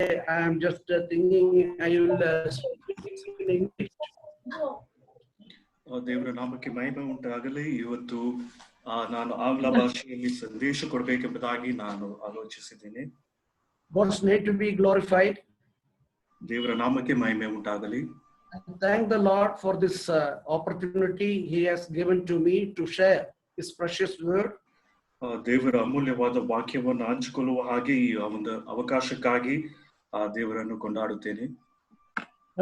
I am just thinking I will speak in English. ದೇವರ ನಾಮಕ್ಕೆ ಮಹಿಮೆ ಉಂಟಾಗಲಿ. ಇವತ್ತು ನಾನು ಆಂಗ್ಲ ಭಾಷೆಯಲ್ಲಿ ಸಂದೇಶ ಕೊಡಬೇಕೆಂಬುದಾಗಿ ನಾನು ಆಲೋಚಿಸಿದ್ದೇನೆ. God's name to be glorified. ದೇವರ ನಾಮಕ್ಕೆ ಮಹಿಮೆ ಉಂಟಾಗಲಿ. Thank the Lord for this opportunity He has given to me to share His precious word. ದೇವರ ಅಮೂಲ್ಯವಾದ ವಾಕ್ಯವನ್ನು ಹಂಚಿಕೊಳ್ಳುವ ಹಾಗೆ ಈ ಒಂದು ಅವಕಾಶಕ್ಕಾಗಿ ದೇವರನ್ನು ಕೊಂಡಾಡುತ್ತೇನೆ.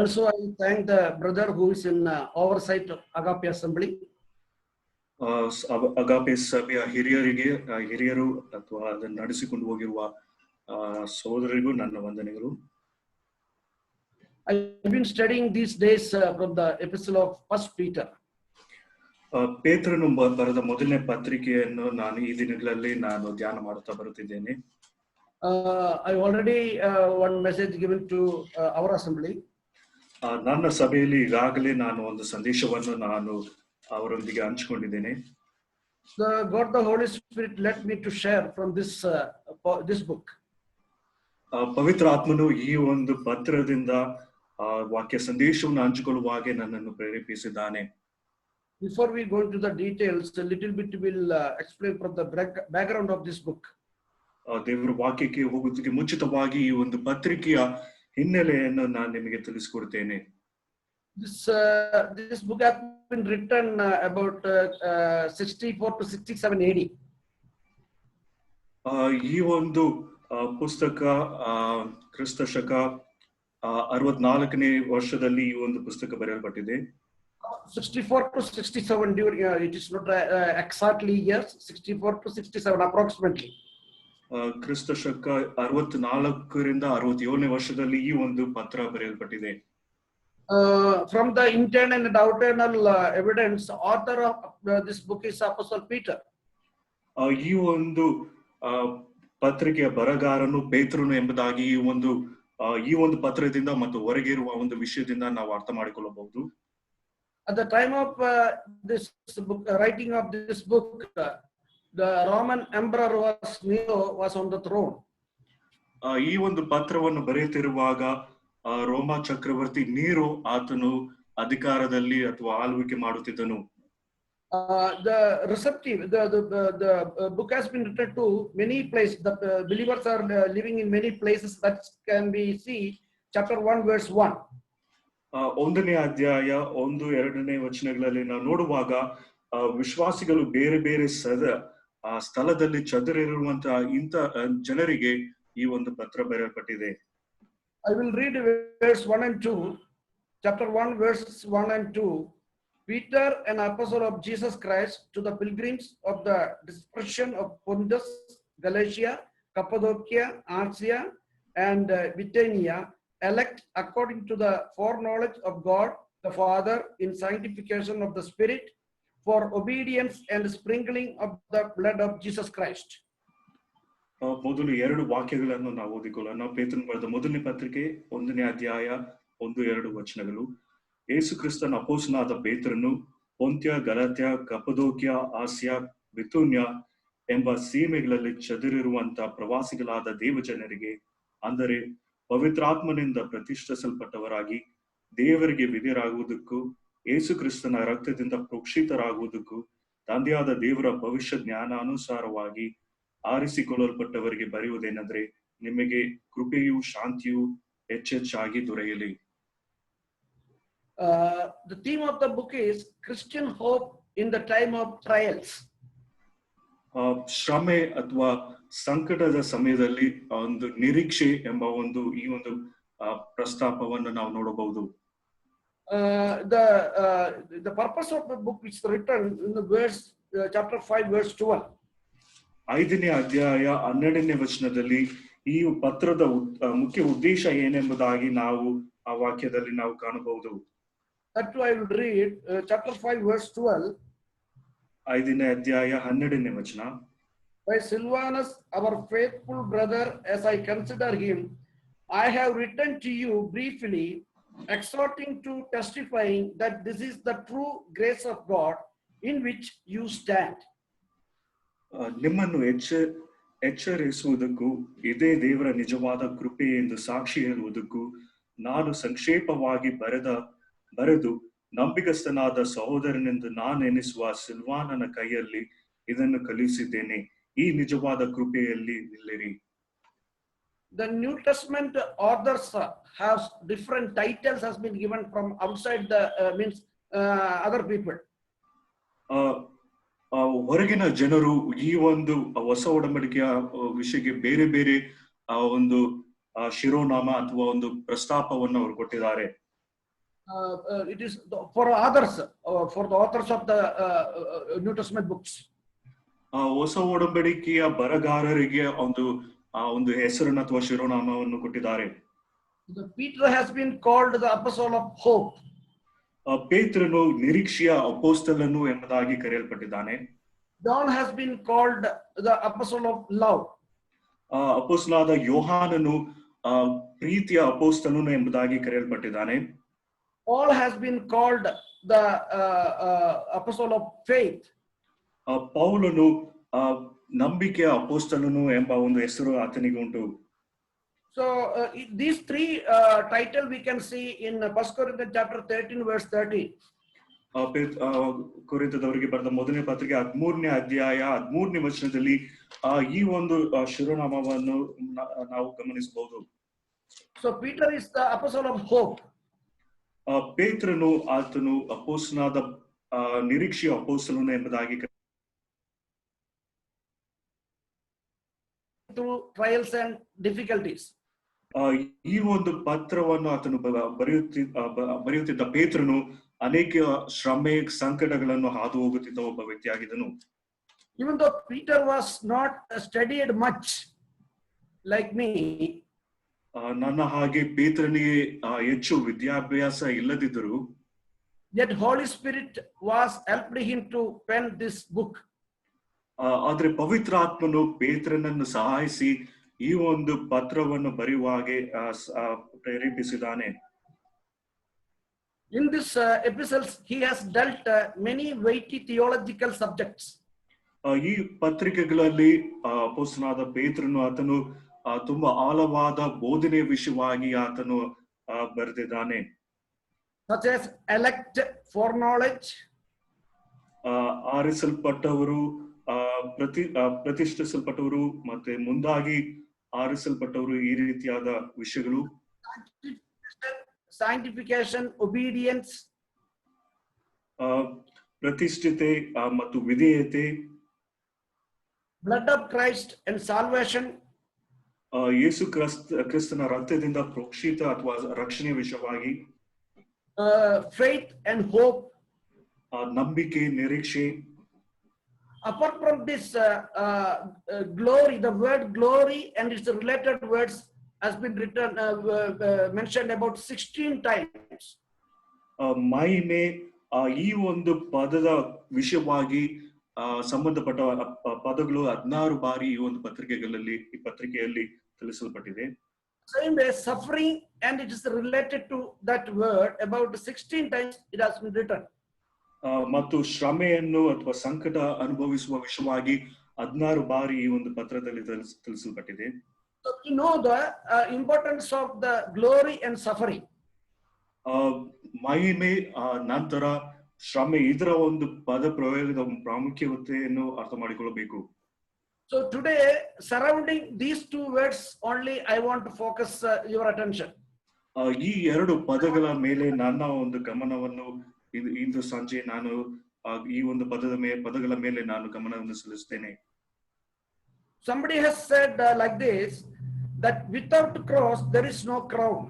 Also, I thank the brother who is in oversight of Agape Assembly. ಅಗಾಪೆ ಸಭೆಯ ಹಿರಿಯರು ಅಥವಾ ಅದನ್ನು ನಡೆಸಿಕೊಂಡು ಹೋಗಿರುವ ಸಹೋದರರಿಗೂ ನನ್ನ ವಂದನೆಗಳು. I've been studying these days from the epistle of First Peter. ಪೇತ್ರನು ಬರೆದ ಮೊದಲನೇ ಪತ್ರಿಕೆಯನ್ನು ನಾನು ಈ ದಿನಗಳಲ್ಲಿ ನಾನು ಧ್ಯಾನ ಮಾಡುತ್ತಾ ಬರುತ್ತಿದ್ದೇನೆ. I already one message given to our assembly. ನನ್ನ ಸಭೆಯಲ್ಲಿ ಈಗಾಗಲೇ ನಾನು ಒಂದು ಸಂದೇಶವನ್ನು ನಾನು ಅವರೊಂದಿಗೆ ಹಂಚಿಕೊಂಡಿದ್ದೇನೆ. God the Holy Spirit led me to share from this book. ಪವಿತ್ರ ಆತ್ಮನು ಈ ಒಂದು ಪತ್ರದಿಂದ ವಾಕ್ಯ ಸಂದೇಶವನ್ನು ಹಂಚಿಕೊಳ್ಳುವ ಹಾಗೆ ನನ್ನನ್ನು ಪ್ರೇರೇಪಿಸಿದ್ದಾನೆ. Before we go into the details, a little bit will explain from the background of this book. ದೇವರ ವಾಕ್ಯಕ್ಕೆ ಹೋಗುವುದಕ್ಕೆ ಮುಂಚಿತವಾಗಿ ಈ ಒಂದು ಪತ್ರಿಕೆಯ ಹಿನ್ನೆಲೆಯನ್ನು ನಾನು ನಿಮಗೆ ತಿಳಿಸಿಕೊಡ್ತೇನೆ. This book has been written about 64 to 67 AD. ಈ ಒಂದು ಪುಸ್ತಕ ಕ್ರಿಸ್ತ ಶಕ 64ನೇ ವರ್ಷದಲ್ಲಿ ಈ ಒಂದು ಪುಸ್ತಕ ಬರೆಯಲ್ಪಟ್ಟಿದೆ. 64 to 67 during it is not exactly years, 64 to 67 approximately. ಕ್ರಿಸ್ತ ಶಕ 64ರಿಂದ 67ನೇ ವರ್ಷದಲ್ಲಿ ಈ ಒಂದು ಪತ್ರ ಬರೆಯಲ್ಪಟ್ಟಿದೆ. From the internal and outer evidence, author of this book is Apostle Peter. ಈ ಒಂದು ಪತ್ರಿಕೆಯ ಬರಗಾರನು ಪೇತ್ರನು ಎಂಬುದಾಗಿ ಈ ಒಂದು ಪತ್ರದಿಂದ ಮತ್ತು ಹೊರಗೆ ಇರುವ ಒಂದು ವಿಷಯದಿಂದ ನಾವು ಅರ್ಥ ಮಾಡಿಕೊಳ್ಳಬಹುದು. At the time of this book, writing of this book, the Roman emperor Nero was on the throne. ಈ ಒಂದು ಪತ್ರವನ್ನು ಬರೆಯುತ್ತಿರುವಾಗ ರೋಮಾ ಚಕ್ರವರ್ತಿ ನೀರೋ ಆತನು ಅಧಿಕಾರದಲ್ಲಿ ಅಥವಾ ಆಳ್ವಿಕೆ ಮಾಡುತ್ತಿದ್ದನು. The receptive, the book has been written to many places. The believers are living in many places. That can be see chapter 1 verse 1. 1ನೇ ಅಧ್ಯಾಯ 1-2ನೇ ವಚನಗಳಲ್ಲಿ ನಾವು ನೋಡುವಾಗ ವಿಶ್ವಾಸಿಗಳು ಬೇರೆ ಬೇರೆ ಸ್ಥಳದಲ್ಲಿ ಚದರಿರುವಂತಹ ಇಂಥ ಜನರಿಗೆ ಈ ಒಂದು ಪತ್ರ ಬರೆಯಲ್ಪಟ್ಟಿದೆ. I will read verse 1 and 2. Chapter 1 verses 1 and 2. Peter, an apostle of Jesus Christ, to the pilgrims of the dispersion of Pontus, Galatia, Cappadocia, Asia, and Bithynia, elect according to the foreknowledge of God the Father in sanctification of the Spirit, for obedience and sprinkling of the blood of Jesus Christ. ಮೊದಲು 2 ವಾಕ್ಯಗಳನ್ನು ನಾವು ಓದಿಕೊಳ್ಳೋಣ. ಪೇತ್ರನು ಬರೆದ ಮೊದಲನೇ ಪತ್ರಿಕೆ 1ನೇ ಅಧ್ಯಾಯ 1-2 ವಚನಗಳು. ಯೇಸು ಕ್ರಿಸ್ತನ ಅಪೊಸ್ತಲನಾದ ಪೇತ್ರನು ಪೊಂತ್ಯ, ಗಲಾತ್ಯ, ಕಪ್ಪದೋಕ್ಯ, ಆಸಿಯಾ, ಬಿಥುನ್ಯ ಎಂಬ ಸೀಮೆಗಳಲ್ಲಿ ಚದುರಿರುವಂತಹ ಪ್ರವಾಸಿಗಳಾದ ದೇವಜನರಿಗೆ, ಅಂದರೆ ಪವಿತ್ರಾತ್ಮನಿಂದ ಪ್ರತಿಷ್ಠಿಸಲ್ಪಟ್ಟವರಾಗಿ ದೇವರಿಗೆ ವಿಧೇಯರಾಗುವುದಕ್ಕೂ ಯೇಸು ಕ್ರಿಸ್ತನ ರಕ್ತದಿಂದ ಪ್ರೋಕ್ಷಿತರಾಗುವುದಕ್ಕೂ ತಂದೆಯಾದ ದೇವರ ಭವಿಷ್ಯ ಜ್ಞಾನಾನುಸಾರವಾಗಿ ಆರಿಸಿಕೊಳ್ಳಲ್ಪಟ್ಟವರಿಗೆ ಬರೆಯುವುದೇನೆಂದರೆ, ನಿಮಗೆ ಕೃಪೆಯೂ ಶಾಂತಿಯೂ ಹೆಚ್ಚೆಚ್ಚಾಗಿ ದೊರೆಯಲಿ. The theme of the book is Christian hope in the time of trials. ಶ್ರಮೆ ಅಥವಾ ಸಂಕಟದ ಸಮಯದಲ್ಲಿ ಒಂದು ನಿರೀಕ್ಷೆ ಎಂಬ ಈ ಒಂದು ಪ್ರಸ್ತಾಪವನ್ನು ನಾವು ನೋಡಬಹುದು. The purpose of the book is written in the verse chapter 5 verse 12. 5ನೇ ಅಧ್ಯಾಯ 12ನೇ ವಚನದಲ್ಲಿ ಈ ಪತ್ರದ ಮುಖ್ಯ ಉದ್ದೇಶ ಏನೆಂಬುದಾಗಿ ನಾವು ಆ ವಾಕ್ಯದಲ್ಲಿ ನಾವು ಕಾಣಬಹುದು. That I will read chapter 5 verse 12. 5ನೇ ಅಧ್ಯಾಯ 12ನೇ ವಚನ. By Silvanus, our faithful brother, as I consider him, I have written to you briefly, exhorting to testifying that this is the true grace of God in which you stand. ನಿಮ್ಮನ್ನು ಎಚ್ಚರಿಸುವುದಕ್ಕೂ ಇದೇ ದೇವರ ನಿಜವಾದ ಕೃಪೆ ಎಂದು ಸಾಕ್ಷಿ ಹೇಳುವುದಕ್ಕೂ ನಾನು ಸಂಕ್ಷೇಪವಾಗಿ ಬರೆದು ನಂಬಿಗಸ್ತನಾದ ಸಹೋದರನೆಂದು ನಾನೆನಿಸುವ ಸಿಲ್ವಾನನ ಕೈಯಲ್ಲಿ ಇದನ್ನು ಕಳುಹಿಸಿದ್ದೇನೆ. ಈ ನಿಜವಾದ ಕೃಪೆಯಲ್ಲಿ ನಿಲ್ಲಿರಿ. The New Testament authors have different titles has been given from outside the other people. ಹೊರಗಿನ ಜನರು ಈ ಒಂದು ಹೊಸ ಒಡಂಬಡಿಕೆಯ ವಿಷಯಕ್ಕೆ ಬೇರೆ ಬೇರೆ ಒಂದು ಶಿರೋನಾಮ ಅಥವಾ ಒಂದು ಪ್ರಸ್ತಾಪವನ್ನು ಅವರು ಕೊಟ್ಟಿದ್ದಾರೆ. It is for others, for the authors of the New Testament books. ಹೊಸ ಒಡಂಬಡಿಕೆಯ ಬರಗಾರರಿಗೆ ಒಂದು ಹೆಸರನ್ನು ಅಥವಾ ಶಿರೋನಾಮವನ್ನು ಕೊಟ್ಟಿದ್ದಾರೆ. Peter has been called the apostle of hope. ಪೇತ್ರನು ನಿರೀಕ್ಷೆಯ ಅಪೊಸ್ತಲನು ಎಂಬುದಾಗಿ ಕರೆಯಲ್ಪಟ್ಟಿದ್ದಾನೆ. John has been called the apostle of love. ಅಪೊಸ್ತಲನಾದ ಯೋಹಾನನು ಪ್ರೀತಿಯ ಅಪೊಸ್ತಲನು ಎಂಬುದಾಗಿ ಕರೆಯಲ್ಪಟ್ಟಿದ್ದಾನೆ. Paul has been called the apostle of faith. ಪೌಲನು ನಂಬಿಕೆಯ ಅಪೊಸ್ತಲನು ಎಂಬ ಒಂದು ಹೆಸರು ಆತನಿಗೆ ಉಂಟು. So these three titles we can see in 1 Corinthians chapter 13 verse 30. ಕೊರಿಂಥದವರಿಗೆ ಬರೆದ ಮೊದಲನೇ ಪತ್ರಿಕೆ 13ನೇ ಅಧ್ಯಾಯ 13ನೇ ವಚನದಲ್ಲಿ ಈ ಒಂದು ಶಿರೋನಾಮವನ್ನು ನಾವು ಗಮನಿಸಬಹುದು. So Peter is the apostle of hope. ಪೇತ್ರನು ಆತನು ಅಪೊಸ್ತಲನಾದ ನಿರೀಕ್ಷೆಯ ಅಪೊಸ್ತಲನು ಎಂಬುದಾಗಿ through trials and difficulties. ಈ ಒಂದು ಪತ್ರವನ್ನು ಆತನು ಬರೆಯುತ್ತಿದ್ದ ಪೇತ್ರನು ಅನೇಕ ಶ್ರಮೆ ಸಂಕಟಗಳನ್ನು ಹಾದು ಹೋಗುತ್ತಿದ್ದ ಒಬ್ಬ ವ್ಯಕ್ತಿಯಾಗಿದ್ದನು. Even though Peter was not studied much like me, ನನ್ನ ಹಾಗೆ ಪೇತ್ರನಿಗೆ ಹೆಚ್ಚು ವಿದ್ಯಾಭ್ಯಾಸ ಇಲ್ಲದಿದ್ದರೂ yet Holy Spirit was helped him to pen this book. ಆದ್ರೆ ಪವಿತ್ರಾತ್ಮನು ಪೇತ್ರನನ್ನು ಸಹಾಯಿಸಿ ಈ ಒಂದು ಪತ್ರವನ್ನು ಬರೆಯುವ ಹಾಗೆ ಪ್ರೇರೇಪಿಸಿದ್ದಾನೆ. In this epistles he has dealt many weighty theological subjects. ಈ ಪತ್ರಿಕೆಗಳಲ್ಲಿ ಅಪೊಸ್ತಲನಾದ ಪೇತ್ರನು ಆತನು ತುಂಬಾ ಆಳವಾದ ಬೋಧನೆ ವಿಷಯವಾಗಿ ಆತನು ಬರೆದಿದ್ದಾನೆ. Such as elect, foreknowledge, ಆರಿಸಲ್ಪಟ್ಟವರು, ಪ್ರತಿಷ್ಠಿಸಲ್ಪಟ್ಟವರು ಮತ್ತೆ ಮುಂದಾಗಿ ಆರಿಸಲ್ಪಟ್ಟವರು, ಈ ರೀತಿಯಾದ ವಿಷಯಗಳು. sanctification, obedience, ಪ್ರತಿಷ್ಠಿತೆ ಮತ್ತು ವಿಧೇಯತೆ, blood of Christ and salvation, ಯೇಸು ಕ್ರಿಸ್ತನ ರಕ್ತದಿಂದ ಪ್ರೋಕ್ಷಿತ ಅಥವಾ ರಕ್ಷಣೆ ವಿಷಯವಾಗಿ, faith and hope, ನಂಬಿಕೆ, ನಿರೀಕ್ಷೆ. Apart from this glory, the word glory and its related words has been written mentioned about 16 times. ಮಹಿಮೆ, ಈ ಒಂದು ಪದದ ವಿಷಯವಾಗಿ ಸಂಬಂಧಪಟ್ಟ ಪದಗಳು 16 ಬಾರಿ ಈ ಒಂದು ಪತ್ರಿಕೆಯಲ್ಲಿ ತಿಳಿಸಲ್ಪಟ್ಟಿದೆ. Same way, suffering and it is related to that word about 16 times it has been written. ಮತ್ತು ಶ್ರಮೆಯನ್ನು ಅಥವಾ ಸಂಕಟ ಅನುಭವಿಸುವ ವಿಷಯವಾಗಿ 16 ಬಾರಿ ಈ ಒಂದು ಪತ್ರದಲ್ಲಿ ತಿಳಿಸಲ್ಪಟ್ಟಿದೆ. So you know the importance of the glory and suffering. ಮಹಿಮೆ ನಂತರ ಶ್ರಮೆ, ಇದರ ಒಂದು ಪದ ಪ್ರಯೋಗದ ಪ್ರಾಮುಖ್ಯತೆಯನ್ನು ಅರ್ಥ ಮಾಡಿಕೊಳ್ಳಬೇಕು. So today, surrounding these two words only, I want to focus your attention. ಈ ಎರಡು ಪದಗಳ ಮೇಲೆ ನನ್ನ ಒಂದು ಗಮನವನ್ನು ಇಂದು ಸಂಜೆ ನಾನು ಈ ಒಂದು ಪದಗಳ ಮೇಲೆ ನಾನು ಗಮನವನ್ನು ಸಲ್ಲಿಸುತ್ತೇನೆ. Somebody has said like this, that without cross there is no crown.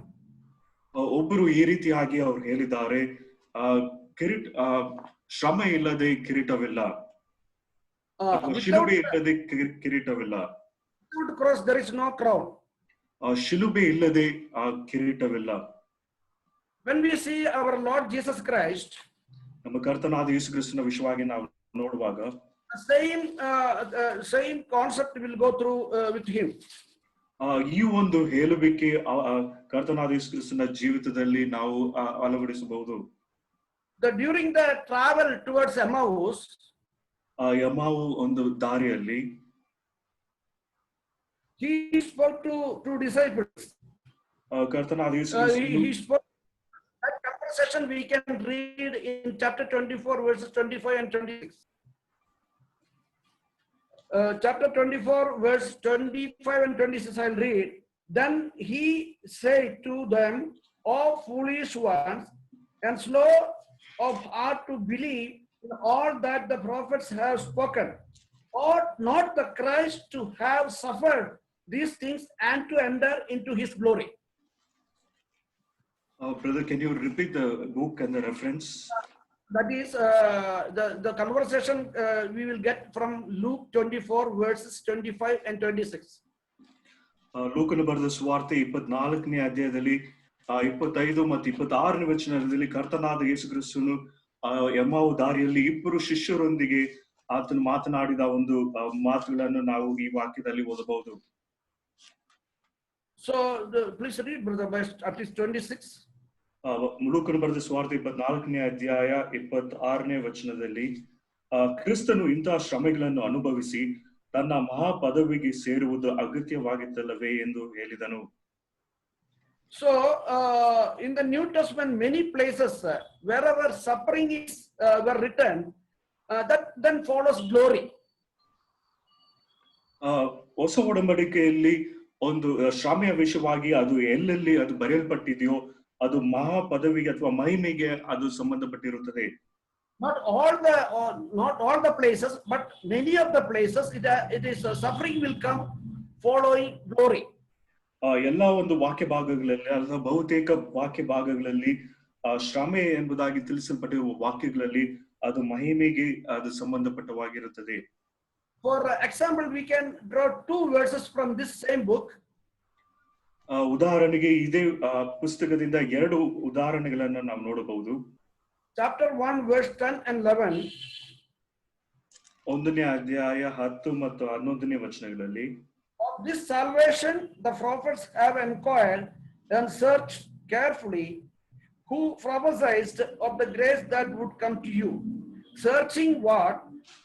ಒಬ್ಬರು ಈ ರೀತಿಯಾಗಿ ಅವರು ಹೇಳಿದ್ದಾರೆ, ಶ್ರಮೆ ಇಲ್ಲದೆ ಕಿರೀಟವಿಲ್ಲ, ಶಿಲುಬೆ ಇಲ್ಲದೆ ಕಿರೀಟವಿಲ್ಲ. Without cross there is no crown. ಶಿಲುಬೆ ಇಲ್ಲದೆ ಕಿರೀಟವಿಲ್ಲ. When we see our Lord Jesus Christ, ನಮ್ಮ ಕರ್ತನಾದ ಯೇಸು ಕ್ರಿಸ್ತನ ವಿಷಯವಾಗಿ ನಾವು ನೋಡುವಾಗ same concept will go through with him. ಈ ಒಂದು ಹೇಳುವಿಕೆ ಕರ್ತನಾದ ಯೇಸು ಕ್ರಿಸ್ತನ ಜೀವಿತದಲ್ಲಿ ನಾವು ಅಳವಡಿಸಬಹುದು. During the travel towards Emmaus, ಯಮಾವು ಒಂದು ದಾರಿಯಲ್ಲಿ He spoke to disciples. ಕರ್ತನಾದ ಯೇಸು He ಕ್ರಿಸ್ತನು spoke. That conversation we can read in chapter 24, verses 25 and 26. Chapter 24, verse 25 and 26, I'll read. Then he said to them, "O foolish ones, and slow of heart to believe in all that the prophets have spoken. Ought not the Christ to have suffered these things and to enter into his glory?" Brother, can you repeat the book and the reference? That is the conversation we will get from Luke 24, verses 25 and 26. ಲೂಕನು ಬರೆದ ಸುವಾರ್ತೆ 24ನೇ ಅಧ್ಯಾಯದಲ್ಲಿ 25 ಮತ್ತು 26ನೇ ವಚನದಲ್ಲಿ ಕರ್ತನಾದ ಯೇಸು ಕ್ರಿಸ್ತನು ಎಮ್ಮಾವು ದಾರಿಯಲ್ಲಿ ಇಬ್ಬರು ಶಿಷ್ಯರೊಂದಿಗೆ ಆತನು ಮಾತನಾಡಿದ ಒಂದು ಮಾತುಗಳನ್ನು ನಾವು ಈ ವಾಕ್ಯದಲ್ಲಿ ಓದಬಹುದು. So please read, brother, by at least 26. ಲೂಕನು ಬರೆದ ಸುವಾರ್ತೆ 24ನೇ ಅಧ್ಯಾಯ 26ನೇ ವಚನದಲ್ಲಿ ಕ್ರಿಸ್ತನು ಇಂತಹ ಶ್ರಮೆಗಳನ್ನು ಅನುಭವಿಸಿ ತನ್ನ ಮಹಾ ಪದವಿಗೆ ಸೇರುವುದು ಅಗತ್ಯವಾಗಿತ್ತಲ್ಲವೇ ಎಂದು ಹೇಳಿದನು. So in the New Testament, many places wherever suffering is were written, that then follows glory. ಹೊಸ ಒಡಂಬಡಿಕೆಯಲ್ಲಿ ಒಂದು ಶ್ರಮೆಯ ವಿಷಯವಾಗಿ ಅದು ಎಲ್ಲೆಲ್ಲಿ ಅದು ಬರೆಯಲ್ಪಟ್ಟಿದೆಯೋ ಅದು ಮಹಾ ಪದವಿಗೆ ಅಥವಾ ಮಹಿಮೆಗೆ ಅದು ಸಂಬಂಧಪಟ್ಟಿರುತ್ತದೆ. Not all the places, but many of the places it is suffering will come following glory. ಎಲ್ಲಾ ಒಂದು ವಾಕ್ಯ ಭಾಗಗಳಲ್ಲಿ ಅಥವಾ ಬಹುತೇಕ ವಾಕ್ಯ ಭಾಗಗಳಲ್ಲಿ ಶ್ರಮೆ ಎಂಬುದಾಗಿ ತಿಳಿಸಲ್ಪಟ್ಟಿರುವ ವಾಕ್ಯಗಳಲ್ಲಿ ಅದು ಮಹಿಮೆಗೆ ಅದು ಸಂಬಂಧಪಟ್ಟವಾಗಿರುತ್ತದೆ. For example, we can draw two verses from this same book. ಉದಾಹರಣೆಗೆ ಇದೇ ಪುಸ್ತಕದಿಂದ ಎರಡು ಉದಾಹರಣೆಗಳನ್ನು ನಾವು ನೋಡಬಹುದು. Chapter 1, verse 10 and 11. 1ನೇ ಅಧ್ಯಾಯ 10 ಮತ್ತು 11ನೇ ವಚನಗಳಲ್ಲಿ Of this salvation the prophets have inquired and searched carefully, who prophesied of the grace that would come to you, searching what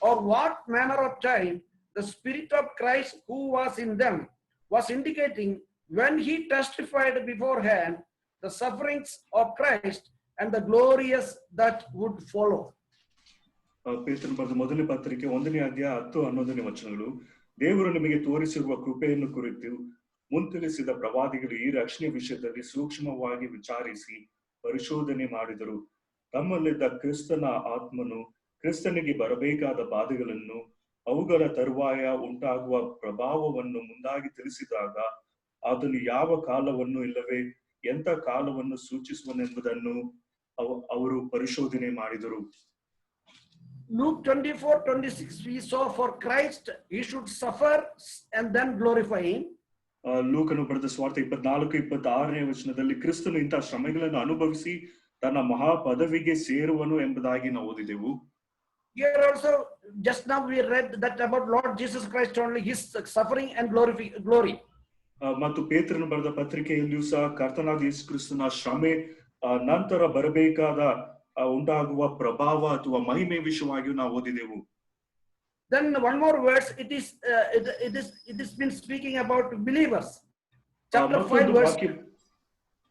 or what manner of time the Spirit of Christ who was in them was indicating when he testified beforehand the sufferings of Christ and the glorious that would follow. ಪೇತ್ರನು ಬರೆದ ಮೊದಲನೇ ಪತ್ರಿಕೆ 1ನೇ ಅಧ್ಯಾಯ 10 11ನೇ ವಚನಗಳು, ದೇವರು ನಿಮಗೆ ತೋರಿಸಿರುವ ಕೃಪೆಯನ್ನು ಕುರಿತು ಮುಂತಿಳಿಸಿದ ಪ್ರವಾದಿಗಳು ಈ ರಕ್ಷಣೆ ವಿಷಯದಲ್ಲಿ ಸೂಕ್ಷ್ಮವಾಗಿ ವಿಚಾರಿಸಿ ಪರಿಶೋಧನೆ ಮಾಡಿದರು. ತಮ್ಮಲ್ಲಿದ್ದ ಕ್ರಿಸ್ತನ ಆತ್ಮನು ಕ್ರಿಸ್ತನಿಗೆ ಬರಬೇಕಾದ ಬಾಧೆಗಳನ್ನು ಅವುಗಳ ತರುವಾಯ ಉಂಟಾಗುವ ಪ್ರಭಾವವನ್ನು ಮುಂದಾಗಿ ತಿಳಿಸಿದಾಗ ಅದನ್ನು ಯಾವ ಕಾಲವನ್ನು ಇಲ್ಲವೇ ಎಂಥ ಕಾಲವನ್ನು ಸೂಚಿಸುವನೆಂಬುದನ್ನು ಅವರು ಪರಿಶೋಧನೆ ಮಾಡಿದರು. Luke 24:26 we saw for Christ he should suffer and then glorify him. ಲೂಕನು ಬರೆದ ಸುವಾರ್ತೆ 24-26ನೇ ವಚನದಲ್ಲಿ ಕ್ರಿಸ್ತನು ಇಂತಹ ಶ್ರಮೆಗಳನ್ನು ಅನುಭವಿಸಿ ತನ್ನ ಮಹಾ ಪದವಿಗೆ ಸೇರುವನು ಎಂಬುದಾಗಿ ನಾವು ಓದಿದೆವು. Here also just now we read that about Lord Jesus Christ only, his suffering and glory. ಮತ್ತು ಪೇತ್ರನು ಬರೆದ ಪತ್ರಿಕೆಯಲ್ಲಿಯೂ ಸಹ ಕರ್ತನಾದ ಯೇಸು ಕ್ರಿಸ್ತನ ಶ್ರಮೆ ನಂತರ ಬರಬೇಕಾದ ಉಂಟಾಗುವ ಪ್ರಭಾವ ಅಥವಾ ಮಹಿಮೆ ವಿಷಯವಾಗಿಯೂ ನಾವು ಓದಿದೆವು. Then one more verse, it is been speaking about believers. Chapter 5 verse.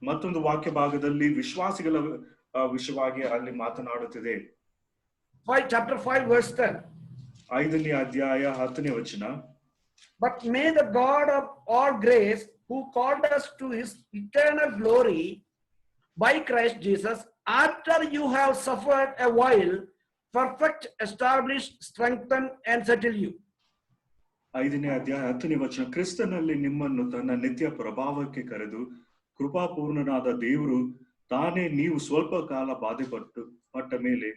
ಮತ್ತೊಂದು ವಾಕ್ಯ ಭಾಗದಲ್ಲಿ ವಿಶ್ವಾಸಿಗಳ ವಿಷಯವಾಗಿ ಅಲ್ಲಿ ಮಾತನಾಡುತ್ತಿದೆ. Chapter 5 verse 10. 5ನೇ ಅಧ್ಯಾಯ 10ನೇ ವಚನ. But may the God of all grace, who called us to his eternal glory by Christ Jesus, after you have suffered a while, perfect, establish, strengthen and settle you. 5ನೇ ಅಧ್ಯಾಯ 10ನೇ ವಚನ. ಕ್ರಿಸ್ತನಲ್ಲಿ ನಿಮ್ಮನ್ನು ತನ್ನ ನಿತ್ಯ ಪ್ರಭಾವಕ್ಕೆ ಕರೆದು ಕೃಪಾಪೂರ್ಣನಾದ ದೇವರು ತಾನೇ ನೀವು ಸ್ವಲ್ಪ ಕಾಲ ಬಾಧೆ ಪಟ್ಟ ಮೇಲೆ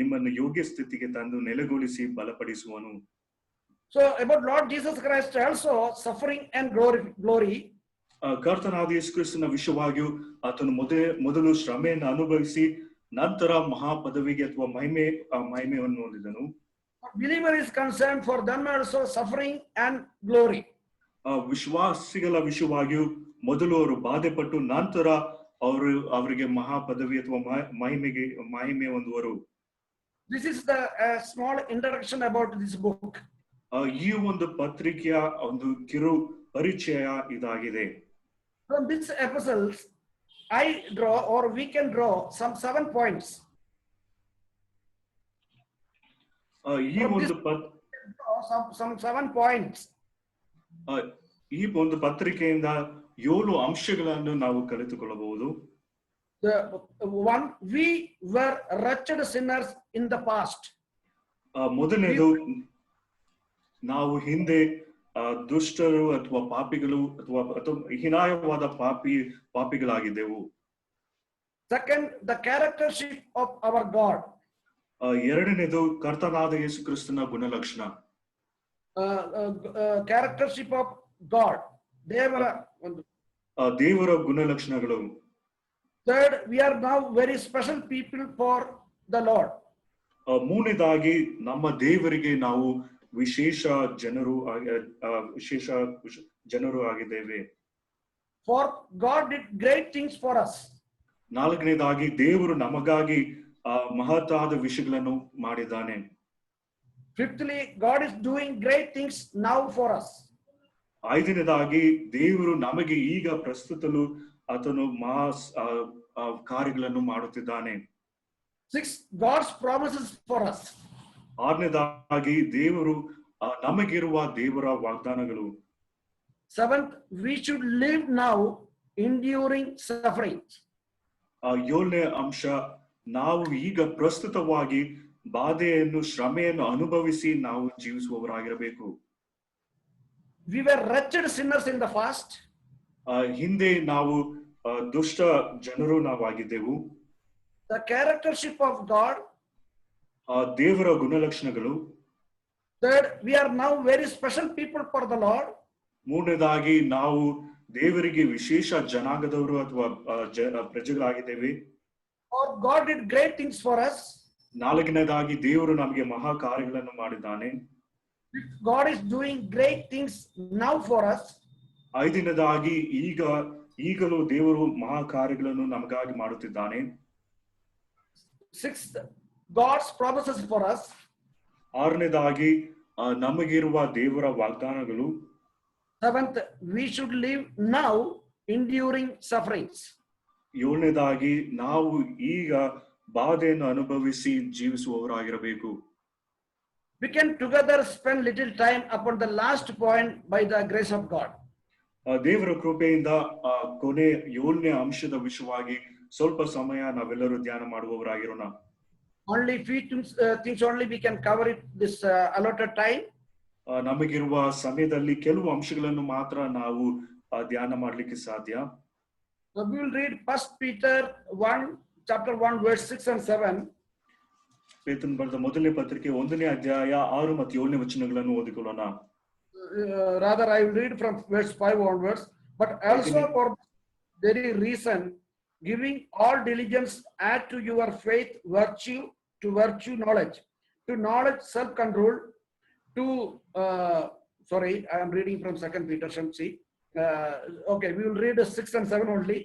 ನಿಮ್ಮನ್ನು ಯೋಗ್ಯ ಸ್ಥಿತಿಗೆ ತಂದು ನೆಲೆಗೊಳಿಸಿ ಬಲಪಡಿಸುವನು. So about Lord Jesus Christ also suffering and glory. ಕರ್ತನಾದ ಯೇಸು ಕ್ರಿಸ್ತನ ವಿಷಯವಾಗಿಯೂ ಆತನು ಮೊದಲು ಶ್ರಮೆಯನ್ನು ಅನುಭವಿಸಿ ನಂತರ ಮಹಾ ಪದವಿಗೆ ಅಥವಾ ಮಹಿಮೆಯನ್ನು ಹೊಂದಿದನು. Believer is concerned for them also suffering and glory. ವಿಶ್ವಾಸಿಗಳ ವಿಷಯವಾಗಿಯೂ ಮೊದಲು ಅವರು ಬಾಧೆ ಪಟ್ಟು ನಂತರ ಅವರಿಗೆ ಮಹಾ ಪದವಿ ಅಥವಾ ಮಹಿಮೆ ಹೊಂದುವರು. This is the small introduction about this book. ಈ ಒಂದು ಪತ್ರಿಕೆಯ ಒಂದು ಕಿರು ಪರಿಚಯ ಇದಾಗಿದೆ. From these epistles, I draw, or we can draw, some 7 points. ಈ ಒಂದು some 7 points. ಈ ಒಂದು ಪತ್ರಿಕೆಯಿಂದ 7 ಅಂಶಗಳನ್ನು ನಾವು ಕಲಿತುಕೊಳ್ಳಬಹುದು. The one, we were wretched sinners in the past. ಮೊದಲನೇದು, ನಾವು ಹಿಂದೆ ದುಷ್ಟರು ಅಥವಾ ಪಾಪಿಗಳು ಅಥವಾ ಹೀನಾಯವಾದ ಪಾಪಿಗಳಾಗಿದ್ದೆವು. Second, the charactership of our God. ಎರಡನೇದು, ಕರ್ತನಾದ ಯೇಸು ಕ್ರಿಸ್ತನ ಗುಣಲಕ್ಷಣ. Charactership of God, ದೇವರ ಗುಣಲಕ್ಷಣಗಳು. Third, we are now very special people for the Lord. ಮೂರನೇದಾಗಿ, ನಮ್ಮ ದೇವರಿಗೆ ನಾವು ವಿಶೇಷ ಜನರು ಆಗಿದ್ದೇವೆ. For God did great things for us. ನಾಲ್ಕನೇದಾಗಿ, ದೇವರು ನಮಗಾಗಿ ಮಹತ್ತಾದ ವಿಷಯಗಳನ್ನು ಮಾಡಿದ್ದಾನೆ. Fifthly, God is doing great things now for us. ಐದನೇದಾಗಿ, ದೇವರು ನಮಗೆ ಈಗ ಪ್ರಸ್ತುತಲು ಆತನು ಕಾರ್ಯಗಳನ್ನು ಮಾಡುತ್ತಿದ್ದಾನೆ. Sixth, God's promises for us. ಆರನೇದಾಗಿ, ದೇವರು ನಮಗಿರುವ ದೇವರ ವಾಗ್ದಾನಗಳು. Seventh, we should live now enduring suffering. ಏಳನೇ ಅಂಶ, ನಾವು ಈಗ ಪ್ರಸ್ತುತವಾಗಿ ಬಾಧೆಯನ್ನು, ಶ್ರಮೆಯನ್ನು ಅನುಭವಿಸಿ ನಾವು ಜೀವಿಸುವವರಾಗಿರಬೇಕು. We were wretched sinners in the past. ಹಿಂದೆ ನಾವು ದುಷ್ಟ ಜನರು ನಾವಾಗಿದ್ದೆವು. The charactership of God. ದೇವರ ಗುಣಲಕ್ಷಣಗಳು. Third, we are now very special people for the Lord. ಮೂರನೇದಾಗಿ, ನಾವು ದೇವರಿಗೆ ವಿಶೇಷ ಜನಾಂಗದವರು ಅಥವಾ ಪ್ರಜೆಗಳಾಗಿದ್ದೇವೆ. Or God did great things for us. ನಾಲ್ಕನೇದಾಗಿ, ದೇವರು ನಮಗೆ ಮಹಾ ಕಾರ್ಯಗಳನ್ನು ಮಾಡಿದ್ದಾನೆ. God is doing great things now for us. ಐದನೇದಾಗಿ, ಈಗಲೂ ದೇವರು ಮಹಾ ಕಾರ್ಯಗಳನ್ನು ನಮಗಾಗಿ ಮಾಡುತ್ತಿದ್ದಾನೆ. Sixth, God's promises for us. ಆರನೇದಾಗಿ, ನಮಗಿರುವ ದೇವರ ವಾಗ್ದಾನಗಳು. Seventh, we should live now enduring sufferings. ಏಳನೇದಾಗಿ, ನಾವು ಈಗ ಬಾಧೆಯನ್ನು ಅನುಭವಿಸಿ ಜೀವಿಸುವವರಾಗಿರಬೇಕು. We can together spend little time upon the last point by the grace of God. ದೇವರ ಕೃಪೆಯಿಂದ ಕೊನೆ 7ನೇ ಅಂಶದ ವಿಷಯವಾಗಿ ಸ್ವಲ್ಪ ಸಮಯ ನಾವೆಲ್ಲರೂ ಧ್ಯಾನ ಮಾಡುವವರಾಗಿರೋಣ. Only few things only we can cover it this allotted time. ನಮಗಿರುವ ಸಮಯದಲ್ಲಿ ಕೆಲವು ಅಂಶಗಳನ್ನು ಮಾತ್ರ ನಾವು ಧ್ಯಾನ ಮಾಡಲಿಕ್ಕೆ ಸಾಧ್ಯ. So we will read 1 Peter 1, chapter 1, verse 6 and 7. ಪೇತ್ರನ ಬರೆದ ಮೊದಲನೇ ಪತ್ರಿಕೆ 1ನೇ ಅಧ್ಯಾಯ 6 ಮತ್ತು 7ನೇ ವಚನಗಳನ್ನು ಓದಿಕೊಳ್ಳೋಣ. Rather, I will read from verse 5 onwards. But also for very reason, giving all diligence, add to your faith virtue, to virtue knowledge, to knowledge self-control, to sorry, I am reading from 2 Peter. Okay, we will read 6 and 7 only.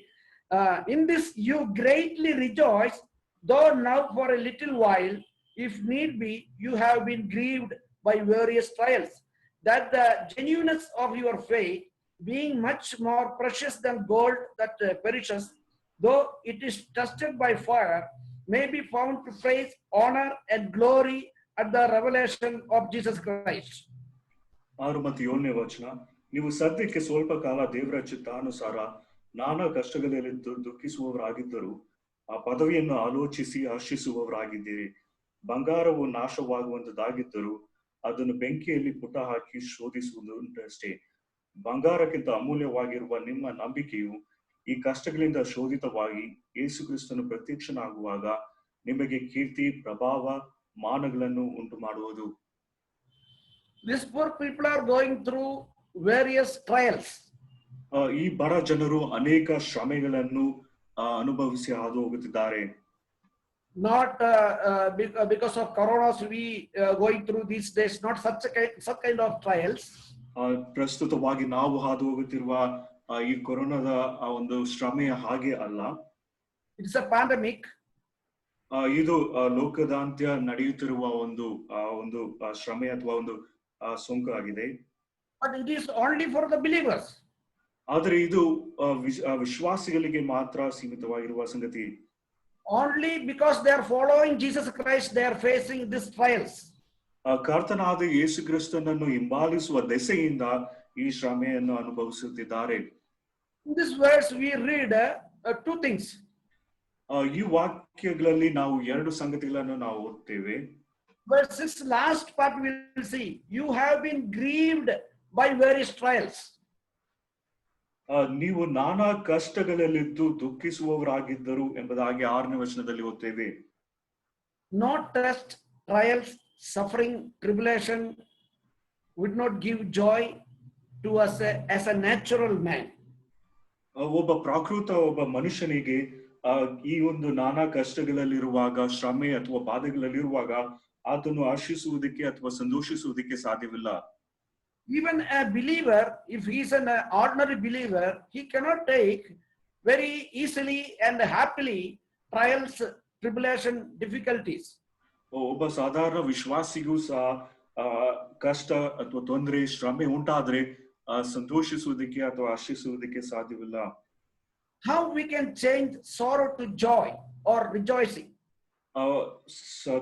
In this you greatly rejoice, though now for a little while, if need be, you have been grieved by various trials, that the genuineness of your faith, being much more precious than gold that perishes, though it is tested by fire, may be found to praise, honor, and glory at the revelation of Jesus Christ. 6 ಮತ್ತು 7ನೇ ವಚನ. ನೀವು ಸದ್ಯಕ್ಕೆ ಸ್ವಲ್ಪ ಕಾಲ ದೇವರ ಚಿತ್ತಾನುಸಾರ ನಾನಾ ಕಷ್ಟಗಳಲ್ಲಿ ದುಃಖಿಸುವವರಾಗಿದ್ದರು, ಆ ಪದವಿಯನ್ನು ಆಲೋಚಿಸಿ ಹರ್ಷಿಸುವವರಾಗಿದ್ದೀರಿ. ಬಂಗಾರವು ನಾಶವಾಗುವಂತದ್ದಾಗಿದ್ದರೂ ಅದನ್ನು ಬೆಂಕಿಯಲ್ಲಿ ಪುಟ ಹಾಕಿ ಶೋಧಿಸುವುದುಂಟಷ್ಟೇ. ಬಂಗಾರಕ್ಕಿಂತ ಅಮೂಲ್ಯವಾಗಿರುವ ನಿಮ್ಮ ನಂಬಿಕೆಯು ಈ ಕಷ್ಟಗಳಿಂದ ಶೋಧಿತವಾಗಿ ಯೇಸು ಕ್ರಿಸ್ತನು ಪ್ರತ್ಯಕ್ಷನಾಗುವಾಗ ನಿಮಗೆ ಕೀರ್ತಿ, ಪ್ರಭಾವ, ಮಾನಗಳನ್ನು ಉಂಟು ಮಾಡುವುದು. These poor people are going through various trials. ಈ ಬಡ ಜನರು ಅನೇಕ ಶ್ರಮೆಗಳನ್ನು ಅನುಭವಿಸಿ ಹಾದು ಹೋಗುತ್ತಿದ್ದಾರೆ. Not because of coronas we going through these days, not such kind of trials. ಪ್ರಸ್ತುತವಾಗಿ ನಾವು ಹಾದು ಹೋಗುತ್ತಿರುವ ಈ ಕೊರೋನಾದ ಒಂದು ಶ್ರಮೆಯ ಹಾಗೆ ಅಲ್ಲ. It's a pandemic. ಇದು ಲೋಕದಾದ್ಯಂತ ನಡೆಯುತ್ತಿರುವ ಒಂದು ಶ್ರಮೆ ಅಥವಾ ಒಂದು ಸೋಂಕು ಆಗಿದೆ. but it is only for the believers. ಆದರೆ ಇದು ವಿಶ್ವಾಸಿಗಳಿಗೆ ಮಾತ್ರ ಸೀಮಿತವಾಗಿರುವ ಸಂಗತಿ. Only because they are following Jesus Christ, they are facing these trials. ಕರ್ತನಾದ ಯೇಸು ಕ್ರಿಸ್ತನನ್ನು ಹಿಂಬಾಲಿಸುವ ದೆಸೆಯಿಂದ ಈ ಶ್ರಮೆಯನ್ನು ಅನುಭವಿಸುತ್ತಿದ್ದಾರೆ. In this verse we read two things. ಈ ವಾಕ್ಯಗಳಲ್ಲಿ ನಾವು ಎರಡು ಸಂಗತಿಗಳನ್ನು ನಾವು ಓದ್ತೇವೆ. Verse 6 last part we will see, you have been grieved by various trials. ನೀವು ನಾನಾ ಕಷ್ಟಗಳಲ್ಲಿದ್ದು ದುಃಖಿಸುವವರಾಗಿದ್ದರು ಎಂಬುದಾಗಿ 6ನೇ ವಚನದಲ್ಲಿ ಓದ್ತೇವೆ. No test, trials, suffering, tribulation would not give joy to us as a natural man. ಒಬ್ಬ ಪ್ರಾಕೃತ ಒಬ್ಬ ಮನುಷ್ಯನಿಗೆ ಈ ಒಂದು ನಾನಾ ಕಷ್ಟಗಳಲ್ಲಿರುವಾಗ, ಶ್ರಮೆ ಅಥವಾ ಬಾಧೆಗಳಲ್ಲಿರುವಾಗ ಆತನು ಹರ್ಷಿಸುವುದಕ್ಕೆ ಅಥವಾ ಸಂತೋಷಿಸುವುದಕ್ಕೆ ಸಾಧ್ಯವಿಲ್ಲ. Even a believer, if he is an ordinary believer, he cannot take very easily and happily trials, tribulation, difficulties. ಒಬ್ಬ ಸಾಧಾರಣ ವಿಶ್ವಾಸಿಗೂ ಸಹ ಕಷ್ಟ ಅಥವಾ ತೊಂದರೆ, ಶ್ರಮೆ ಉಂಟಾದ್ರೆ ಸಂತೋಷಿಸುವುದಕ್ಕೆ ಅಥವಾ ಹರ್ಷಿಸುವುದಕ್ಕೆ ಸಾಧ್ಯವಿಲ್ಲ. How we can change sorrow to joy or rejoicing?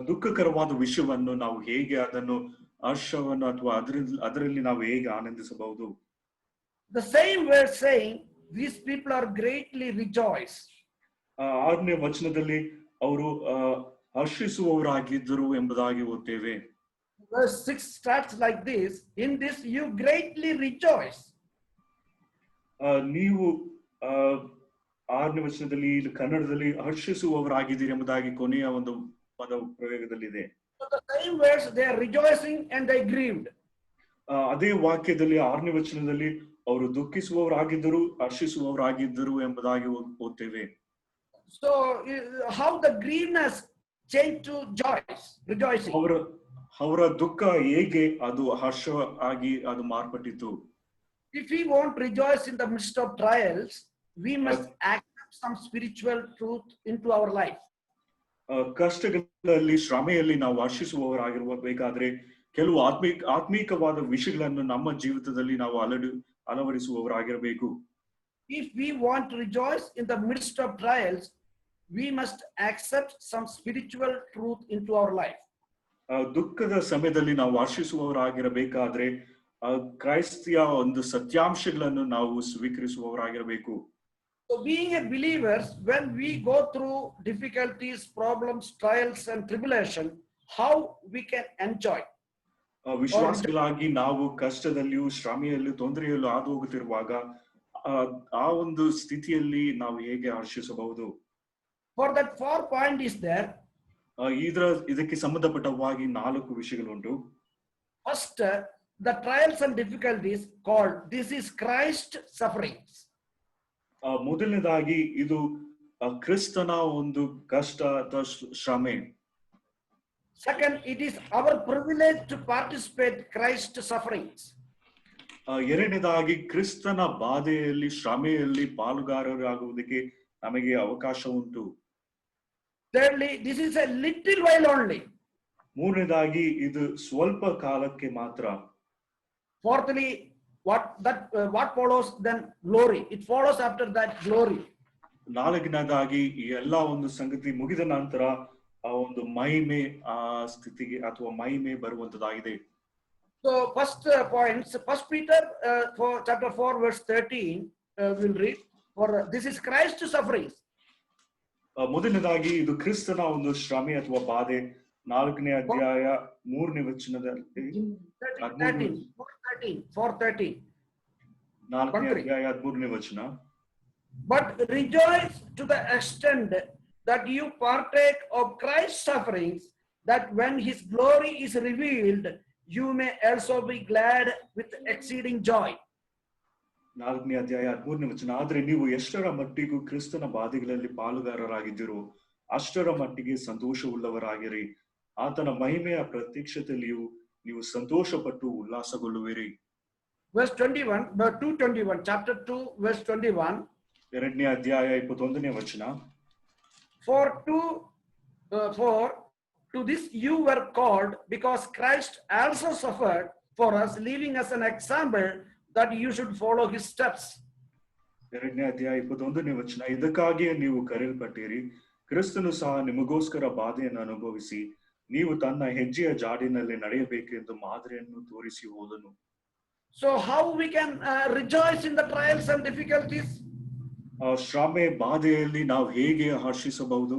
ದುಃಖಕರವಾದ ವಿಷಯವನ್ನು ನಾವು ಹೇಗೆ ಅದನ್ನು ಹರ್ಷವನ್ನು ಅಥವಾ ಅದರಲ್ಲಿ ನಾವು ಹೇಗೆ ಆನಂದಿಸಬಹುದು? The same verse saying, these people are greatly rejoiced. 6ನೇ ವಚನದಲ್ಲಿ ಅವರು ಹರ್ಷಿಸುವವರಾಗಿದ್ದರು ಎಂಬುದಾಗಿ ಓದ್ತೇವೆ. Verse 6 starts like this, in this you greatly rejoice. ನೀವು 6ನೇ ವಚನದಲ್ಲಿ ಇಲ್ಲಿ ಕನ್ನಡದಲ್ಲಿ ಹರ್ಷಿಸುವವರಾಗಿದ್ದೀರಿ ಎಂಬುದಾಗಿ ಕೊನೆಯ ಒಂದು ಪದ ಪ್ರಯೋಗದಲ್ಲಿದೆ. So the same verse, they are rejoicing and they grieved. ಅದೇ ವಾಕ್ಯದಲ್ಲಿ 6ನೇ ವಚನದಲ್ಲಿ ಅವರು ದುಃಖಿಸುವವರಾಗಿದ್ದರು, ಹರ್ಷಿಸುವವರಾಗಿದ್ದರು ಎಂಬುದಾಗಿ ಓದ್ತೇವೆ. So how the grievness changed to joy, rejoicing? ಅವರ ದುಃಖ ಹೇಗೆ ಅದು ಹರ್ಷ ಆಗಿ ಅದು ಮಾರ್ಪಟ್ಟಿತು? If we want to rejoice in the midst of trials, we must accept some spiritual truth into our life. ಕಷ್ಟಗಳಲ್ಲಿ, ಶ್ರಮೆಯಲ್ಲಿ ನಾವು ಹರ್ಷಿಸುವವರಾಗಿರಬೇಕಾದ್ರೆ ಕೆಲವು ಆತ್ಮೀಕವಾದ ವಿಷಯಗಳನ್ನು ನಮ್ಮ ಜೀವಿತದಲ್ಲಿ ನಾವು ಅಳವಡಿಸುವವರಾಗಿರಬೇಕು. If we want to rejoice in the midst of trials, we must accept some spiritual truth into our life. ದುಃಖದ ಸಮಯದಲ್ಲಿ ನಾವು ಹರ್ಷಿಸುವವರಾಗಿರಬೇಕಾದ್ರೆ ಕ್ರೈಸ್ತಿಯ ಒಂದು ಸತ್ಯಾಂಶಗಳನ್ನು ನಾವು ಸ್ವೀಕರಿಸುವವರಾಗಿರಬೇಕು. So being a believers, when we go through difficulties, problems, trials and tribulation, how we can enjoy? ವಿಶ್ವಾಸಿಗಳಾಗಿ ನಾವು ಕಷ್ಟದಲ್ಲಿಯೂ, ಶ್ರಮೆಯಲ್ಲೂ, ತೊಂದರೆಯಲ್ಲೂ ಹಾದು ಹೋಗುತ್ತಿರುವಾಗ ಆ ಒಂದು ಸ್ಥಿತಿಯಲ್ಲಿ ನಾವು ಹೇಗೆ ಹರ್ಷಿಸಬಹುದು? For that 4 point is there. ಇದಕ್ಕೆ ಸಂಬಂಧಪಟ್ಟವಾಗಿ 4 ವಿಷಯಗಳುಂಟು. First, the trials and difficulties called, this is Christ sufferings. ಮೊದಲನೇದಾಗಿ ಇದು ಕ್ರಿಸ್ತನ ಒಂದು ಕಷ್ಟ ಅಥವಾ ಶ್ರಮೆ. Second, it is our privilege to participate Christ sufferings. ಎರಡನೇದಾಗಿ ಕ್ರಿಸ್ತನ ಬಾಧೆಯಲ್ಲಿ, ಶ್ರಮೆಯಲ್ಲಿ ಪಾಲುಗಾರರಾಗುವುದಕ್ಕೆ ನಮಗೆ ಅವಕಾಶ ಉಂಟು. Thirdly, this is a little while only. ಮೂರನೇದಾಗಿ ಇದು ಸ್ವಲ್ಪ ಕಾಲಕ್ಕೆ ಮಾತ್ರ. Fourthly, what follows then? Glory. It follows after that glory. ನಾಲ್ಕನೇದಾಗಿ ಈ ಎಲ್ಲಾ ಒಂದು ಸಂಗತಿ ಮುಗಿದ ನಂತರ ಆ ಒಂದು ಮಹಿಮೆ, ಆ ಸ್ಥಿತಿಗೆ ಅಥವಾ ಮಹಿಮೆ ಬರುವಂತದಾಗಿದೆ. So first points, First Peter chapter 4 verse 13 we'll read. For this is Christ sufferings. ಮೊದಲನೇದಾಗಿ ಇದು ಕ್ರಿಸ್ತನ ಒಂದು ಶ್ರಮೆ ಅಥವಾ ಬಾಧೆ. 4ನೇ ಅಧ್ಯಾಯ 3ನೇ ವಚನದಲ್ಲಿ 4:13 4ನೇ ಅಧ್ಯಾಯ 13ನೇ ವಚನ. But rejoice to the extent that you partake of Christ's sufferings, that when his glory is revealed, you may also be glad with exceeding joy. 4ನೇ ಅಧ್ಯಾಯ 13ನೇ ವಚನ. ಆದ್ರೆ ನೀವು ಎಷ್ಟರ ಮಟ್ಟಿಗೂ ಕ್ರಿಸ್ತನ ಬಾಧೆಗಳಲ್ಲಿ ಪಾಲುಗಾರರಾಗಿದ್ದೀರೋ ಅಷ್ಟರ ಮಟ್ಟಿಗೆ ಸಂತೋಷವುಳ್ಳವರಾಗಿರಿ. ಆತನ ಮಹಿಮೆಯ ಪ್ರತ್ಯಕ್ಷತೆಯಲ್ಲಿಯೂ ನೀವು ಸಂತೋಷಪಟ್ಟು ಉಲ್ಲಾಸಗೊಳ್ಳುವಿರಿ. Verse 21, 2:21, chapter 2 verse 21. 2ನೇ ಅಧ್ಯಾಯ 21ನೇ ವಚನ. For to this you were called, because Christ also suffered for us, leaving us an example that you should follow his steps. 2ನೇ ಅಧ್ಯಾಯ 21ನೇ ವಚನ. ಇದಕ್ಕಾಗಿಯೇ ನೀವು ಕರೆಯಲ್ಪಟ್ಟಿರಿ, ಕ್ರಿಸ್ತನು ಸಹ ನಿಮಗೋಸ್ಕರ ಬಾಧೆಯನ್ನು ಅನುಭವಿಸಿ ನೀವು ತನ್ನ ಹೆಜ್ಜೆಯ ಜಾಡಿನಲ್ಲಿ ನಡೆಯಬೇಕೆಂದು ಮಾದರಿಯನ್ನು ತೋರಿಸಿ ಹೋದನು. So how we can rejoice in the trials and difficulties? ಶ್ರಮೆ ಬಾಧೆಯಲ್ಲಿ ನಾವು ಹೇಗೆ ಹರ್ಷಿಸಬಹುದು?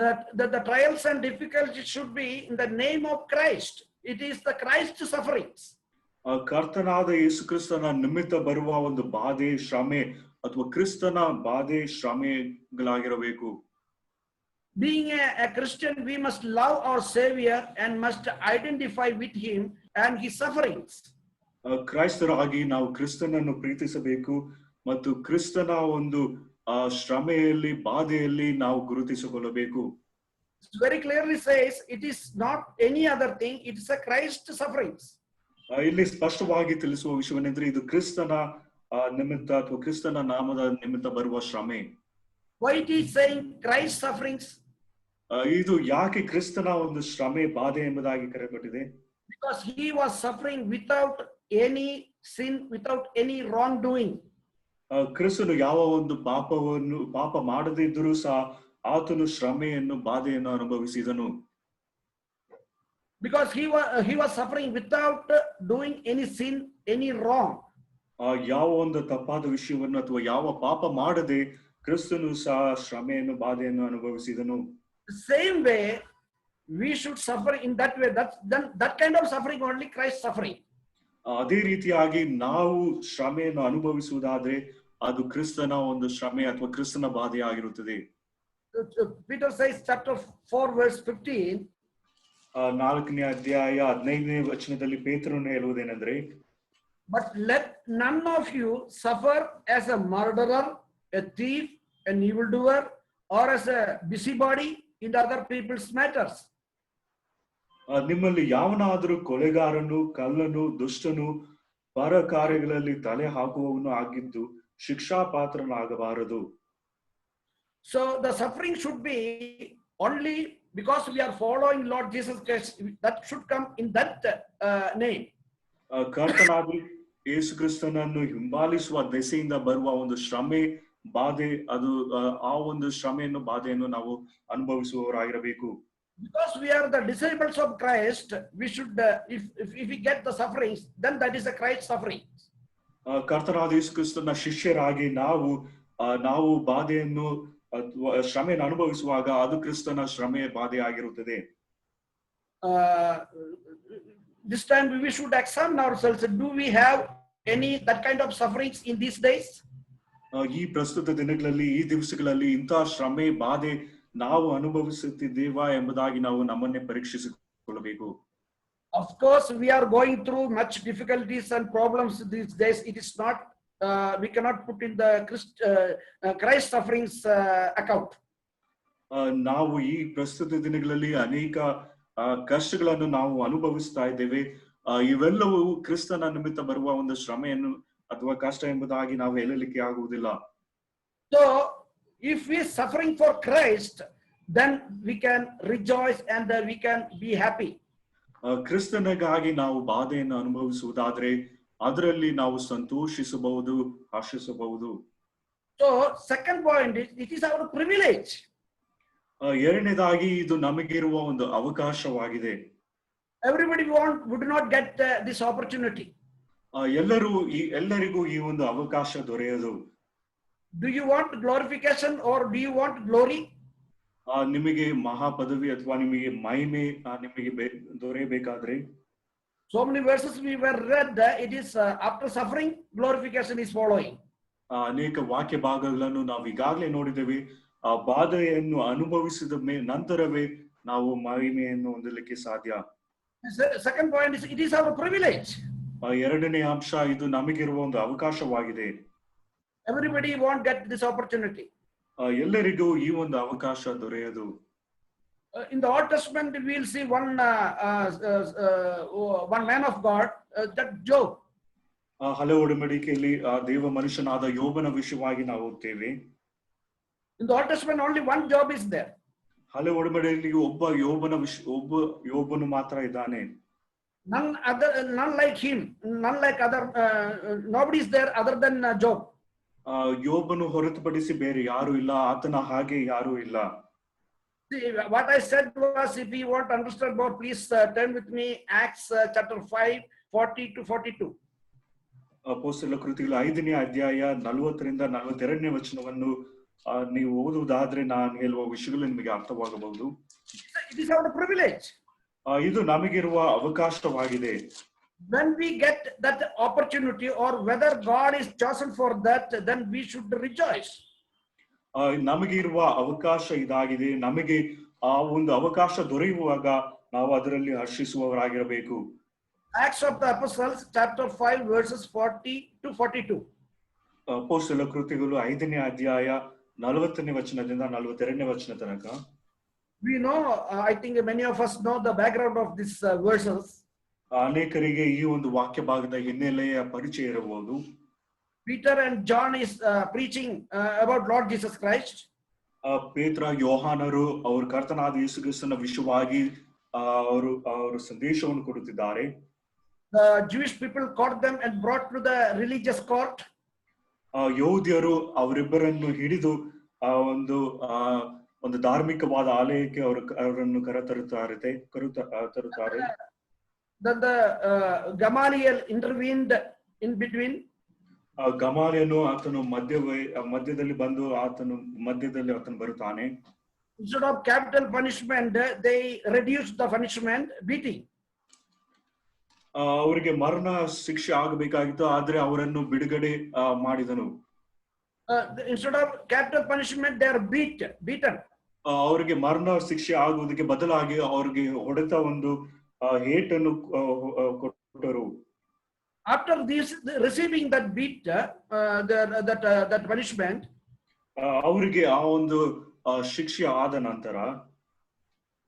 That the trials and difficulties should be in the name of Christ. It is the Christ sufferings. ಕರ್ತನಾದ ಯೇಸು ಕ್ರಿಸ್ತನ ನಿಮಿತ್ತ ಬರುವ ಒಂದು ಬಾಧೆ ಶ್ರಮೆ ಅಥವಾ ಕ್ರಿಸ್ತನ ಬಾಧೆ ಶ್ರಮೆಗಳಾಗಿರಬೇಕು. Being a Christian, we must love our Savior and must identify with him and his sufferings. ಕ್ರೈಸ್ತರಾಗಿ ನಾವು ಕ್ರಿಸ್ತನನ್ನು ಪ್ರೀತಿಸಬೇಕು ಮತ್ತು ಕ್ರಿಸ್ತನ ಒಂದು ಶ್ರಮೆಯಲ್ಲಿ ಬಾಧೆಯಲ್ಲಿ ನಾವು ಗುರುತಿಸಿಕೊಳ್ಳಬೇಕು. It very clearly says it is not any other thing, it is a Christ sufferings. ಇಲ್ಲಿ ಸ್ಪಷ್ಟವಾಗಿ ತಿಳಿಸುವ ವಿಷಯವೇನೆಂದ್ರೆ ಇದು ಕ್ರಿಸ್ತನ ನಿಮಿತ್ತ ಅಥವಾ ಕ್ರಿಸ್ತನ ನಾಮದ ನಿಮಿತ್ತ ಬರುವ ಶ್ರಮೆ. Why it is saying Christ sufferings? ಇದು ಯಾಕೆ ಕ್ರಿಸ್ತನ ಒಂದು ಶ್ರಮೆ ಬಾಧೆ ಎಂಬುದಾಗಿ ಕರೆಯಲ್ಪಟ್ಟಿದೆ? Because he was suffering without any sin, without any wrongdoing. ಕ್ರಿಸ್ತನು ಯಾವ ಒಂದು ಪಾಪ ಮಾಡದೇ ಇದ್ದರೂ ಸಹ ಆತನು ಶ್ರಮೆಯನ್ನು ಬಾಧೆಯನ್ನು ಅನುಭವಿಸಿದನು. Because he was suffering without doing any sin, any wrong. ಯಾವ ಒಂದು ತಪ್ಪಾದ ವಿಷಯವನ್ನು ಅಥವಾ ಯಾವ ಪಾಪ ಮಾಡದೆ ಕ್ರಿಸ್ತನು ಸಹ ಶ್ರಮೆಯನ್ನು ಬಾಧೆಯನ್ನು ಅನುಭವಿಸಿದನು. The same way we should suffer in that way. That kind of suffering only Christ suffering. ಅದೇ ರೀತಿಯಾಗಿ ನಾವು ಶ್ರಮೆಯನ್ನು ಅನುಭವಿಸುವುದಾದ್ರೆ ಅದು ಕ್ರಿಸ್ತನ ಒಂದು ಶ್ರಮೆ ಅಥವಾ ಕ್ರಿಸ್ತನ ಬಾಧೆ ಆಗಿರುತ್ತದೆ. Peter says chapter 4 verse 15. 4ನೇ ಅಧ್ಯಾಯ 15ನೇ ವಚನದಲ್ಲಿ ಪೇತ್ರನು ಹೇಳುವುದೇನೆಂದ್ರೆ, but let none of you suffer as a murderer, a thief, an evildoer, or as a busybody in other people's matters. ನಿಮ್ಮಲ್ಲಿ ಯಾವನಾದರೂ ಕೊಲೆಗಾರನು, ಕಳ್ಳನು, ದುಷ್ಟನು, ಪರ ಕಾರ್ಯಗಳಲ್ಲಿ ತಲೆ ಹಾಕುವವನು ಆಗಿದ್ದು ಶಿಕ್ಷಾ ಪಾತ್ರನಾಗಬಾರದು. So the suffering should be only because we are following Lord Jesus Christ. That should come in that name. ಕರ್ತನಾಗಿ ಯೇಸು ಕ್ರಿಸ್ತನನ್ನು ಹಿಂಬಾಲಿಸುವ ದೆಸೆಯಿಂದ ಬರುವ ಒಂದು ಶ್ರಮೆ ಬಾಧೆ, ಅದು ಆ ಒಂದು ಶ್ರಮೆಯನ್ನು ಬಾಧೆಯನ್ನು ನಾವು ಅನುಭವಿಸುವವರಾಗಿರಬೇಕು. Because we are the disciples of Christ, we should if we get the sufferings, then that is the Christ suffering. ಕರ್ತನಾದ ಯೇಸು ಕ್ರಿಸ್ತನ ಶಿಷ್ಯರಾಗಿ ನಾವು ಬಾಧೆಯನ್ನು ಶ್ರಮೆಯನ್ನು ಅನುಭವಿಸುವಾಗ ಅದು ಕ್ರಿಸ್ತನ ಶ್ರಮೆ ಬಾಧೆ ಆಗಿರುತ್ತದೆ. This time we should examine ourselves. Do we have any that kind of sufferings in these days? ಈ ಪ್ರಸ್ತುತ ದಿನಗಳಲ್ಲಿ ಈ ದಿವಸಗಳಲ್ಲಿ ಇಂತಹ ಶ್ರಮೆ ಬಾಧೆ ನಾವು ಅನುಭವಿಸುತ್ತಿದ್ದೇವಾ ಎಂಬುದಾಗಿ ನಾವು ನಮ್ಮನ್ನೇ ಪರೀಕ್ಷಿಸಿಕೊಳ್ಳಬೇಕು. Of course, we are going through much difficulties and problems these days. It is not, we cannot put in the Christ sufferings account. ನಾವು ಈ ಪ್ರಸ್ತುತ ದಿನಗಳಲ್ಲಿ ಅನೇಕ ಕಷ್ಟಗಳನ್ನು ನಾವು ಅನುಭವಿಸ್ತಾ ಇದ್ದೇವೆ. ಇವೆಲ್ಲವೂ ಕ್ರಿಸ್ತನ ನಿಮಿತ್ತ ಬರುವ ಒಂದು ಶ್ರಮೆಯನ್ನು ಅಥವಾ ಕಷ್ಟ ಎಂಬುದಾಗಿ ನಾವು ಹೇಳಲಿಕ್ಕೆ ಆಗುವುದಿಲ್ಲ. So, if we are suffering for Christ, then we can rejoice and we can be happy. ಕ್ರಿಸ್ತನಿಗಾಗಿ ನಾವು ಬಾಧೆಯನ್ನು ಅನುಭವಿಸುವುದಾದ್ರೆ ಅದರಲ್ಲಿ ನಾವು ಸಂತೋಷಿಸಬಹುದು, ಹರ್ಷಿಸಬಹುದು. So, second point is it is our privilege. ಎರಡನೇದಾಗಿ ಇದು ನಮಗಿರುವ ಒಂದು ಅವಕಾಶವಾಗಿದೆ. Everybody would not get this opportunity. ಎಲ್ಲರಿಗೂ ಈ ಒಂದು ಅವಕಾಶ ದೊರೆಯದು. Do you want glorification or do you want glory? ನಿಮಗೆ ಮಹಾ ಪದವಿ ಅಥವಾ ನಿಮಗೆ ಮಹಿಮೆ ನಿಮಗೆ ದೊರೆಯಬೇಕಾದ್ರೆ, so many verses we were read, it is after suffering glorification is following. ಅನೇಕ ವಾಕ್ಯ ಭಾಗಗಳನ್ನು ನಾವು ಈಗಾಗಲೇ ನೋಡಿದ್ದೇವೆ. ಆ ಬಾಧೆಯನ್ನು ಅನುಭವಿಸಿದ ನಂತರವೇ ನಾವು ಮಹಿಮೆಯನ್ನು ಹೊಂದಲಿಕ್ಕೆ ಸಾಧ್ಯ. Second point is it is our privilege. ಎರಡನೇ ಅಂಶ ಇದು ನಮಗಿರುವ ಒಂದು ಅವಕಾಶವಾಗಿದೆ. Everybody won't get this opportunity. ಎಲ್ಲರಿಗೂ ಈ ಒಂದು ಅವಕಾಶ ದೊರೆಯದು. In the Old Testament we will see one man of God, that Job. ಹಳೆ ಒಡಂಬಡಿಕೆಯಲ್ಲಿ ದೇವ ಮನುಷ್ಯನಾದ ಯೋಬನ ವಿಷಯವಾಗಿ ನಾವು ಓದ್ತೇವೆ. In the Old Testament only one Job is there. ಹಳೆ ಒಡಂಬಡಿಕೆಯಲ್ಲಿ ಒಬ್ಬ ಯೋಬನು ಮಾತ್ರ ಇದ್ದಾನೆ. None like him, none like other, nobody is there other than Job. ಯೋಬನು ಹೊರತುಪಡಿಸಿ ಬೇರೆ ಯಾರು ಇಲ್ಲ, ಆತನ ಹಾಗೆ ಯಾರು ಇಲ್ಲ. See, what I said was, if you want to understand more, please turn with me Acts chapter 5, 40 to 42. ಅಪೊಸ್ತಲರ ಕೃತಿಗಳು 5ನೇ ಅಧ್ಯಾಯ 40ರಿಂದ 42ನೇ ವಚನವನ್ನು ನೀವು ಓದುವುದಾದ್ರೆ ನಾನು ಹೇಳುವ ವಿಷಯಗಳು ನಿಮಗೆ ಅರ್ಥವಾಗಬಹುದು. It is our privilege. ಇದು ನಮಗಿರುವ ಅವಕಾಶವಾಗಿದೆ. When we get that opportunity, or whether God is chosen for that, then we should rejoice. ನಮಗಿರುವ ಅವಕಾಶ ಇದಾಗಿದೆ. ನಮಗೆ ಆ ಒಂದು ಅವಕಾಶ ದೊರೆಯುವಾಗ ನಾವು ಅದರಲ್ಲಿ ಹರ್ಷಿಸುವವರಾಗಿರಬೇಕು. Acts of the Apostles chapter 5 verses 40 to 42. ಅಪೊಸ್ತಲರ ಕೃತಿಗಳು 5ನೇ ಅಧ್ಯಾಯ 40ನೇ ವಚನದಿಂದ 42ನೇ ವಚನ ತನಕ. We know, I think many of us know the background of these verses. ಅನೇಕರಿಗೆ ಈ ಒಂದು ವಾಕ್ಯ ಭಾಗದ ಹಿನ್ನೆಲೆಯ ಪರಿಚಯ ಇರಬಹುದು. Peter and John is preaching about Lord Jesus Christ. ಪೇತ್ರ ಯೋಹಾನರು ಅವರ ಕರ್ತನಾದ ಯೇಸು ಕ್ರಿಸ್ತನ ವಿಷಯವಾಗಿ ಅವರು ಸಂದೇಶವನ್ನು ಕೊಡುತ್ತಿದ್ದಾರೆ. The Jewish people caught them and brought to the religious court. ಯಹೂದ್ಯರು ಅವರಿಬ್ಬರನ್ನು ಹಿಡಿದು ಒಂದು ಧಾರ್ಮಿಕವಾದ ಆಲಯಕ್ಕೆ ಅವರನ್ನು ಕರೆತರುತ್ತಾರೆ. Then the Gamaliel intervened in between. ಗಮಾಲಿಯನು ಆತನು ಮಧ್ಯದಲ್ಲಿ ಬರುತ್ತಾನೆ. Instead of capital punishment, they reduced the punishment, beating. ಅವರಿಗೆ ಮರಣ ಶಿಕ್ಷೆ ಆಗಬೇಕಾಗಿತ್ತು, ಆದ್ರೆ ಅವರನ್ನು ಬಿಡುಗಡೆ ಮಾಡಿದನು. Instead of capital punishment, they are beaten. ಅವರಿಗೆ ಮರಣ ಶಿಕ್ಷೆ ಆಗುವುದಕ್ಕೆ ಬದಲಾಗಿ ಅವರಿಗೆ ಹೊಡೆತ ಒಂದು ಏಟನ್ನು ಕೊಟ್ಟರು. After this, receiving that beat, that punishment, ಅವರಿಗೆ ಆ ಒಂದು ಶಿಕ್ಷೆ ಆದ ನಂತರ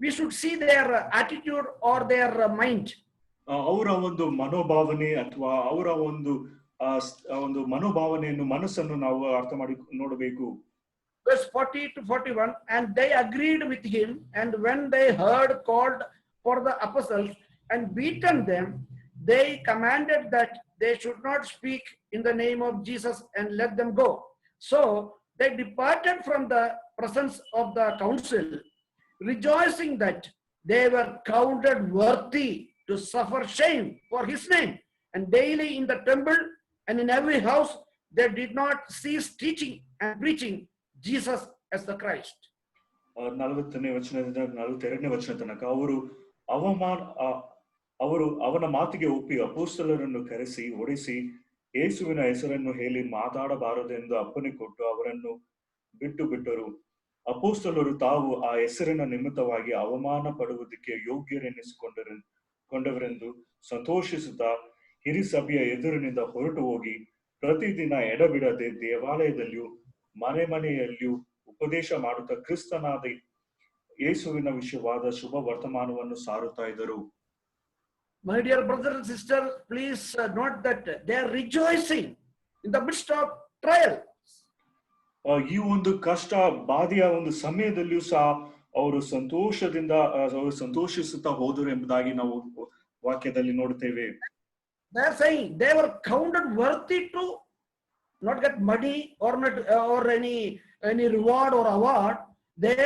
we should see their attitude or their mind. ಅವರ ಒಂದು ಮನೋಭಾವನೆ ಅಥವಾ ಅವರ ಒಂದು ಮನೋಭಾವನೆಯನ್ನು ಮನಸ್ಸನ್ನು ನಾವು ಅರ್ಥ ಮಾಡಿ ನೋಡಬೇಕು. Verse 40 to 41, and they agreed with him, and when they heard, called for the apostles and beaten them, they commanded that they should not speak in the name of Jesus and let them go. So they departed from the presence of the council, rejoicing that they were counted worthy to suffer shame for his name. And daily in the temple and in every house, they did not cease teaching and preaching Jesus as the Christ. 40ನೇ ವಚನದಿಂದ 42ನೇ ವಚನ ತನಕ ಅವರು ಅವನ ಮಾತಿಗೆ ಒಪ್ಪಿ ಅಪೊಸ್ತಲರನ್ನು ಕರೆಸಿ ಹೊಡೆಸಿ ಯೇಸುವಿನ ಹೆಸರನ್ನು ಹೇಳಿ ಮಾತಾಡಬಾರದೆಂದು ಅಪ್ಪಣೆ ಕೊಟ್ಟು ಅವರನ್ನು ಬಿಟ್ಟರು. ಅಪೊಸ್ತಲರು ತಾವು ಆ ಹೆಸರಿನ ನಿಮಿತ್ತವಾಗಿ ಅವಮಾನ ಪಡುವುದಕ್ಕೆ ಯೋಗ್ಯರೆನಿಸಿಕೊಂಡವರೆಂದು ಸಂತೋಷಿಸುತ್ತಾ ಹಿರಿಸಭೆಯ ಎದುರಿನಿಂದ ಹೊರಟು ಹೋಗಿ ಪ್ರತಿದಿನ ಎಡಬಿಡದೆ ದೇವಾಲಯದಲ್ಲಿಯೂ ಮನೆಯಲ್ಲಿಯೂ ಉಪದೇಶ ಮಾಡುತ್ತಾ ಕ್ರಿಸ್ತನಾದ ಯೇಸುವಿನ ವಿಷಯವಾದ ಶುಭ ವರ್ತಮಾನವನ್ನು ಸಾರುತ್ತಾ ಇದ್ದರು. My dear brothers and sisters, please note that they are rejoicing in the midst of trial. ಈ ಒಂದು ಕಷ್ಟ ಬಾಧೆಯ ಒಂದು ಸಮಯದಲ್ಲಿಯೂ ಸಹ ಅವರು ಸಂತೋಷಿಸುತ್ತಾ ಹೋದರು ಎಂಬುದಾಗಿ ನಾವು ವಾಕ್ಯದಲ್ಲಿ ನೋಡುತ್ತೇವೆ. They are saying they were counted worthy to not get money or any reward or award. They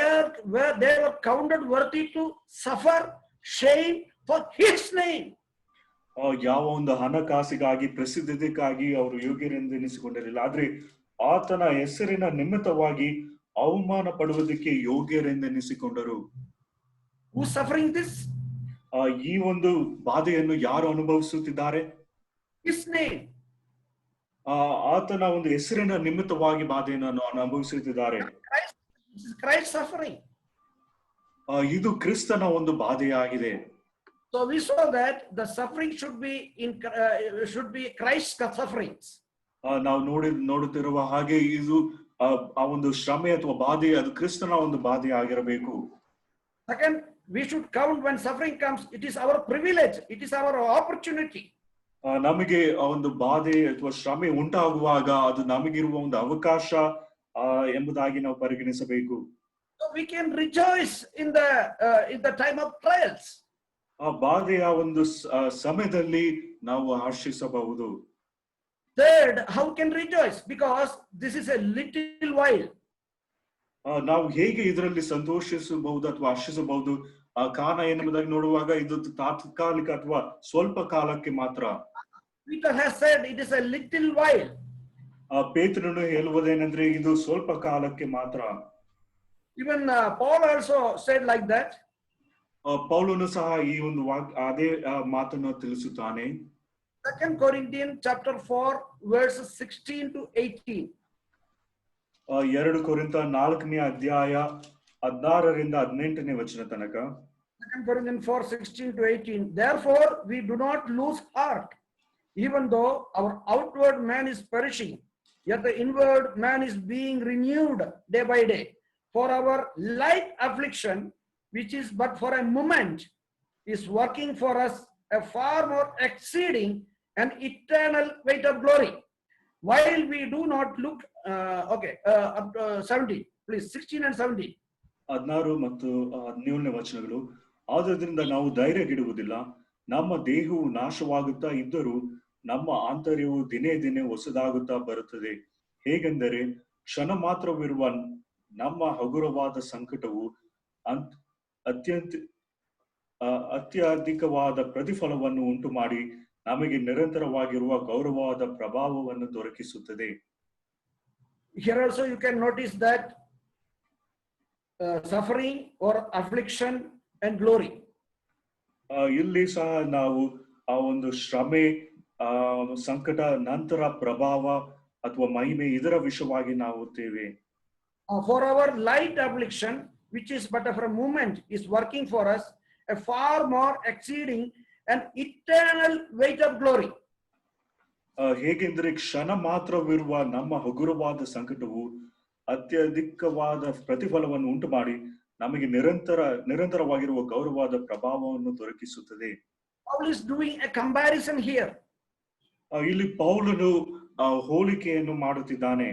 were counted worthy to suffer shame for his name. ಯಾವ ಒಂದು ಹಣಕಾಸಿಗಾಗಿ ಪ್ರಸಿದ್ಧತೆಗಾಗಿ ಅವರು ಯೋಗ್ಯರೆಂದೆನಿಸಿಕೊಂಡಿರಲಿಲ್ಲ, ಆದ್ರೆ ಆತನ ಹೆಸರಿನ ನಿಮಿತ್ತವಾಗಿ ಅವಮಾನ ಪಡುವುದಕ್ಕೆ ಯೋಗ್ಯರೆಂದೆನಿಸಿಕೊಂಡರು. Who suffering this? ಈ ಒಂದು ಬಾಧೆಯನ್ನು ಯಾರು ಅನುಭವಿಸುತ್ತಿದ್ದಾರೆ? His name. ಆತನ ಒಂದು ಹೆಸರಿನ ನಿಮಿತ್ತವಾಗಿ ಬಾಧೆಯನ್ನು ಅನುಭವಿಸುತ್ತಿದ್ದಾರೆ. Christ suffering. ಇದು ಕ್ರಿಸ್ತನ ಒಂದು ಬಾಧೆಯಾಗಿದೆ. So we saw that the suffering should be Christ's sufferings. ನಾವು ನೋಡುತ್ತಿರುವ ಹಾಗೆ ಇದು ಆ ಒಂದು ಶ್ರಮೆ ಅಥವಾ ಬಾಧೆ ಅದು ಕ್ರಿಸ್ತನ ಒಂದು ಬಾಧೆ ಆಗಿರಬೇಕು. Second, we should count when suffering comes, it is our privilege, it is our opportunity. ನಮಗೆ ಆ ಒಂದು ಬಾಧೆ ಅಥವಾ ಶ್ರಮೆ ಉಂಟಾಗುವಾಗ ಅದು ನಮಗಿರುವ ಒಂದು ಅವಕಾಶ ಎಂಬುದಾಗಿ ನಾವು ಪರಿಗಣಿಸಬೇಕು. So we can rejoice in the time of trials. ಆ ಬಾಧೆಯ ಒಂದು ಸಮಯದಲ್ಲಿ ನಾವು ಹರ್ಷಿಸಬಹುದು. Third, how can rejoice? Because this is a little while. ನಾವು ಹೇಗೆ ಇದರಲ್ಲಿ ಸಂತೋಷಿಸಬಹುದು ಅಥವಾ ಹರ್ಷಿಸಬಹುದು? ಆ ಕಾರಣ ಏನೆಂಬುದಾಗಿ ನೋಡುವಾಗ ಇದು ತಾತ್ಕಾಲಿಕ ಅಥವಾ ಸ್ವಲ್ಪ ಕಾಲಕ್ಕೆ ಮಾತ್ರ. Peter has said it is a little while. ಪೇತ್ರನು ಹೇಳುವುದೇನೆಂದ್ರೆ ಇದು ಸ್ವಲ್ಪ ಕಾಲಕ್ಕೆ ಮಾತ್ರ. Even Paul also said like that. ಪೌಲನು ಸಹ ಈ ಒಂದು ಅದೇ ಮಾತನ್ನು ತಿಳಿಸುತ್ತಾನೆ. 2 Corinthians chapter 4 verses 16 to 18. 2 ಕೊರಿಂಥ 4ನೇ ಅಧ್ಯಾಯ 16ರಿಂದ 18ನೇ ವಚನ ತನಕ. 2 Corinthians 4, 16 to 18. Therefore, we do not lose heart, even though our outward man is perishing, yet the inward man is being renewed day by day. For our light affliction, which is but for a moment, is working for us a far more exceeding and eternal weight of glory. While we do not look, up to 17, please, 16 and 17. 16 ಮತ್ತು 17ನೇ ವಚನಗಳು. ಆದುದರಿಂದ ನಾವು ಧೈರ್ಯಗೆಡುವುದಿಲ್ಲ. ನಮ್ಮ ದೇಹವು ನಾಶವಾಗುತ್ತಾ ಇದ್ದರೂ ನಮ್ಮ ಆಂತರ್ಯವು ದಿನೇ ದಿನೇ ಹೊಸದಾಗುತ್ತಾ ಬರುತ್ತದೆ. ಹೇಗೆಂದರೆ ಕ್ಷಣ ಮಾತ್ರವಿರುವ ನಮ್ಮ ಹಗುರವಾದ ಸಂಕಟವು ಅತ್ಯಧಿಕವಾದ ಪ್ರತಿಫಲವನ್ನು ಉಂಟು ಮಾಡಿ ನಮಗೆ ನಿರಂತರವಾಗಿರುವ ಗೌರವವಾದ ಪ್ರಭಾವವನ್ನು ದೊರಕಿಸುತ್ತದೆ. Here also you can notice that suffering or affliction and glory. ಇಲ್ಲಿ ಸಹ ನಾವು ಆ ಒಂದು ಶ್ರಮೆ, ಸಂಕಟ, ನಂತರ ಪ್ರಭಾವ ಅಥವಾ ಮಹಿಮೆ ಇದರ ವಿಷಯವಾಗಿ ನಾವು ಓದ್ತೇವೆ. For our light affliction, which is but for a moment, is working for us a far more exceeding and eternal weight of glory. ಹೇಗೆಂದರೆ ಕ್ಷಣ ಮಾತ್ರವಿರುವ ನಮ್ಮ ಹಗುರವಾದ ಸಂಕಟವು ಅತ್ಯಧಿಕವಾದ ಪ್ರತಿಫಲವನ್ನು ಉಂಟು ಮಾಡಿ ನಮಗೆ ನಿರಂತರವಾಗಿರುವ ಗೌರವವಾದ ಪ್ರಭಾವವನ್ನು ದೊರಕಿಸುತ್ತದೆ. Paul is doing a comparison here. ಇಲ್ಲಿ ಪೌಲನು ಹೋಲಿಕೆಯನ್ನು ಮಾಡುತ್ತಿದ್ದಾನೆ.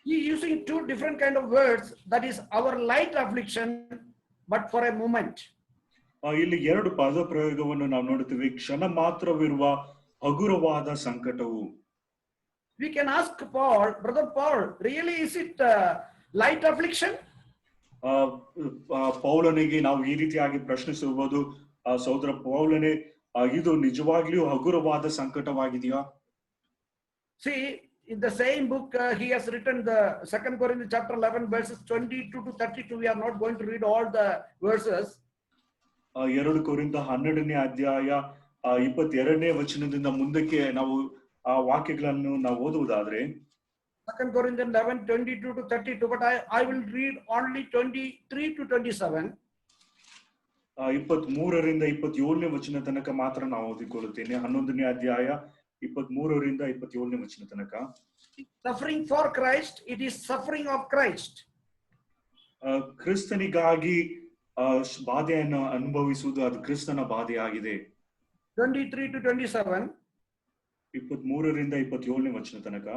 He is using two different kind of words, that is our light affliction but for a moment. ಇಲ್ಲಿ ಎರಡು ಪದ ಪ್ರಯೋಗವನ್ನು ನಾವು ನೋಡುತ್ತೇವೆ. ಕ್ಷಣ ಮಾತ್ರವಿರುವ ಹಗುರವಾದ ಸಂಕಟವು. We can ask Paul, brother Paul, really is it light affliction? ಪೌಲನಿಗೆ ನಾವು ಈ ರೀತಿಯಾಗಿ ಪ್ರಶ್ನಿಸಬಹುದು, ಸಹೋದರ ಪೌಲನೇ, ಇದು ನಿಜವಾಗ್ಲಿಯೂ ಹಗುರವಾದ ಸಂಕಟವಾಗಿದೆಯಾ? See, in the same book he has written the 2 Corinthians chapter 11 verses 22 to 32. We are not going to read all the verses. 2 ಕೊರಿಂಥ 12ನೇ ಅಧ್ಯಾಯ 22ನೇ ವಚನದಿಂದ ಮುಂದಕ್ಕೆ ನಾವು ಆ ವಾಕ್ಯಗಳನ್ನು ನಾವು ಓದುವುದಾದ್ರೆ 2 Corinthians 11, 22 to 32, but I will read only 23 to 27. 23ರಿಂದ 27ನೇ ವಚನ ತನಕ ಮಾತ್ರ ನಾವು ಓದಿಕೊಳ್ಳುತ್ತೇನೆ. 11ನೇ ಅಧ್ಯಾಯ 23ರಿಂದ 27ನೇ ವಚನ ತನಕ. Suffering for Christ, it is suffering of Christ. ಕ್ರಿಸ್ತನಿಗಾಗಿ ಬಾಧೆಯನ್ನು ಅನುಭವಿಸುವುದು ಅದು ಕ್ರಿಸ್ತನ ಬಾಧೆಯಾಗಿದೆ. 23 to 27. 23ರಿಂದ 27ನೇ ವಚನ ತನಕ.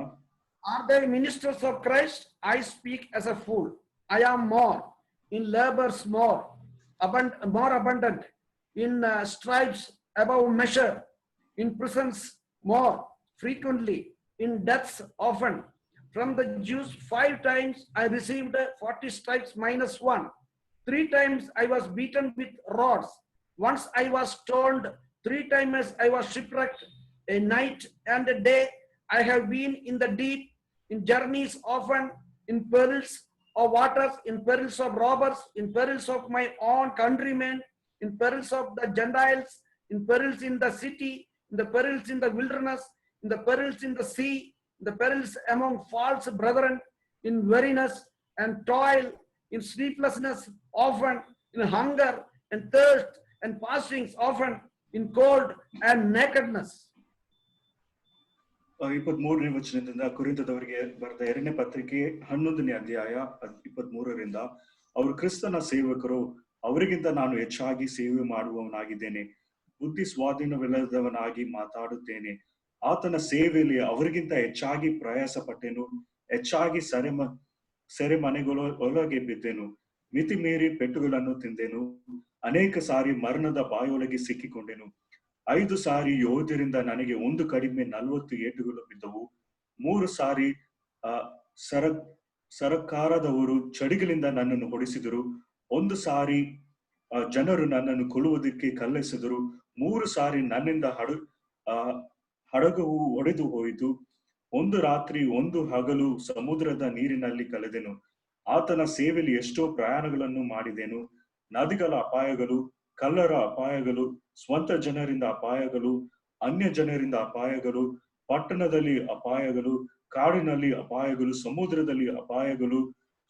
Are they ministers of Christ? I speak as a fool. I am more, in labors more abundant, in stripes above measure, in prisons more frequently, in deaths often. From the Jews 5 times I received 40 stripes minus 1. 3 times I was beaten with rods. Once I was stoned. 3 times I was shipwrecked. A night and a day I have been in the deep, in journeys often, in perils of waters, in perils of robbers, in perils of my own countrymen, in perils of the Gentiles, in perils in the city, in the perils in the wilderness, in the perils in the sea, in the perils among false brethren, in weariness and toil, in sleeplessness often, in hunger and thirst and fastings often, in cold and nakedness. 23ನೇ ವಚನದಿಂದ ಕೊರಿಂಥದವರಿಗೆ ಬರೆದ 2ನೇ ಪತ್ರಿಕೆ 11ನೇ ಅಧ್ಯಾಯ 23ರಿಂದ ಅವರು ಕ್ರಿಸ್ತನ ಸೇವಕರು, ಅವರಿಗಿಂತ ನಾನು ಹೆಚ್ಚಾಗಿ ಸೇವೆ ಮಾಡುವವನಾಗಿದ್ದೇನೆ, ಬುದ್ಧಿ ಸ್ವಾಧೀನವಿಲ್ಲದವನಾಗಿ ಮಾತಾಡುತ್ತೇನೆ. ಆತನ ಸೇವೆಯಲ್ಲಿ ಅವರಿಗಿಂತ ಹೆಚ್ಚಾಗಿ ಪ್ರಯಾಸ ಪಟ್ಟೆನು, ಹೆಚ್ಚಾಗಿ ಸೆರೆಮನೆಗಳ ಒಳಗೆ ಬಿದ್ದೆನು, ಮಿತಿ ಮೀರಿ ಪೆಟ್ಟುಗಳನ್ನು ತಿಂದೆನು, ಅನೇಕ ಸಾರಿ ಮರಣದ ಬಾಯೊಳಗೆ ಸಿಕ್ಕಿಕೊಂಡೆನು. 5 ಸಾರಿ ಯೋಧರಿಂದ ನನಗೆ ಒಂದು ಕಡಿಮೆ 40 ಏಟುಗಳು ಬಿದ್ದವು. 3 ಸಾರಿ ಆ ಸರ ಸರಕಾರದವರು ಚಡಿಗಳಿಂದ ನನ್ನನ್ನು ಹೊಡೆಸಿದರು. 1 ಸಾರಿ ಜನರು ನನ್ನನ್ನು ಕೊಲ್ಲುವುದಕ್ಕೆ ಕಲ್ಲೆಸೆದರು. 3 ಸಾರಿ ನನ್ನಿಂದ ಹಡಗವು ಒಡೆದು ಹೋಯಿತು. 1 ರಾತ್ರಿ 1 ಹಗಲು ಸಮುದ್ರದ ನೀರಿನಲ್ಲಿ ಕಳೆದೆನು. ಆತನ ಸೇವೆಯಲ್ಲಿ ಎಷ್ಟೋ ಪ್ರಯಾಣಗಳನ್ನು ಮಾಡಿದೆನು. ನದಿಗಳ ಅಪಾಯಗಳು, ಕಳ್ಳರ ಅಪಾಯಗಳು, ಸ್ವಂತ ಜನರಿಂದ ಅಪಾಯಗಳು, ಅನ್ಯ ಜನರಿಂದ ಅಪಾಯಗಳು, ಪಟ್ಟಣದಲ್ಲಿ ಅಪಾಯಗಳು, ಕಾಡಿನಲ್ಲಿ ಅಪಾಯಗಳು, ಸಮುದ್ರದಲ್ಲಿ ಅಪಾಯಗಳು,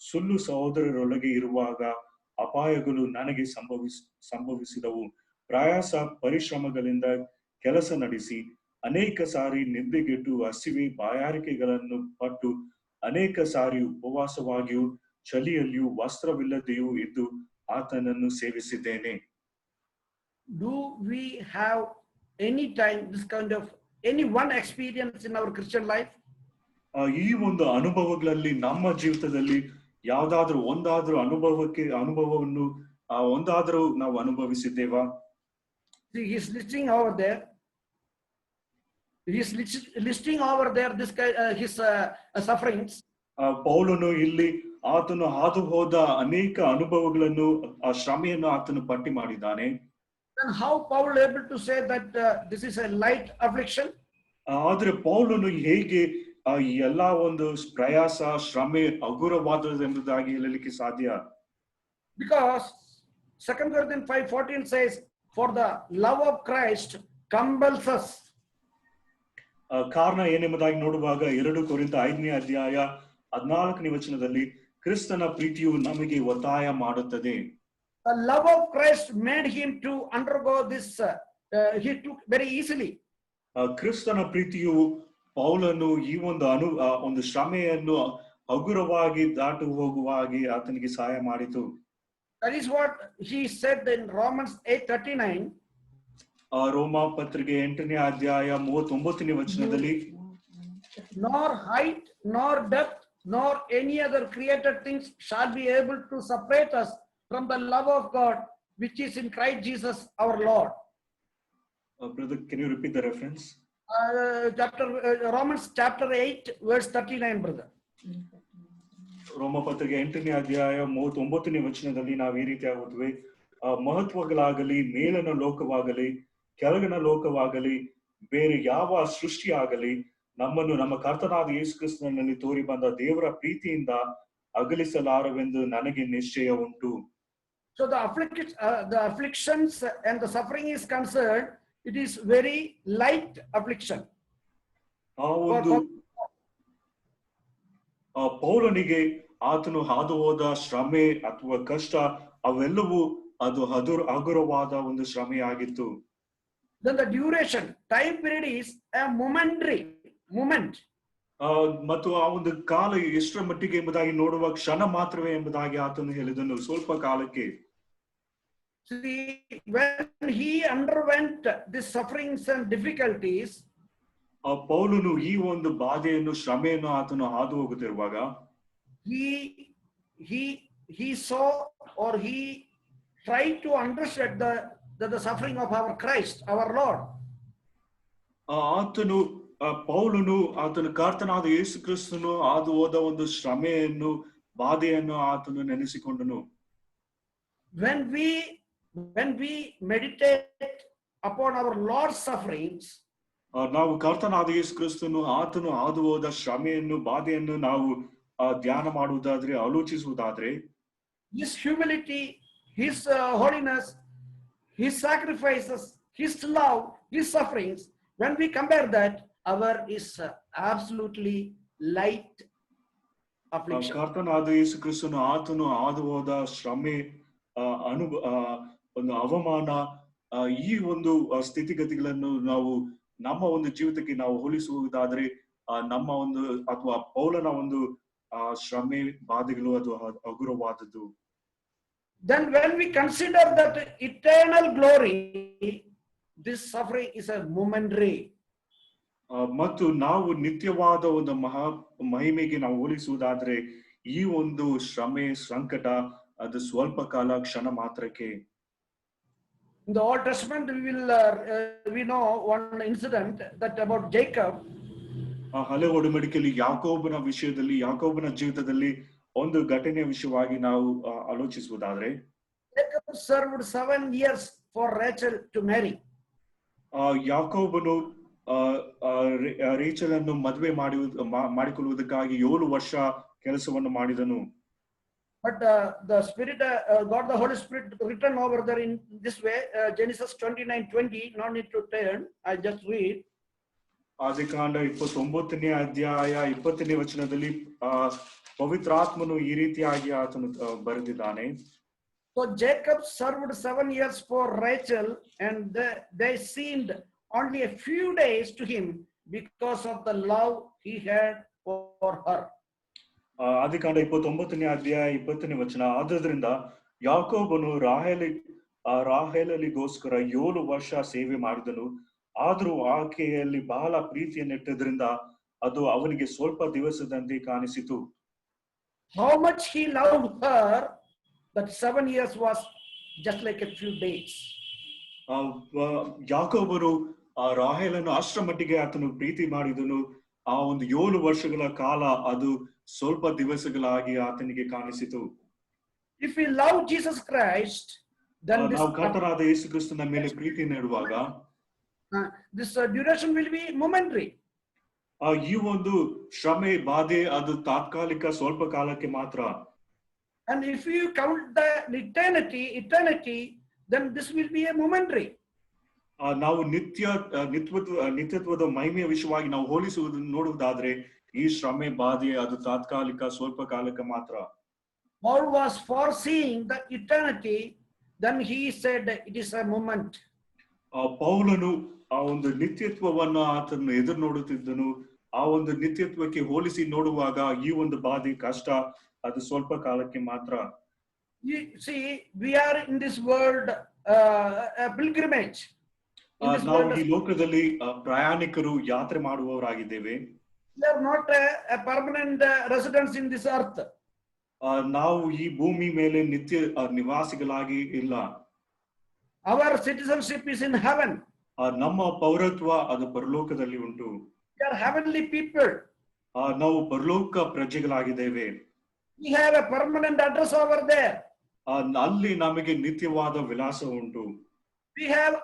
ಸುಳ್ಳು ಸಹೋದರರೊಳಗೆ ಇರುವಾಗ ಅಪಾಯಗಳು ನನಗೆ ಸಂಭವಿಸಿದವು. ಪ್ರಯಾಸ ಪರಿಶ್ರಮಗಳಿಂದ ಕೆಲಸ ನಡೆಸಿ ಅನೇಕ ಸಾರಿ ನಿದ್ದೆಗೆಟ್ಟು ಹಸಿವೆ ಬಾಯಾರಿಕೆಗಳನ್ನು ಪಟ್ಟು ಅನೇಕ ಸಾರಿ ಉಪವಾಸವಾಗಿಯೂ ಚಳಿಯಲ್ಲಿಯೂ ವಸ್ತ್ರವಿಲ್ಲದೆಯೂ ಇದ್ದು ಆತನನ್ನು ಸೇವಿಸಿದ್ದೇನೆ. Do we have any time this kind of any one experience in our Christian life? ಈ ಒಂದು ಅನುಭವಗಳಲ್ಲಿ ನಮ್ಮ ಜೀವಿತದಲ್ಲಿ ಯಾವ್ದಾದ್ರೂ ಅನುಭವವನ್ನು ಒಂದಾದ್ರೂ ನಾವು ಅನುಭವಿಸಿದ್ದೇವಾ? See, he is listing over there. He is listing over there this kind his sufferings. ಪೌಲನು ಇಲ್ಲಿ ಆತನು ಹಾದು ಹೋದ ಅನೇಕ ಅನುಭವಗಳನ್ನು ಆ ಶ್ರಮೆಯನ್ನು ಆತನು ಪಟ್ಟಿ ಮಾಡಿದ್ದಾನೆ. Then how Paul able to say that this is a light affliction? ಆದ್ರೆ ಪೌಲನು ಹೇಗೆ ಈ ಎಲ್ಲಾ ಒಂದು ಪ್ರಯಾಸ ಶ್ರಮೆ ಹಗುರವಾದದೆಂಬುದಾಗಿ ಹೇಳಲಿಕ್ಕೆ ಸಾಧ್ಯ? Because 2 Corinthians 5:14 says, for the love of Christ compels us. ಕಾರಣ ಏನೆಂಬುದಾಗಿ ನೋಡುವಾಗ 2 ಕೊರಿಂಥ 5ನೇ ಅಧ್ಯಾಯ 14ನೇ ವಚನದಲ್ಲಿ ಕ್ರಿಸ್ತನ ಪ್ರೀತಿಯು ನಮಗೆ ಒತ್ತಾಯ ಮಾಡುತ್ತದೆ. The love of Christ made him to undergo this. He took very easily. ಕ್ರಿಸ್ತನ ಪ್ರೀತಿಯು ಪೌಲನು ಈ ಒಂದು ಶ್ರಮೆಯನ್ನು ಹಗುರವಾಗಿ ದಾಟು ಹೋಗುವ ಹಾಗೆ ಆತನಿಗೆ ಸಹಾಯ ಮಾಡಿತು. That is what he said in Romans 8:39. ರೋಮ ಪತ್ರಿಕೆ 8ನೇ ಅಧ್ಯಾಯ 39ನೇ ವಚನದಲ್ಲಿ, nor height nor depth nor any other created things shall be able to separate us from the love of God which is in Christ Jesus our Lord. Brother, can you repeat the reference? Romans chapter 8 verse 39, brother. ರೋಮ ಪತ್ರಿಕೆ 8ನೇ ಅಧ್ಯಾಯ 39ನೇ ವಚನದಲ್ಲಿ ನಾವು ಈ ರೀತಿ ಓದುತ್ತೇವೆ, ಮಹತ್ವಗಳಾಗಲಿ, ಮೇಲನ ಲೋಕವಾಗಲಿ, ಕೆಳಗಿನ ಲೋಕವಾಗಲಿ, ಬೇರೆ ಯಾವ ಸೃಷ್ಟಿಯಾಗಲಿ ನಮ್ಮನ್ನು ನಮ್ಮ ಕರ್ತನಾದ ಯೇಸು ಕ್ರಿಸ್ತನಲ್ಲಿ ತೋರಿ ಬಂದ ದೇವರ ಪ್ರೀತಿಯಿಂದ ಅಗಲಿಸಲಾರವೆಂದು ನನಗೆ ನಿಶ್ಚಯ ಉಂಟು. So the afflictions and the suffering is concerned, it is very light affliction. ಪೌಲನಿಗೆ ಆತನು ಹಾದು ಹೋದ ಶ್ರಮೆ ಅಥವಾ ಕಷ್ಟ ಅವೆಲ್ಲವೂ ಅದು ಹಗುರವಾದ ಒಂದು ಶ್ರಮೆಯಾಗಿತ್ತು. Then the duration, time period is a momentary moment. ಮತ್ತು ಆ ಒಂದು ಕಾಲ ಎಷ್ಟರ ಮಟ್ಟಿಗೆ ಎಂಬುದಾಗಿ ನೋಡುವ ಕ್ಷಣ ಮಾತ್ರವೇ ಎಂಬುದಾಗಿ ಆತನು ಹೇಳಿದನು, ಸ್ವಲ್ಪ ಕಾಲಕ್ಕೆ. See, when he underwent these sufferings and difficulties, ಪೌಲನು ಈ ಒಂದು ಬಾಧೆಯನ್ನು ಶ್ರಮೆಯನ್ನು ಆತನು ಹಾದು ಹೋಗುತ್ತಿರುವಾಗ he saw or he tried to understand the suffering of our Christ, our Lord. ಪೌಲನು ಆತನು ಕರ್ತನಾದ ಯೇಸು ಕ್ರಿಸ್ತನು ಹಾದು ಹೋದ ಒಂದು ಶ್ರಮೆಯನ್ನು ಬಾಧೆಯನ್ನು ಆತನು ನೆನೆಸಿಕೊಂಡನು. When we meditate upon our Lord's sufferings, ನಾವು ಕರ್ತನಾದ ಯೇಸು ಕ್ರಿಸ್ತನು ಆತನು ಹಾದು ಹೋದ ಶ್ರಮೆಯನ್ನು ಬಾಧೆಯನ್ನು ನಾವು ಧ್ಯಾನ ಮಾಡುವುದಾದ್ರೆ, ಆಲೋಚಿಸುವುದಾದ್ರೆ, his humility, his holiness, his sacrifices, his love, his sufferings, when we compare that, our is absolutely light affliction. ಕರ್ತನಾದ ಯೇಸು ಕ್ರಿಸ್ತನು ಆತನು ಹಾದು ಹೋದ ಶ್ರಮೆ, ಒಂದು ಅವಮಾನ, ಈ ಒಂದು ಸ್ಥಿತಿಗತಿಗಳನ್ನು ನಾವು ನಮ್ಮ ಒಂದು ಜೀವಿತಕ್ಕೆ ನಾವು ಹೋಲಿಸುವುದಾದ್ರೆ ನಮ್ಮ ಒಂದು ಅಥವಾ ಪೌಲನ ಒಂದು ಶ್ರಮೆ ಬಾಧೆಗಳು ಅದು ಹಗುರವಾದದ್ದು. Then when we consider that eternal glory, this suffering is a momentary. ಮತ್ತು ನಾವು ನಿತ್ಯವಾದ ಒಂದು ಮಹಿಮೆಗೆ ನಾವು ಹೋಲಿಸುವುದಾದ್ರೆ ಈ ಒಂದು ಶ್ರಮೆ ಸಂಕಟ ಅದು ಸ್ವಲ್ಪ ಕಾಲ ಕ್ಷಣ ಮಾತ್ರಕ್ಕೆ. In the Old Testament, we know one incident that about Jacob. ಹಳೆ ಒಡಂಬಡಿಕೆಯಲ್ಲಿ ಯಾಕೋಬನ ವಿಷಯದಲ್ಲಿ, ಯಾಕೋಬನ ಜೀವಿತದಲ್ಲಿ ಒಂದು ಘಟನೆಯ ವಿಷಯವಾಗಿ ನಾವು ಆಲೋಚಿಸುವುದಾದ್ರೆ, Jacob served 7 years for Rachel to marry. ಯಾಕೋಬನು ರೇಚಲನ್ನು ಮದುವೆ ಮಾಡಿಕೊಳ್ಳುವುದಕ್ಕಾಗಿ 7 ವರ್ಷ ಕೆಲಸವನ್ನು ಮಾಡಿದನು. But the Spirit, God the Holy Spirit written over there in this way, Genesis 29:20, no need to turn, I just read. ಆದಿಕಾಂಡ 29ನೇ ಅಧ್ಯಾಯ 20ನೇ ವಚನದಲ್ಲಿ ಪವಿತ್ರಾತ್ಮನು ಈ ರೀತಿಯಾಗಿ ಆತನು ಬರೆದಿದ್ದಾನೆ. So Jacob served 7 years for Rachel, and they seemed only a few days to him because of the love he had for her. ಆದಿಕಾಂಡ 29ನೇ ಅಧ್ಯಾಯ 20ನೇ ವಚನ, ಆದ್ರಿಂದ ಯಾಕೋಬನು ರಾಹೇಲಳಿಗೋಸ್ಕರ 7 ವರ್ಷ ಸೇವೆ ಮಾಡಿದನು, ಆದರೂ ಆಕೆಯಲ್ಲಿ ಬಹಳ ಪ್ರೀತಿಯನ್ನಿಟ್ಟದ್ರಿಂದ ಅದು ಅವನಿಗೆ ಸ್ವಲ್ಪ ದಿವಸದಂತೆ ಕಾಣಿಸಿತು. How much he loved her, that 7 years was just like a few days. ಯಾಕೋಬನು ರಾಹೇಲನ್ನು ಅಷ್ಟರ ಮಟ್ಟಿಗೆ ಆತನು ಪ್ರೀತಿ ಮಾಡಿದನು, ಆ ಒಂದು 7 ವರ್ಷಗಳ ಕಾಲ ಅದು ಸ್ವಲ್ಪ ದಿವಸಗಳಾಗಿ ಆತನಿಗೆ ಕಾಣಿಸಿತು. If we love Jesus Christ, then ನಾವು ಕರ್ತನಾದ ಯೇಸು ಕ್ರಿಸ್ತನ ಮೇಲೆ ಪ್ರೀತಿಯನ್ನು ಇಡುವಾಗ this duration will be momentary. ಈ ಒಂದು ಶ್ರಮೆ ಬಾಧೆ ಅದು ತಾತ್ಕಾಲಿಕ, ಸ್ವಲ್ಪ ಕಾಲಕ್ಕೆ ಮಾತ್ರ. And if you count the eternity, then this will be a momentary. ನಾವು ನಿತ್ಯತ್ವದ ಮಹಿಮೆಯ ವಿಷಯವಾಗಿ ನಾವು ಹೋಲಿಸುವುದನ್ನು ನೋಡುವುದಾದ್ರೆ ಈ ಶ್ರಮೆ ಬಾಧೆ ಅದು ತಾತ್ಕಾಲಿಕ, ಸ್ವಲ್ಪ ಕಾಲಕ್ಕೆ ಮಾತ್ರ. Paul was foreseeing the eternity, then he said it is a moment. ಪೌಲನು ಆ ಒಂದು ನಿತ್ಯತ್ವವನ್ನು ಆತನು ಎದುರು ನೋಡುತ್ತಿದ್ದನು. ಆ ಒಂದು ನಿತ್ಯತ್ವಕ್ಕೆ ಹೋಲಿಸಿ ನೋಡುವಾಗ ಈ ಒಂದು ಬಾಧೆ ಕಷ್ಟ ಅದು ಸ್ವಲ್ಪ ಕಾಲಕ್ಕೆ ಮಾತ್ರ. You see, we are in this world a pilgrimage. ನಾವು ಈ ಲೋಕದಲ್ಲಿ ಪ್ರಯಾಣಿಕರು, ಯಾತ್ರೆ ಮಾಡುವವರಾಗಿದ್ದೇವೆ. We are not a permanent residents in this earth. ನಾವು ಈ ಭೂಮಿ ಮೇಲೆ ನಿತ್ಯ ನಿವಾಸಿಗಳಾಗಿ ಇಲ್ಲ. Our citizenship is in heaven. ನಮ್ಮ ಪೌರತ್ವ ಅದು ಪರಲೋಕದಲ್ಲಿ ಉಂಟು. We are heavenly people. ನಾವು ಪರಲೋಕ ಪ್ರಜೆಗಳಾಗಿದ್ದೇವೆ. We have a permanent address over there. ಅಲ್ಲಿ ನಮಗೆ ನಿತ್ಯವಾದ ವಿಳಾಸ ಉಂಟು. We have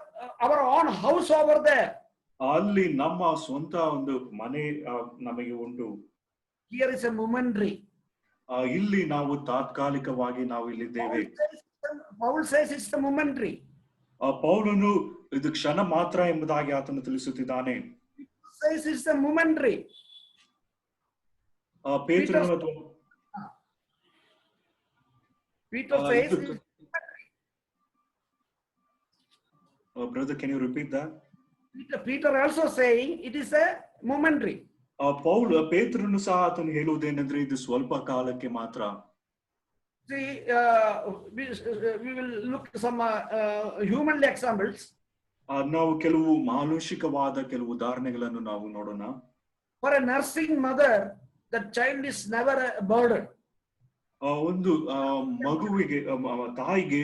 our own house over there. ಅಲ್ಲಿ ನಮ್ಮ ಸ್ವಂತ ಒಂದು ಮನೆ ನಮಗೆ ಉಂಟು. Here is a momentary. ಇಲ್ಲಿ ನಾವು ತಾತ್ಕಾಲಿಕವಾಗಿ ನಾವು ಇಲ್ಲಿದ್ದೇವೆ. Paul says it's the momentary. ಪೌಲನು ಇದು ಕ್ಷಣ ಮಾತ್ರ ಎಂಬುದಾಗಿ ಆತನು ತಿಳಿಸುತ್ತಿದ್ದಾನೆ. Says it's the momentary. Peter says brother, can you repeat that? Peter also saying it is a momentary. ಪೇತ್ರನು ಸಹ ಆತನು ಹೇಳುವುದೇನೆಂದ್ರೆ ಇದು ಸ್ವಲ್ಪ ಕಾಲಕ್ಕೆ ಮಾತ್ರ. See, we will look some humanly examples. ನಾವು ಕೆಲವು ಮಾನುಷಿಕವಾದ ಕೆಲವು ಉದಾಹರಣೆಗಳನ್ನು ನಾವು ನೋಡೋಣ. For a nursing mother, the child is never a burden. ಒಂದು ಮಗುವಿಗೆ, ತಾಯಿಗೆ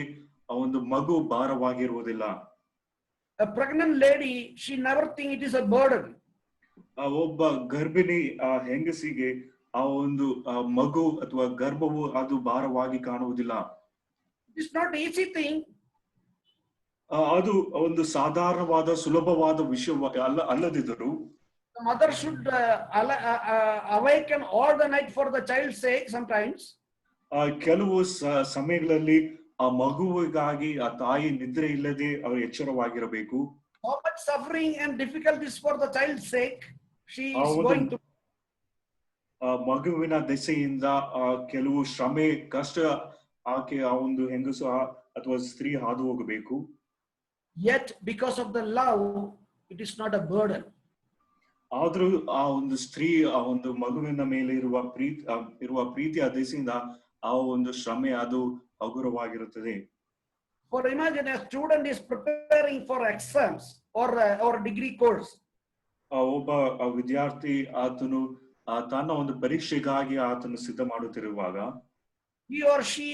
ಒಂದು ಮಗು ಭಾರವಾಗಿರುವುದಿಲ್ಲ. A pregnant lady, she never think it is a burden. ಒಬ್ಬ ಗರ್ಭಿಣಿ ಹೆಂಗಸಿಗೆ ಆ ಒಂದು ಮಗು ಅಥವಾ ಗರ್ಭವು ಅದು ಭಾರವಾಗಿ ಕಾಣುವುದಿಲ್ಲ. It's not easy thing. ಅದು ಒಂದು ಸಾಧಾರಣವಾದ ಸುಲಭವಾದ ವಿಷಯ ಅಲ್ಲದಿದ್ದರೂ The mother should awaken all the night for the child's sake sometimes. ಕೆಲವು ಸಮಯಗಳಲ್ಲಿ ಆ ಮಗುವಿಗಾಗಿ ಆ ತಾಯಿ ನಿದ್ರೆ ಇಲ್ಲದೆ ಅವರು ಎಚ್ಚರವಾಗಿರಬೇಕು. How much suffering and difficulties for the child's sake she is going to. ಮಗುವಿನ ದೆಸೆಯಿಂದ ಕೆಲವು ಶ್ರಮೆ ಕಷ್ಟ ಆಕೆ ಆ ಒಂದು ಹೆಂಗಸು ಅಥವಾ ಸ್ತ್ರೀ ಹಾದು ಹೋಗಬೇಕು. Yet because of the love, it is not a burden. ಆದ್ರೂ ಆ ಒಂದು ಸ್ತ್ರೀ ಆ ಒಂದು ಮಗುವಿನ ಮೇಲೆ ಇರುವ ಪ್ರೀತಿಯ ದೆಸೆಯಿಂದ ಆ ಒಂದು ಶ್ರಮೆ ಅದು ಹಗುರವಾಗಿರುತ್ತದೆ. For imagine a student is preparing for exams or degree course. ಒಬ್ಬ ವಿದ್ಯಾರ್ಥಿ ಆತನು ತನ್ನ ಒಂದು ಪರೀಕ್ಷೆಗಾಗಿ ಆತನು ಸಿದ್ಧ ಮಾಡುತ್ತಿರುವಾಗ he or she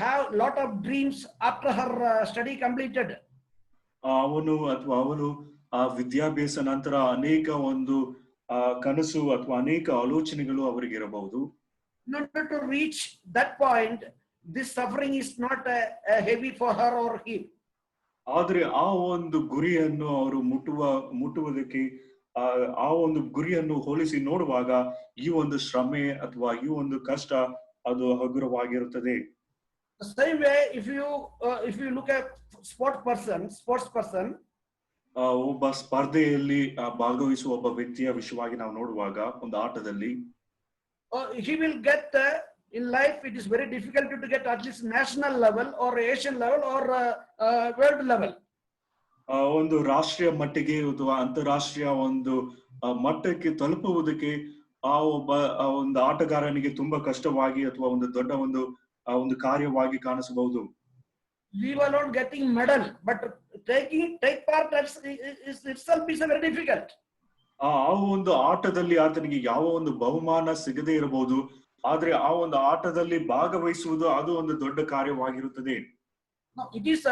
have lot of dreams after her study completed. ಅವನು ಅಥವಾ ಅವಳು ಆ ವಿದ್ಯಾಭ್ಯಾಸ ನಂತರ ಅನೇಕ ಒಂದು ಕನಸು ಅಥವಾ ಅನೇಕ ಆಲೋಚನೆಗಳು ಅವರಿಗೆ ಇರಬಹುದು. In order to reach that point, this suffering is not heavy for her or him. ಆದ್ರೆ ಆ ಒಂದು ಗುರಿಯನ್ನು ಅವರು ಮುಟ್ಟುವುದಕ್ಕೆ ಆ ಒಂದು ಗುರಿಯನ್ನು ಹೋಲಿಸಿ ನೋಡುವಾಗ ಈ ಒಂದು ಶ್ರಮೆ ಅಥವಾ ಈ ಒಂದು ಕಷ್ಟ ಅದು ಹಗುರವಾಗಿರುತ್ತದೆ. The same way, if you look at sports person, ಒಬ್ಬ ಸ್ಪರ್ಧೆಯಲ್ಲಿ ಭಾಗವಹಿಸುವ ಒಬ್ಬ ವ್ಯಕ್ತಿಯ ವಿಷಯವಾಗಿ ನಾವು ನೋಡುವಾಗ ಒಂದು ಆಟದಲ್ಲಿ he will get in life. It is very difficult to get at least national level or Asian level or world level. ಒಂದು ರಾಷ್ಟ್ರೀಯ ಮಟ್ಟಿಗೆ ಅಥವಾ ಅಂತಾರಾಷ್ಟ್ರೀಯ ಒಂದು ಮಟ್ಟಕ್ಕೆ ತಲುಪುವುದಕ್ಕೆ ಒಂದು ಆಟಗಾರನಿಗೆ ತುಂಬಾ ಕಷ್ಟವಾಗಿ ಅಥವಾ ಒಂದು ದೊಡ್ಡ ಒಂದು ಕಾರ್ಯವಾಗಿ ಕಾಣಿಸಬಹುದು. Leave alone getting medal, but take part is itself is very difficult. ಆ ಒಂದು ಆಟದಲ್ಲಿ ಆತನಿಗೆ ಯಾವ ಒಂದು ಬಹುಮಾನ ಸಿಗದೇ ಇರಬಹುದು, ಆದ್ರೆ ಆ ಒಂದು ಆಟದಲ್ಲಿ ಭಾಗವಹಿಸುವುದು ಅದು ಒಂದು ದೊಡ್ಡ ಕಾರ್ಯವಾಗಿರುತ್ತದೆ. No, it is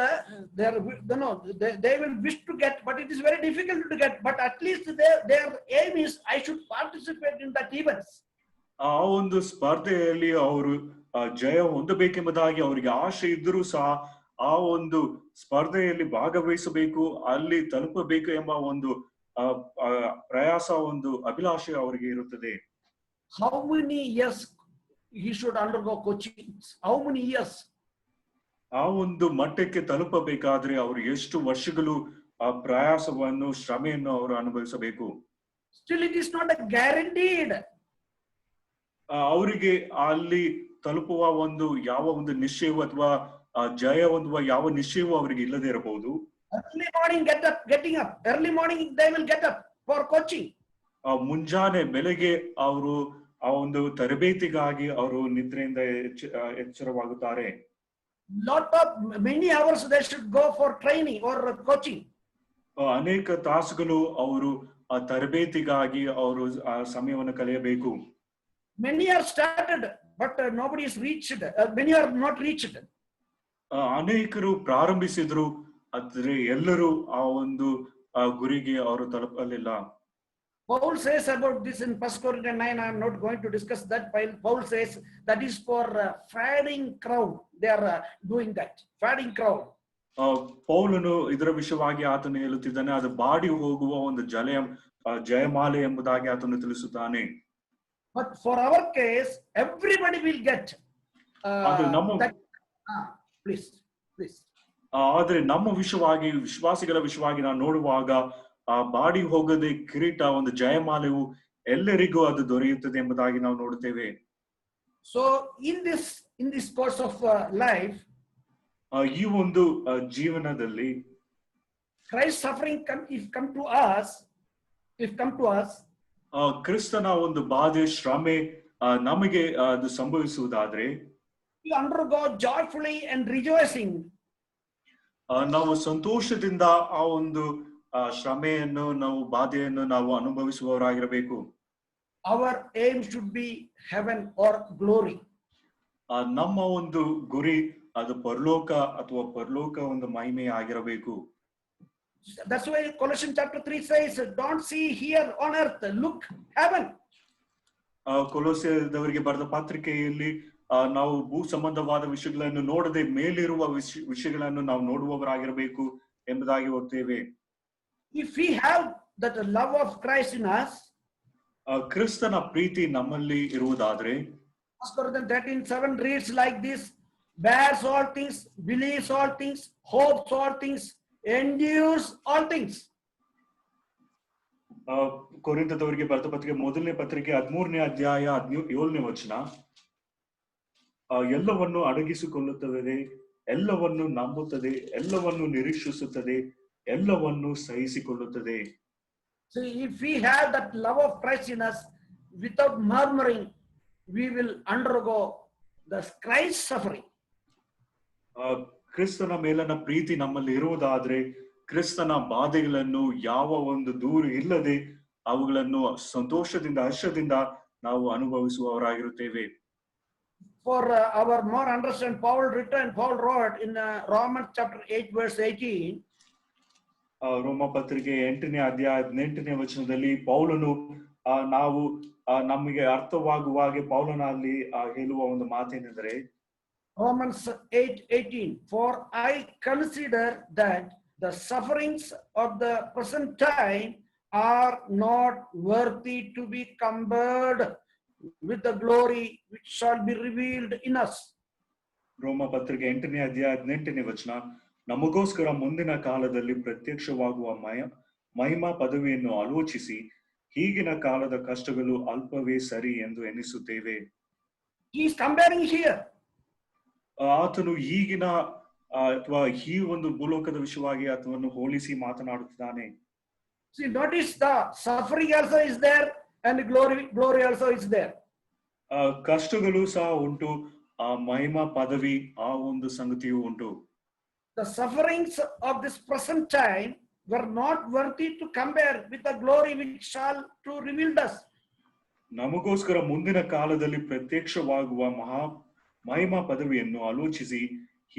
they will wish to get, but it is very difficult to get. But at least their aim is I should participate in that events. ಆ ಒಂದು ಸ್ಪರ್ಧೆಯಲ್ಲಿ ಅವರು ಜಯ ಹೊಂದಬೇಕೆಂಬುದಾಗಿ ಅವರಿಗೆ ಆಶೆ ಇದ್ದರೂ ಸಹ ಆ ಒಂದು ಸ್ಪರ್ಧೆಯಲ್ಲಿ ಭಾಗವಹಿಸಬೇಕು, ಅಲ್ಲಿ ತಲುಪಬೇಕು ಎಂಬ ಒಂದು ಪ್ರಯಾಸ, ಒಂದು ಅಭಿಲಾಷೆ ಅವರಿಗೆ ಇರುತ್ತದೆ. How many years he should undergo coaching? How many years? ಆ ಒಂದು ಮಟ್ಟಕ್ಕೆ ತಲುಪಬೇಕಾದ್ರೆ ಅವರು ಎಷ್ಟು ವರ್ಷಗಳು ಆ ಪ್ರಯಾಸವನ್ನು ಶ್ರಮೆಯನ್ನು ಅವರು ಅನುಭವಿಸಬೇಕು. Still it is not a guaranteed. ಅವರಿಗೆ ಅಲ್ಲಿ ತಲುಪುವ ಯಾವ ಒಂದು ನಿಶ್ಚಯವು ಅಥವಾ ಜಯ ಹೊಂದುವ ಯಾವ ನಿಶ್ಚಯವೂ ಅವರಿಗೆ ಇಲ್ಲದೆ ಇರಬಹುದು. Early morning getting up. Early morning they will get up for coaching. ಮುಂಜಾನೆ ಬೆಳಗ್ಗೆ ಅವರು ಆ ಒಂದು ತರಬೇತಿಗಾಗಿ ಅವರು ನಿದ್ರೆಯಿಂದ ಎಚ್ಚರವಾಗುತ್ತಾರೆ. Many hours they should go for training or coaching. ಅನೇಕ ತಾಸುಗಳು ಅವರು ಆ ತರಬೇತಿಗಾಗಿ ಅವರು ಆ ಸಮಯವನ್ನು ಕಳೆಯಬೇಕು. Many are started, but nobody is reached. Many are not reached. ಅನೇಕರು ಪ್ರಾರಂಭಿಸಿದ್ರು, ಆದ್ರೆ ಎಲ್ಲರೂ ಆ ಒಂದು ಗುರಿಗೆ ಅವರು ತಲುಪಲಿಲ್ಲ. Paul says about this in 1 Corinthians 9. I am not going to discuss that. Paul says that is for fadding crowd. They are doing that. Fadding crowd. ಪೌಲನು ಇದರ ವಿಷಯವಾಗಿ ಆತನು ಹೇಳುತ್ತಿದ್ದಾನೆ, ಅದು ಬಾಡಿ ಹೋಗುವ ಒಂದು ಜಯಮಾಲೆ ಎಂಬುದಾಗಿ ಆತನು ತಿಳಿಸುತ್ತಾನೆ. But for our case, everybody will get. Please. ಆದ್ರೆ ನಮ್ಮ ವಿಶ್ವಾಸಿಗಳ ವಿಷಯವಾಗಿ ನಾವು ನೋಡುವಾಗ ಆ ಬಾಡಿ ಹೋಗದೆ ಕಿರೀಟ, ಒಂದು ಜಯಮಾಲೆಯು ಎಲ್ಲರಿಗೂ ಅದು ದೊರೆಯುತ್ತದೆ ಎಂಬುದಾಗಿ ನಾವು ನೋಡುತ್ತೇವೆ. So in this course of life, ಈ ಒಂದು ಜೀವನದಲ್ಲಿ Christ suffering come to us, ಕ್ರಿಸ್ತನ ಒಂದು ಬಾಧೆ, ಶ್ರಮೆ ನಮಗೆ ಅದು ಸಂಭವಿಸುವುದಾದ್ರೆ we undergo joyfully and rejoicing. ನಾವು ಸಂತೋಷದಿಂದ ಆ ಒಂದು ಶ್ರಮೆಯನ್ನು, ನಾವು ಬಾಧೆಯನ್ನು ನಾವು ಅನುಭವಿಸುವವರಾಗಿರಬೇಕು. Our aim should be heaven or glory. ನಮ್ಮ ಒಂದು ಗುರಿ ಅದು ಪರಲೋಕ ಅಥವಾ ಪರಲೋಕ ಒಂದು ಮಹಿಮೆ ಆಗಿರಬೇಕು. That's why Colossians chapter 3 says, don't see here on earth, look heaven. ಕೊಲೊಸ್ಸೆದವರಿಗೆ ಬರೆದ ಪತ್ರಿಕೆಯಲ್ಲಿ ನಾವು ಭೂ ಸಂಬಂಧವಾದ ವಿಷಯಗಳನ್ನು ನೋಡದೆ ಮೇಲಿರುವ ವಿಷಯಗಳನ್ನು ನಾವು ನೋಡುವವರಾಗಿರಬೇಕು ಎಂಬುದಾಗಿ ಓದ್ತೇವೆ. If we have that love of Christ in us, ಕ್ರಿಸ್ತನ ಪ್ರೀತಿ ನಮ್ಮಲ್ಲಿ ಇರುವುದಾದ್ರೆ 1 Corinthians 13:7 reads like this: bears all things, believes all things, hopes all things, endures all things. ಕೊರಿಂಥದವರಿಗೆ ಬರೆದ ಪತ್ರಿಕೆ ಮೊದಲನೇ ಪತ್ರಿಕೆ 13ನೇ ಅಧ್ಯಾಯ 17ನೇ ವಚನ, ಎಲ್ಲವನ್ನು ಅಡಗಿಸಿಕೊಳ್ಳುತ್ತದೆ, ಎಲ್ಲವನ್ನು ನಂಬುತ್ತದೆ, ಎಲ್ಲವನ್ನು ನಿರೀಕ್ಷಿಸುತ್ತದೆ, ಎಲ್ಲವನ್ನು ಸಹಿಸಿಕೊಳ್ಳುತ್ತದೆ. So if we have that love of Christ in us, without murmuring, we will undergo the Christ suffering. ಕ್ರಿಸ್ತನ ಮೇಲನ ಪ್ರೀತಿ ನಮ್ಮಲ್ಲಿ ಇರುವುದಾದ್ರೆ ಕ್ರಿಸ್ತನ ಬಾಧೆಗಳನ್ನು ಯಾವ ಒಂದು ದೂರು ಇಲ್ಲದೆ ಅವುಗಳನ್ನು ಸಂತೋಷದಿಂದ, ಹರ್ಷದಿಂದ ನಾವು ಅನುಭವಿಸುವವರಾಗಿರುತ್ತೇವೆ. For our more understand, Paul wrote in Romans chapter 8 verse 18. ರೋಮ ಪತ್ರಿಕೆ 8ನೇ ಅಧ್ಯಾಯ 18ನೇ ವಚನದಲ್ಲಿ ಪೌಲನು ನಾವು ನಮಗೆ ಅರ್ಥವಾಗುವ ಹಾಗೆ ಪೌಲನಲ್ಲಿ ಹೇಳುವ ಒಂದು ಮಾತೇನೆಂದರೆ Romans 8:18, for I consider that the sufferings of the present time are not worthy to be compared with the glory which shall be revealed in us. ರೋಮ ಪತ್ರಿಕೆ 8ನೇ ಅಧ್ಯಾಯ 18ನೇ ವಚನ, ನಮಗೋಸ್ಕರ ಮುಂದಿನ ಕಾಲದಲ್ಲಿ ಪ್ರತ್ಯಕ್ಷವಾಗುವ ಮಹಿಮಾ ಪದವಿಯನ್ನು ಆಲೋಚಿಸಿ ಈಗಿನ ಕಾಲದ ಕಷ್ಟಗಳು ಅಲ್ಪವೇ ಸರಿ ಎಂದು ಎನಿಸುತ್ತೇವೆ. He is comparing here. ಆತನು ಈಗಿನ ಅಥವಾ ಈ ಒಂದು ಭೂಲೋಕದ ವಿಷಯವಾಗಿ ಆತನನ್ನು ಹೋಲಿಸಿ ಮಾತನಾಡುತ್ತಿದ್ದಾನೆ. See, notice the suffering also is there and glory also is there. ಕಷ್ಟಗಳು ಸಹ ಉಂಟು, ಮಹಿಮಾ ಪದವಿ ಆ ಒಂದು ಸಂಗತಿಯು ಉಂಟು. The sufferings of this present time were not worthy to compare with the glory which shall to revealed us. ನಮಗೋಸ್ಕರ ಮುಂದಿನ ಕಾಲದಲ್ಲಿ ಪ್ರತ್ಯಕ್ಷವಾಗುವ ಮಹಿಮಾ ಪದವಿಯನ್ನು ಆಲೋಚಿಸಿ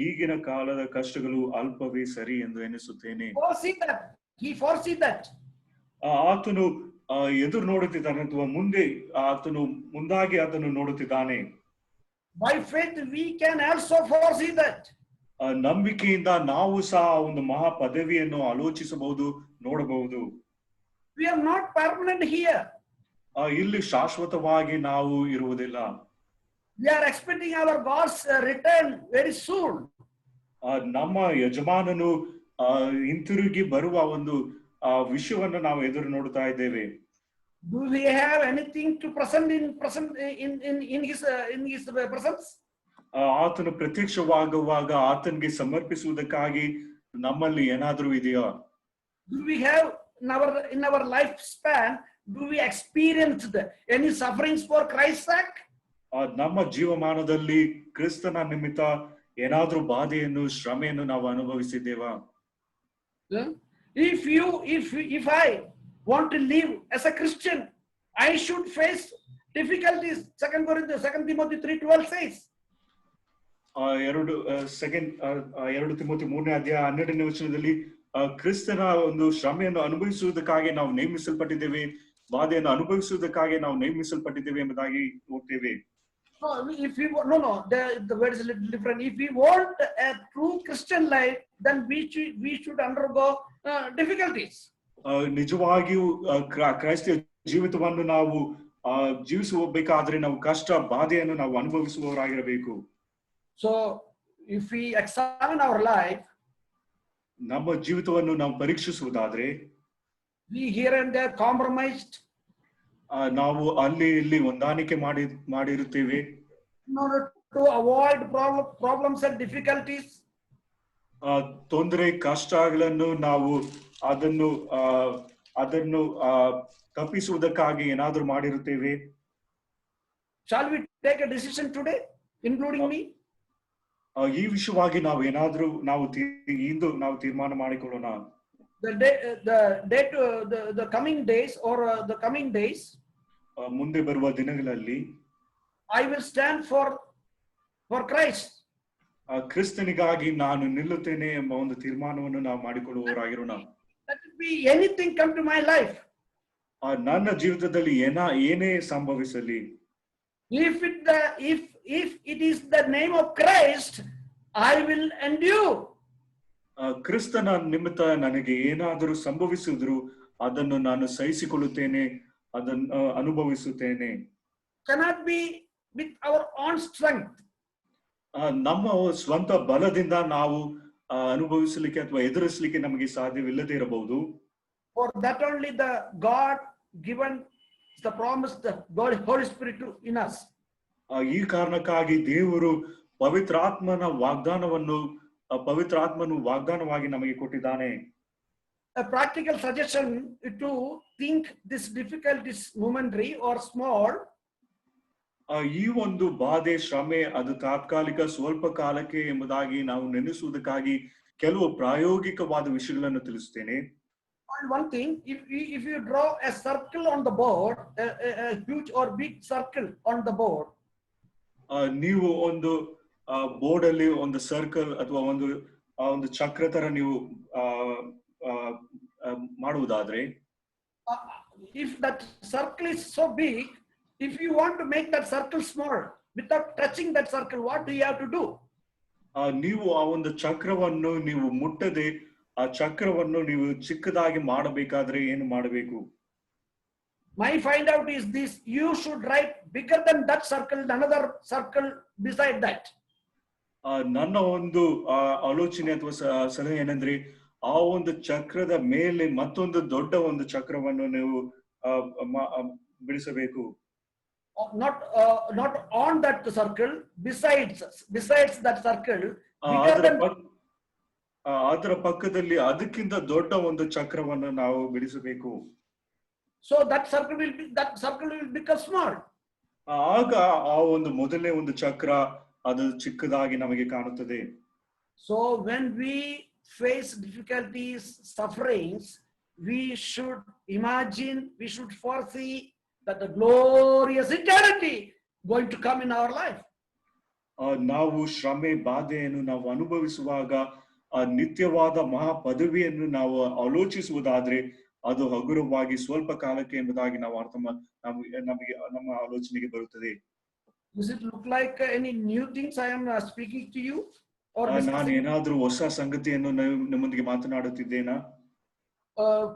ಈಗಿನ ಕಾಲದ ಕಷ್ಟಗಳು ಅಲ್ಪವೇ ಸರಿ ಎಂದು ಎನಿಸುತ್ತೇನೆ. He foresee that. ಆತನು ಎದುರು ನೋಡುತ್ತಿದ್ದಾನೆ ಅಥವಾ ಮುಂದೆ ಆತನು ಮುಂದಾಗಿ ಆತನು ನೋಡುತ್ತಿದ್ದಾನೆ. By faith we can also foresee that. ನಂಬಿಕೆಯಿಂದ ನಾವು ಸಹ ಒಂದು ಮಹಾ ಪದವಿಯನ್ನು ಆಲೋಚಿಸಬಹುದು, ನೋಡಬಹುದು. We are not permanent here. ಇಲ್ಲಿ ಶಾಶ್ವತವಾಗಿ ನಾವು ಇರುವುದಿಲ್ಲ. We are expecting our God's return very soon. ನಮ್ಮ ಯಜಮಾನನು ಹಿಂತಿರುಗಿ ಬರುವ ಒಂದು ವಿಷಯವನ್ನು ನಾವು ಎದುರು ನೋಡ್ತಾ ಇದ್ದೇವೆ. Do we have anything to present in his presence? ಆತನು ಪ್ರತ್ಯಕ್ಷವಾಗುವಾಗ ಆತನಿಗೆ ಸಮರ್ಪಿಸುವುದಕ್ಕಾಗಿ ನಮ್ಮಲ್ಲಿ ಏನಾದರೂ ಇದೆಯಾ? Do we have in our lifespan, do we experience any sufferings for Christ's sake? ನಮ್ಮ ಜೀವಮಾನದಲ್ಲಿ ಕ್ರಿಸ್ತನ ನಿಮಿತ್ತ ಏನಾದರೂ ಬಾಧೆಯನ್ನು ಶ್ರಮೆಯನ್ನು ನಾವು ಅನುಭವಿಸಿದ್ದೇವಾ? If I want to live as a Christian, I should face difficulties. 2 Timothy 3:12 says. 2 Timothy 3ನೇ ಅಧ್ಯಾಯ 12ನೇ ವಚನದಲ್ಲಿ ಕ್ರಿಸ್ತನ ಒಂದು ಶ್ರಮೆಯನ್ನು ಅನುಭವಿಸುವುದಕ್ಕಾಗಿ ನಾವು ನೇಮಿಸಲ್ಪಟ್ಟಿದ್ದೇವೆ, ಬಾಧೆಯನ್ನು ಅನುಭವಿಸುವುದಕ್ಕಾಗಿ ನಾವು ನೇಮಿಸಲ್ಪಟ್ಟಿದ್ದೇವೆ ಎಂಬುದಾಗಿ ಓದ್ತೇವೆ. The word is a little different. If we want a true Christian life, then we should undergo difficulties. ನಿಜವಾಗಿಯೂ ಕ್ರೈಸ್ತ ಜೀವಿತವನ್ನು ನಾವು ಜೀವಿಸಬೇಕಾದ್ರೆ ನಾವು ಕಷ್ಟ ಬಾಧೆಯನ್ನು ನಾವು ಅನುಭವಿಸುವವರಾಗಿರಬೇಕು. So if we examine our life, ನಮ್ಮ ಜೀವಿತವನ್ನು ನಾವು ಪರೀಕ್ಷಿಸುವುದಾದ್ರೆ we here and there compromised. ನಾವು ಅಲ್ಲಿ ಇಲ್ಲಿ ಹೊಂದಾಣಿಕೆ ಮಾಡಿರುತ್ತೇವೆ. In order to avoid problems and difficulties, ತೊಂದರೆ ಕಷ್ಟಗಳನ್ನು ನಾವು ಅದನ್ನು ತಪ್ಪಿಸುವುದಕ್ಕಾಗಿ ಏನಾದರೂ ಮಾಡಿರುತ್ತೇವೆ. Shall we take a decision today, including me? ಈ ವಿಷಯವಾಗಿ ನಾವು ಏನಾದರೂ ಇಂದು ನಾವು ತೀರ್ಮಾನ ಮಾಡಿಕೊಳ್ಳೋಣ. The coming days or the coming days, ಮುಂದೆ ಬರುವ ದಿನಗಳಲ್ಲಿ I will stand for Christ. ಕ್ರಿಸ್ತನಿಗಾಗಿ ನಾನು ನಿಲ್ಲುತ್ತೇನೆ ಎಂಬ ಒಂದು ತೀರ್ಮಾನವನ್ನು ನಾವು ಮಾಡಿಕೊಳ್ಳುವವರಾಗಿರೋಣ. Let it be anything come to my life. ನನ್ನ ಜೀವಿತದಲ್ಲಿ ಏನೇ ಸಂಭವಿಸಲಿ, if it is the name of Christ, I will endure. ಕ್ರಿಸ್ತನ ನಿಮಿತ್ತ ನನಗೆ ಏನಾದರೂ ಸಂಭವಿಸಿದ್ರು ಅದನ್ನು ನಾನು ಸಹಿಸಿಕೊಳ್ಳುತ್ತೇನೆ, ಅದನ್ನು ಅನುಭವಿಸುತ್ತೇನೆ. Cannot be with our own strength. ನಮ್ಮ ಸ್ವಂತ ಬಲದಿಂದ ನಾವು ಅನುಭವಿಸಲಿಕ್ಕೆ ಅಥವಾ ಎದುರಿಸಲಿಕ್ಕೆ ನಮಗೆ ಸಾಧ್ಯವಿಲ್ಲದೆ ಇರಬಹುದು. For that only the God given the promise, the God Holy Spirit in us. ಈ ಕಾರಣಕ್ಕಾಗಿ ದೇವರು ಪವಿತ್ರಾತ್ಮನು ವಾಗ್ದಾನವಾಗಿ ನಮಗೆ ಕೊಟ್ಟಿದ್ದಾನೆ. A practical suggestion to think this difficulties momentary or small. ಈ ಒಂದು ಬಾಧೆ ಶ್ರಮೆ ಅದು ತಾತ್ಕಾಲಿಕ ಸ್ವಲ್ಪ ಕಾಲಕ್ಕೆ ಎಂಬುದಾಗಿ ನಾವು ನೆನೆಸುವುದಕ್ಕಾಗಿ ಕೆಲವು ಪ್ರಾಯೋಗಿಕವಾದ ವಿಷಯಗಳನ್ನು ತಿಳಿಸುತ್ತೇನೆ. One thing, if you draw a circle on the board, a huge or big circle on the board, ನೀವು ಒಂದು ಬೋರ್ಡ್ ಅಲ್ಲಿ ಒಂದು ಸರ್ಕಲ್ ಅಥವಾ ಒಂದು ಚಕ್ರ ತರ ನೀವು ಮಾಡುವುದಾದ್ರೆ, if that circle is so big, if you want to make that circle small without touching that circle, what do you have to do? ನೀವು ಆ ಒಂದು ಚಕ್ರವನ್ನು ನೀವು ಮುಟ್ಟದೆ ಆ ಚಕ್ರವನ್ನು ನೀವು ಚಿಕ್ಕದಾಗಿ ಮಾಡಬೇಕಾದ್ರೆ ಏನು ಮಾಡಬೇಕು? My find out is this: you should write bigger than that circle, another circle beside that. ನನ್ನ ಒಂದು ಆಲೋಚನೆ ಅಥವಾ ಸಲಹೆ ಏನಂದ್ರೆ, ಆ ಒಂದು ಚಕ್ರದ ಮೇಲೆ ಮತ್ತೊಂದು ದೊಡ್ಡ ಒಂದು ಚಕ್ರವನ್ನು ನೀವು ಬಿಡಿಸಬೇಕು. Not on that circle, besides that circle. ಅದರ ಪಕ್ಕದಲ್ಲಿ ಅದಕ್ಕಿಂತ ದೊಡ್ಡ ಒಂದು ಚಕ್ರವನ್ನು ನಾವು ಬಿಡಿಸಬೇಕು. So that circle will become small. ಆಗ ಆ ಒಂದು ಮೊದಲನೇ ಒಂದು ಚಕ್ರ ಅದು ಚಿಕ್ಕದಾಗಿ ನಮಗೆ ಕಾಣುತ್ತದೆ. So when we face difficulties, sufferings, we should imagine, we should foresee that the glorious eternity going to come in our life. ನಾವು ಶ್ರಮೆ ಬಾಧೆಯನ್ನು ನಾವು ಅನುಭವಿಸುವಾಗ ಆ ನಿತ್ಯವಾದ ಮಹಾ ಪದವಿಯನ್ನು ನಾವು ಆಲೋಚಿಸುವುದಾದ್ರೆ ಅದು ಹಗುರವಾಗಿ ಸ್ವಲ್ಪ ಕಾಲಕ್ಕೆ ಎಂಬುದಾಗಿ ನಾವು ನಮಗೆ ನಮ್ಮ ಆಲೋಚನೆಗೆ ಬರುತ್ತದೆ. Does it look like any new things I am speaking to you? ನಾನು ಏನಾದ್ರೂ ಹೊಸ ಸಂಗತಿಯನ್ನು ನಿಮ್ಮೊಂದಿಗೆ ಮಾತನಾಡುತ್ತಿದ್ದೇನಾ?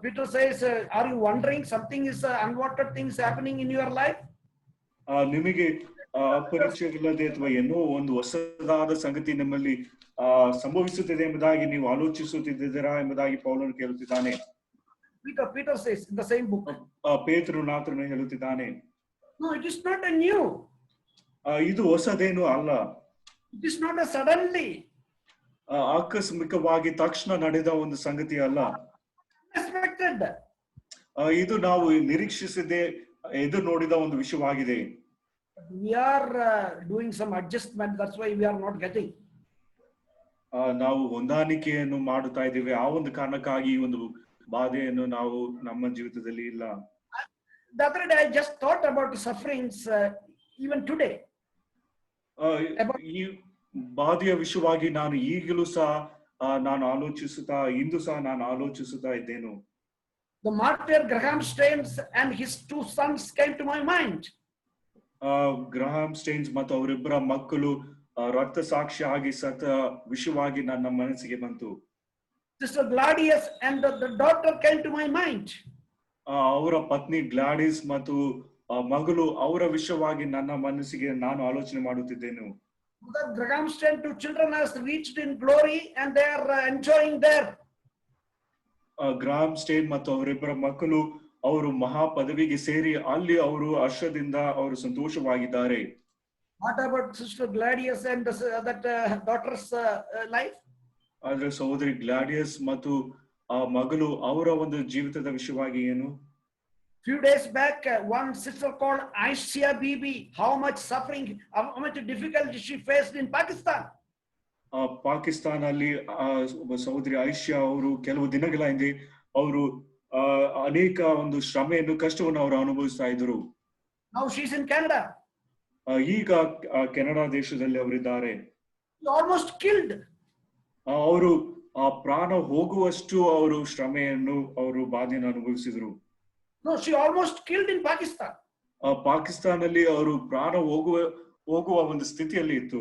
Peter says, are you wondering something is unwanted things happening in your life? ನಿಮಗೆ ಅಪರಿಚಯವಿಲ್ಲದೆ ಅಥವಾ ಏನೋ ಒಂದು ಹೊಸದಾದ ಸಂಗತಿ ನಿಮ್ಮಲ್ಲಿ ಸಂಭವಿಸುತ್ತಿದೆ ಎಂಬುದಾಗಿ ನೀವು ಆಲೋಚಿಸುತ್ತಿದ್ದೀರಾ ಎಂಬುದಾಗಿ ಪೌಲನು ಕೇಳುತ್ತಿದ್ದಾನೆ. Peter says in the same book. ಪೇತ್ರನು ಹೇಳುತ್ತಿದ್ದಾನೆ, no, it is not a new. ಇದು ಹೊಸದೇನು ಅಲ್ಲ. It is not a suddenly. ಆಕಸ್ಮಿಕವಾಗಿ ತಕ್ಷಣ ನಡೆದ ಒಂದು ಸಂಗತಿ ಅಲ್ಲ. Unexpected. ಇದು ನಾವು ನಿರೀಕ್ಷಿಸದೆ ಎದುರು ನೋಡಿದ ಒಂದು ವಿಷಯವಾಗಿದೆ. We are doing some adjustment, that's why we are not getting. ನಾವು ಹೊಂದಾಣಿಕೆಯನ್ನು ಮಾಡುತ್ತಾ ಇದ್ದೇವೆ, ಆ ಒಂದು ಕಾರಣಕ್ಕಾಗಿ ಈ ಒಂದು ಬಾಧೆಯನ್ನು ನಾವು ನಮ್ಮ ಜೀವಿತದಲ್ಲಿ ಇಲ್ಲ. The other day I just thought about sufferings even today. ಈ ಬಾಧೆಯ ವಿಷಯವಾಗಿ ನಾನು ಈಗಲೂ ಸಹ ಇಂದು ಸಹ ನಾನು ಆಲೋಚಿಸುತ್ತಾ ಇದ್ದೇನು. The martyr Graham Staines and his two sons came to my mind. Graham stains ಮತ್ತು ಅವರಿಬ್ಬರ ಮಕ್ಕಳು ರಕ್ತ ಸಾಕ್ಷಿ ಆಗಿ ಸತ್ತ ವಿಷಯವಾಗಿ ನನ್ನ ಮನಸ್ಸಿಗೆ ಬಂತು. Sister Gladius and the daughter came to my mind. ಅವರ ಪತ್ನಿ ಗ್ಲಾಡಿಸ್ ಮತ್ತು ಮಗಳು ಅವರ ವಿಷಯವಾಗಿ ನನ್ನ ಮನಸ್ಸಿಗೆ ನಾನು ಆಲೋಚನೆ ಮಾಡುತ್ತಿದ್ದೇನೆ. Graham Staines two children has reached in glory and they are enjoying there. Graham Steyn ಮತ್ತು ಅವರಿಬ್ಬರ ಮಕ್ಕಳು ಅವರು ಮಹಾ ಪದವಿಗೆ ಸೇರಿ ಅಲ್ಲಿ ಅವರು ಹರ್ಷದಿಂದ ಅವರು ಸಂತೋಷವಾಗಿದ್ದಾರೆ. What about Sister Gladius and that daughter's life? ಆದ್ರೆ ಸಹೋದರಿ ಗ್ಲಾಡಿಯಸ್ ಮತ್ತು ಆ ಮಗಳು ಅವರ ಒಂದು ಜೀವಿತದ ವಿಷಯವಾಗಿ ಏನು? Few days back, one sister called Aisha Bibi, how much suffering, how much difficulty she faced in Pakistan. Pakistan ಅಲ್ಲಿ ಒಬ್ಬ ಸಹೋದರಿ ಐಷ್ಯಾ ಅವರು ಕೆಲವು ದಿನಗಳ ಹಿಂದೆ ಅವರು ಅನೇಕ ಒಂದು ಶ್ರಮೆಯನ್ನು ಕಷ್ಟವನ್ನು ಅವರು ಅನುಭವಿಸ್ತಾ ಇದ್ರು. Now she's in Canada. ಈಗ ಕೆನಡಾ ದೇಶದಲ್ಲಿ ಅವರಿದ್ದಾರೆ. Almost killed. ಅವರು ಪ್ರಾಣ ಹೋಗುವಷ್ಟು ಅವರು ಶ್ರಮೆಯನ್ನು ಅವರು ಬಾಧೆಯನ್ನು ಅನುಭವಿಸಿದ್ರು. No, she almost killed in Pakistan. ಪಾಕಿಸ್ತಾನಲ್ಲಿ ಅವರು ಪ್ರಾಣ ಹೋಗುವ ಒಂದು ಸ್ಥಿತಿಯಲ್ಲಿ ಇತ್ತು.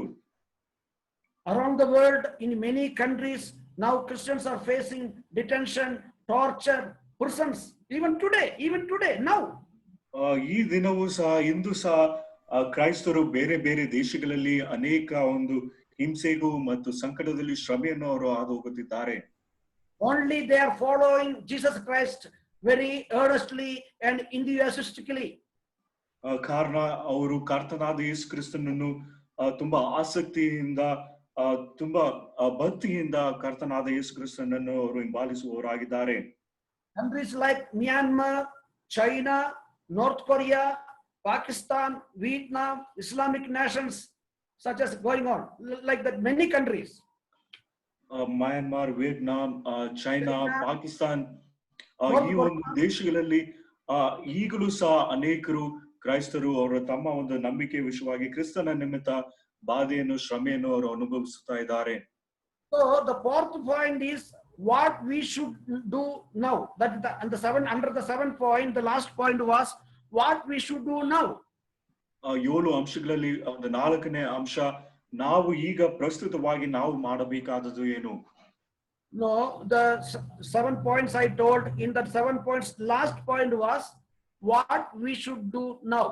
Around the world, in many countries, now Christians are facing detention, torture, prisons. Even today, now. ಈ ದಿನವೂ ಸಹ ಇಂದು ಸಹ ಕ್ರೈಸ್ತರು ಬೇರೆ ಬೇರೆ ದೇಶಗಳಲ್ಲಿ ಅನೇಕ ಒಂದು ಹಿಂಸೆಗೂ ಮತ್ತು ಸಂಕಟದಲ್ಲಿ ಶ್ರಮೆಯನ್ನು ಅವರು ಹಾದು ಹೋಗುತ್ತಿದ್ದಾರೆ. Only they are following Jesus Christ very earnestly and enthusiastically. ಕಾರಣ ಅವರು ಕರ್ತನಾದ ಯೇಸು ಕ್ರಿಸ್ತನನ್ನು ತುಂಬಾ ಆಸಕ್ತಿಯಿಂದ ತುಂಬಾ ಭಕ್ತಿಯಿಂದ ಕರ್ತನಾದ ಯೇಸು ಕ್ರಿಸ್ತನನ್ನು ಅವರು ಹಿಂಬಾಲಿಸುವವರಾಗಿದ್ದಾರೆ. Countries like Myanmar, China, North Korea, Pakistan, Vietnam, Islamic nations such as going on like that, many countries. Myanmar, Vietnam, China, Pakistan, ಈ ಒಂದು ದೇಶಗಳಲ್ಲಿ ಈಗಲೂ ಸಹ ಅನೇಕರು ಕ್ರೈಸ್ತರು ಅವರ ತಮ್ಮ ಒಂದು ನಂಬಿಕೆ ವಿಷಯವಾಗಿ ಕ್ರಿಸ್ತನ ನಿಮಿತ್ತ ಬಾಧೆಯನ್ನು ಶ್ರಮೆಯನ್ನು ಅವರು ಅನುಭವಿಸುತ್ತಾ ಇದ್ದಾರೆ. So the fourth point is what we should do now. That and the seven under the 7th point, the last point was what we should do now. 7 ಅಂಶಗಳಲ್ಲಿ ಒಂದು 4ನೇ ಅಂಶ ನಾವು ಈಗ ಪ್ರಸ್ತುತವಾಗಿ ನಾವು ಮಾಡಬೇಕಾದದ್ದು ಏನು? No, the 7 points I told, in that 7 points, last point was what we should do now.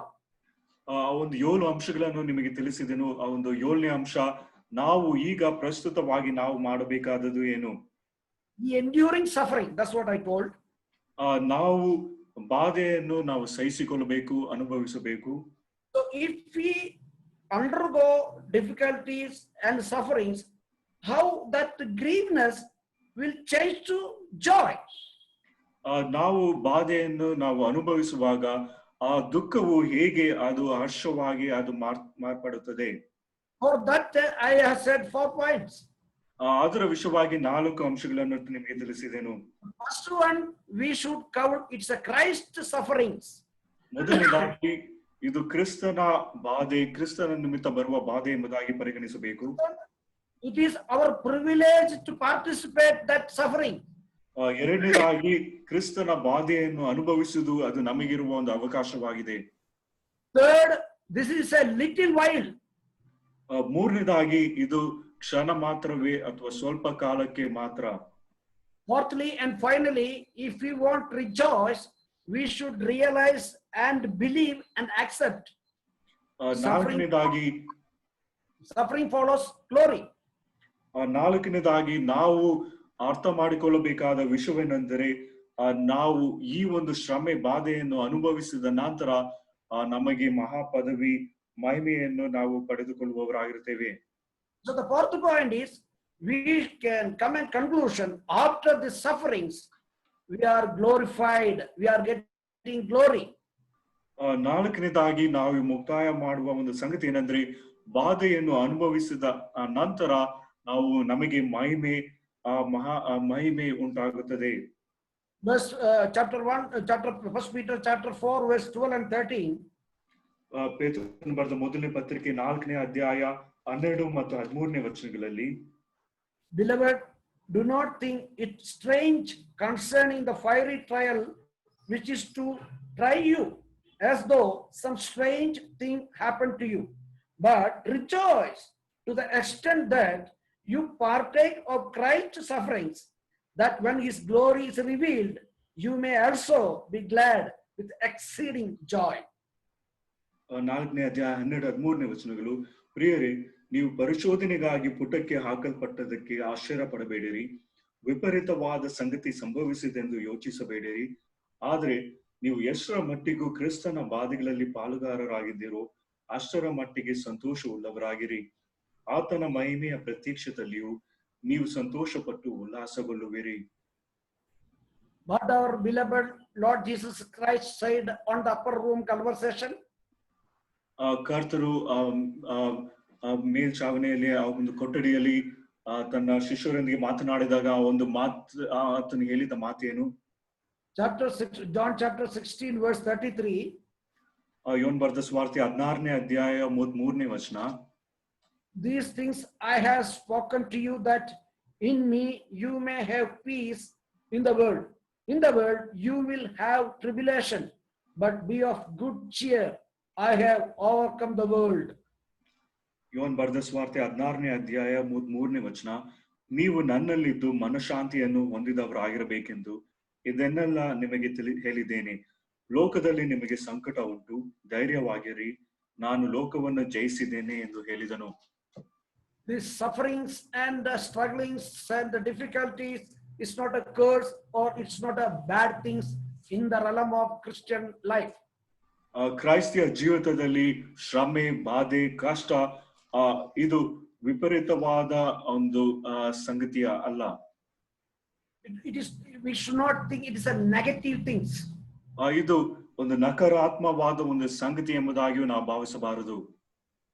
ಒಂದು 7 ಅಂಶಗಳನ್ನು ನಿಮಗೆ ತಿಳಿಸಿದೆನು. ಆ ಒಂದು 7ನೇ ಅಂಶ ನಾವು ಈಗ ಪ್ರಸ್ತುತವಾಗಿ ನಾವು ಮಾಡಬೇಕಾದದ್ದು ಏನು? The enduring suffering, that's what I told. ನಾವು ಬಾಧೆಯನ್ನು ನಾವು ಸಹಿಸಿಕೊಳ್ಳಬೇಕು, ಅನುಭವಿಸಬೇಕು. So if we undergo difficulties and sufferings, how that grieviness will change to joy. ನಾವು ಬಾಧೆಯನ್ನು ನಾವು ಅನುಭವಿಸುವಾಗ ಆ ದುಃಖವು ಹೇಗೆ ಅದು ಹರ್ಷವಾಗಿ ಅದು ಮಾರ್ಪಡುತ್ತದೆ? For that I have said 4 points. ಅದರ ವಿಷಯವಾಗಿ 4 ಅಂಶಗಳನ್ನು ನಿಮಗೆ ತಿಳಿಸಿದೆನು. First one, we should cover, it's a Christ sufferings. ಮೊದಲನೇದಾಗಿ ಇದು ಕ್ರಿಸ್ತನ ಬಾಧೆ, ಕ್ರಿಸ್ತನ ನಿಮಿತ್ತ ಬರುವ ಬಾಧೆ ಎಂಬುದಾಗಿ ಪರಿಗಣಿಸಬೇಕು. It is our privilege to participate that suffering. ಎರಡನೇದಾಗಿ ಕ್ರಿಸ್ತನ ಬಾಧೆಯನ್ನು ಅನುಭವಿಸುವುದು ಅದು ನಮಗಿರುವ ಒಂದು ಅವಕಾಶವಾಗಿದೆ. Third, this is a little while. ಮೂರನೇದಾಗಿ ಇದು ಕ್ಷಣ ಮಾತ್ರವೇ ಅಥವಾ ಸ್ವಲ್ಪ ಕಾಲಕ್ಕೆ ಮಾತ್ರ. Fourthly and finally, if we want to rejoice, we should realize and believe and accept. ನಾಲ್ಕನೇದಾಗಿ suffering follows glory. ನಾಲ್ಕನೇದಾಗಿ ನಾವು ಅರ್ಥ ಮಾಡಿಕೊಳ್ಳಬೇಕಾದ ವಿಷಯವೇನೆಂದರೆ ನಾವು ಈ ಒಂದು ಶ್ರಮೆ ಬಾಧೆಯನ್ನು ಅನುಭವಿಸಿದ ನಂತರ ನಮಗೆ ಮಹಾಪದವಿ ಮಹಿಮೆಯನ್ನು ನಾವು ಪಡೆದುಕೊಳ್ಳುವವರಾಗಿರುತ್ತೇವೆ. So the fourth point is, we can come in conclusion, after the sufferings we are glorified, we are getting glory. ನಾಲ್ಕನೇದಾಗಿ ನಾವು ಮುಕ್ತಾಯ ಮಾಡುವ ಒಂದು ಸಂಗತಿ ಏನಂದ್ರೆ ಬಾಧೆಯನ್ನು ಅನುಭವಿಸಿದ ನಂತರ ನಾವು ನಮಗೆ ಮಹಿಮೆ ಮಹಿಮೆ ಉಂಟಾಗುತ್ತದೆ. Verse chapter 1 Peter chapter 4 verse 12 and 13. ಪೇತ್ರನು ಬರೆದ ಮೊದಲನೇ ಪತ್ರಿಕೆ 4ನೇ ಅಧ್ಯಾಯ 12 ಮತ್ತು 13ನೇ ವಚನಗಳಲ್ಲಿ, Beloved, do not think it strange concerning the fiery trial which is to try you, as though some strange thing happened to you, but rejoice to the extent that you partake of Christ's sufferings, that when his glory is revealed, you may also be glad with exceeding joy. 4ನೇ ಅಧ್ಯಾಯ 12-13ನೇ ವಚನಗಳು, ಪ್ರಿಯರೇ, ನೀವು ಪರಿಶೋಧನೆಗಾಗಿ ಪುಟಕ್ಕೆ ಹಾಕಲ್ಪಟ್ಟದಕ್ಕೆ ಆಶ್ಚರ್ಯ ಪಡಬೇಡಿರಿ, ವಿಪರೀತವಾದ ಸಂಗತಿ ಸಂಭವಿಸಿದೆಂದು ಯೋಚಿಸಬೇಡಿರಿ. ಆದರೆ ನೀವು ಎಷ್ಟರ ಮಟ್ಟಿಗೂ ಕ್ರಿಸ್ತನ ಬಾಧೆಗಳಲ್ಲಿ ಪಾಲುಗಾರರಾಗಿದ್ದೀರೋ ಅಷ್ಟರ ಮಟ್ಟಿಗೆ ಸಂತೋಷವುಳ್ಳವರಾಗಿರಿ. ಆತನ ಮಹಿಮೆಯ ಪ್ರತ್ಯಕ್ಷತೆಯಲ್ಲಿಯೂ ನೀವು ಸಂತೋಷಪಟ್ಟು ಉಲ್ಲಾಸಗೊಳ್ಳುವಿರಿ. What our beloved Lord Jesus Christ said on the upper room conversation. ಕರ್ತರು ಮೇಲ್ಚಾವಣೆಯಲ್ಲಿ ಆ ಒಂದು ಕೊಠಡಿಯಲ್ಲಿ ತನ್ನ ಶಿಷ್ಯರೊಂದಿಗೆ ಮಾತನಾಡಿದಾಗ ಒಂದು ಮಾತು ಆತನು ಹೇಳಿದ ಮಾತೇನು? John chapter 16 verse 33. ಯೋನ್ ಬರೆದ ಸುವಾರ್ತೆ 16ನೇ ಅಧ್ಯಾಯ 33ನೇ ವಚನ, These things I have spoken to you, that in me you may have peace in the world. In the world you will have tribulation, but be of good cheer. I have overcome the world. ಯೋನ್ ಬರೆದ ಸುವಾರ್ತೆ 16ನೇ ಅಧ್ಯಾಯ 33ನೇ ವಚನ, ನೀವು ನನ್ನಲ್ಲಿದ್ದು ಮನಃಶಾಂತಿಯನ್ನು ಹೊಂದಿದವರಾಗಿರಬೇಕೆಂದು ಇದನ್ನೆಲ್ಲ ನಿಮಗೆ ಹೇಳಿದ್ದೇನೆ. ಲೋಕದಲ್ಲಿ ನಿಮಗೆ ಸಂಕಟ ಉಂಟು, ಧೈರ್ಯವಾಗಿರಿ, ನಾನು ಲೋಕವನ್ನು ಜಯಿಸಿದ್ದೇನೆ ಎಂದು ಹೇಳಿದನು. These sufferings and the strugglings and the difficulties is not a curse, or it's not a bad things in the realm of Christian life. ಕ್ರೈಸ್ತಿಯ ಜೀವಿತದಲ್ಲಿ ಶ್ರಮೆ, ಬಾಧೆ, ಕಷ್ಟ ಇದು ವಿಪರೀತವಾದ ಒಂದು ಸಂಗತಿಯ ಅಲ್ಲ. We should not think it is a negative things. ಇದು ಒಂದು ನಕಾರಾತ್ಮಕವಾದ ಒಂದು ಸಂಗತಿ ಎಂಬುದಾಗಿಯೂ ನಾವು ಭಾವಿಸಬಾರದು.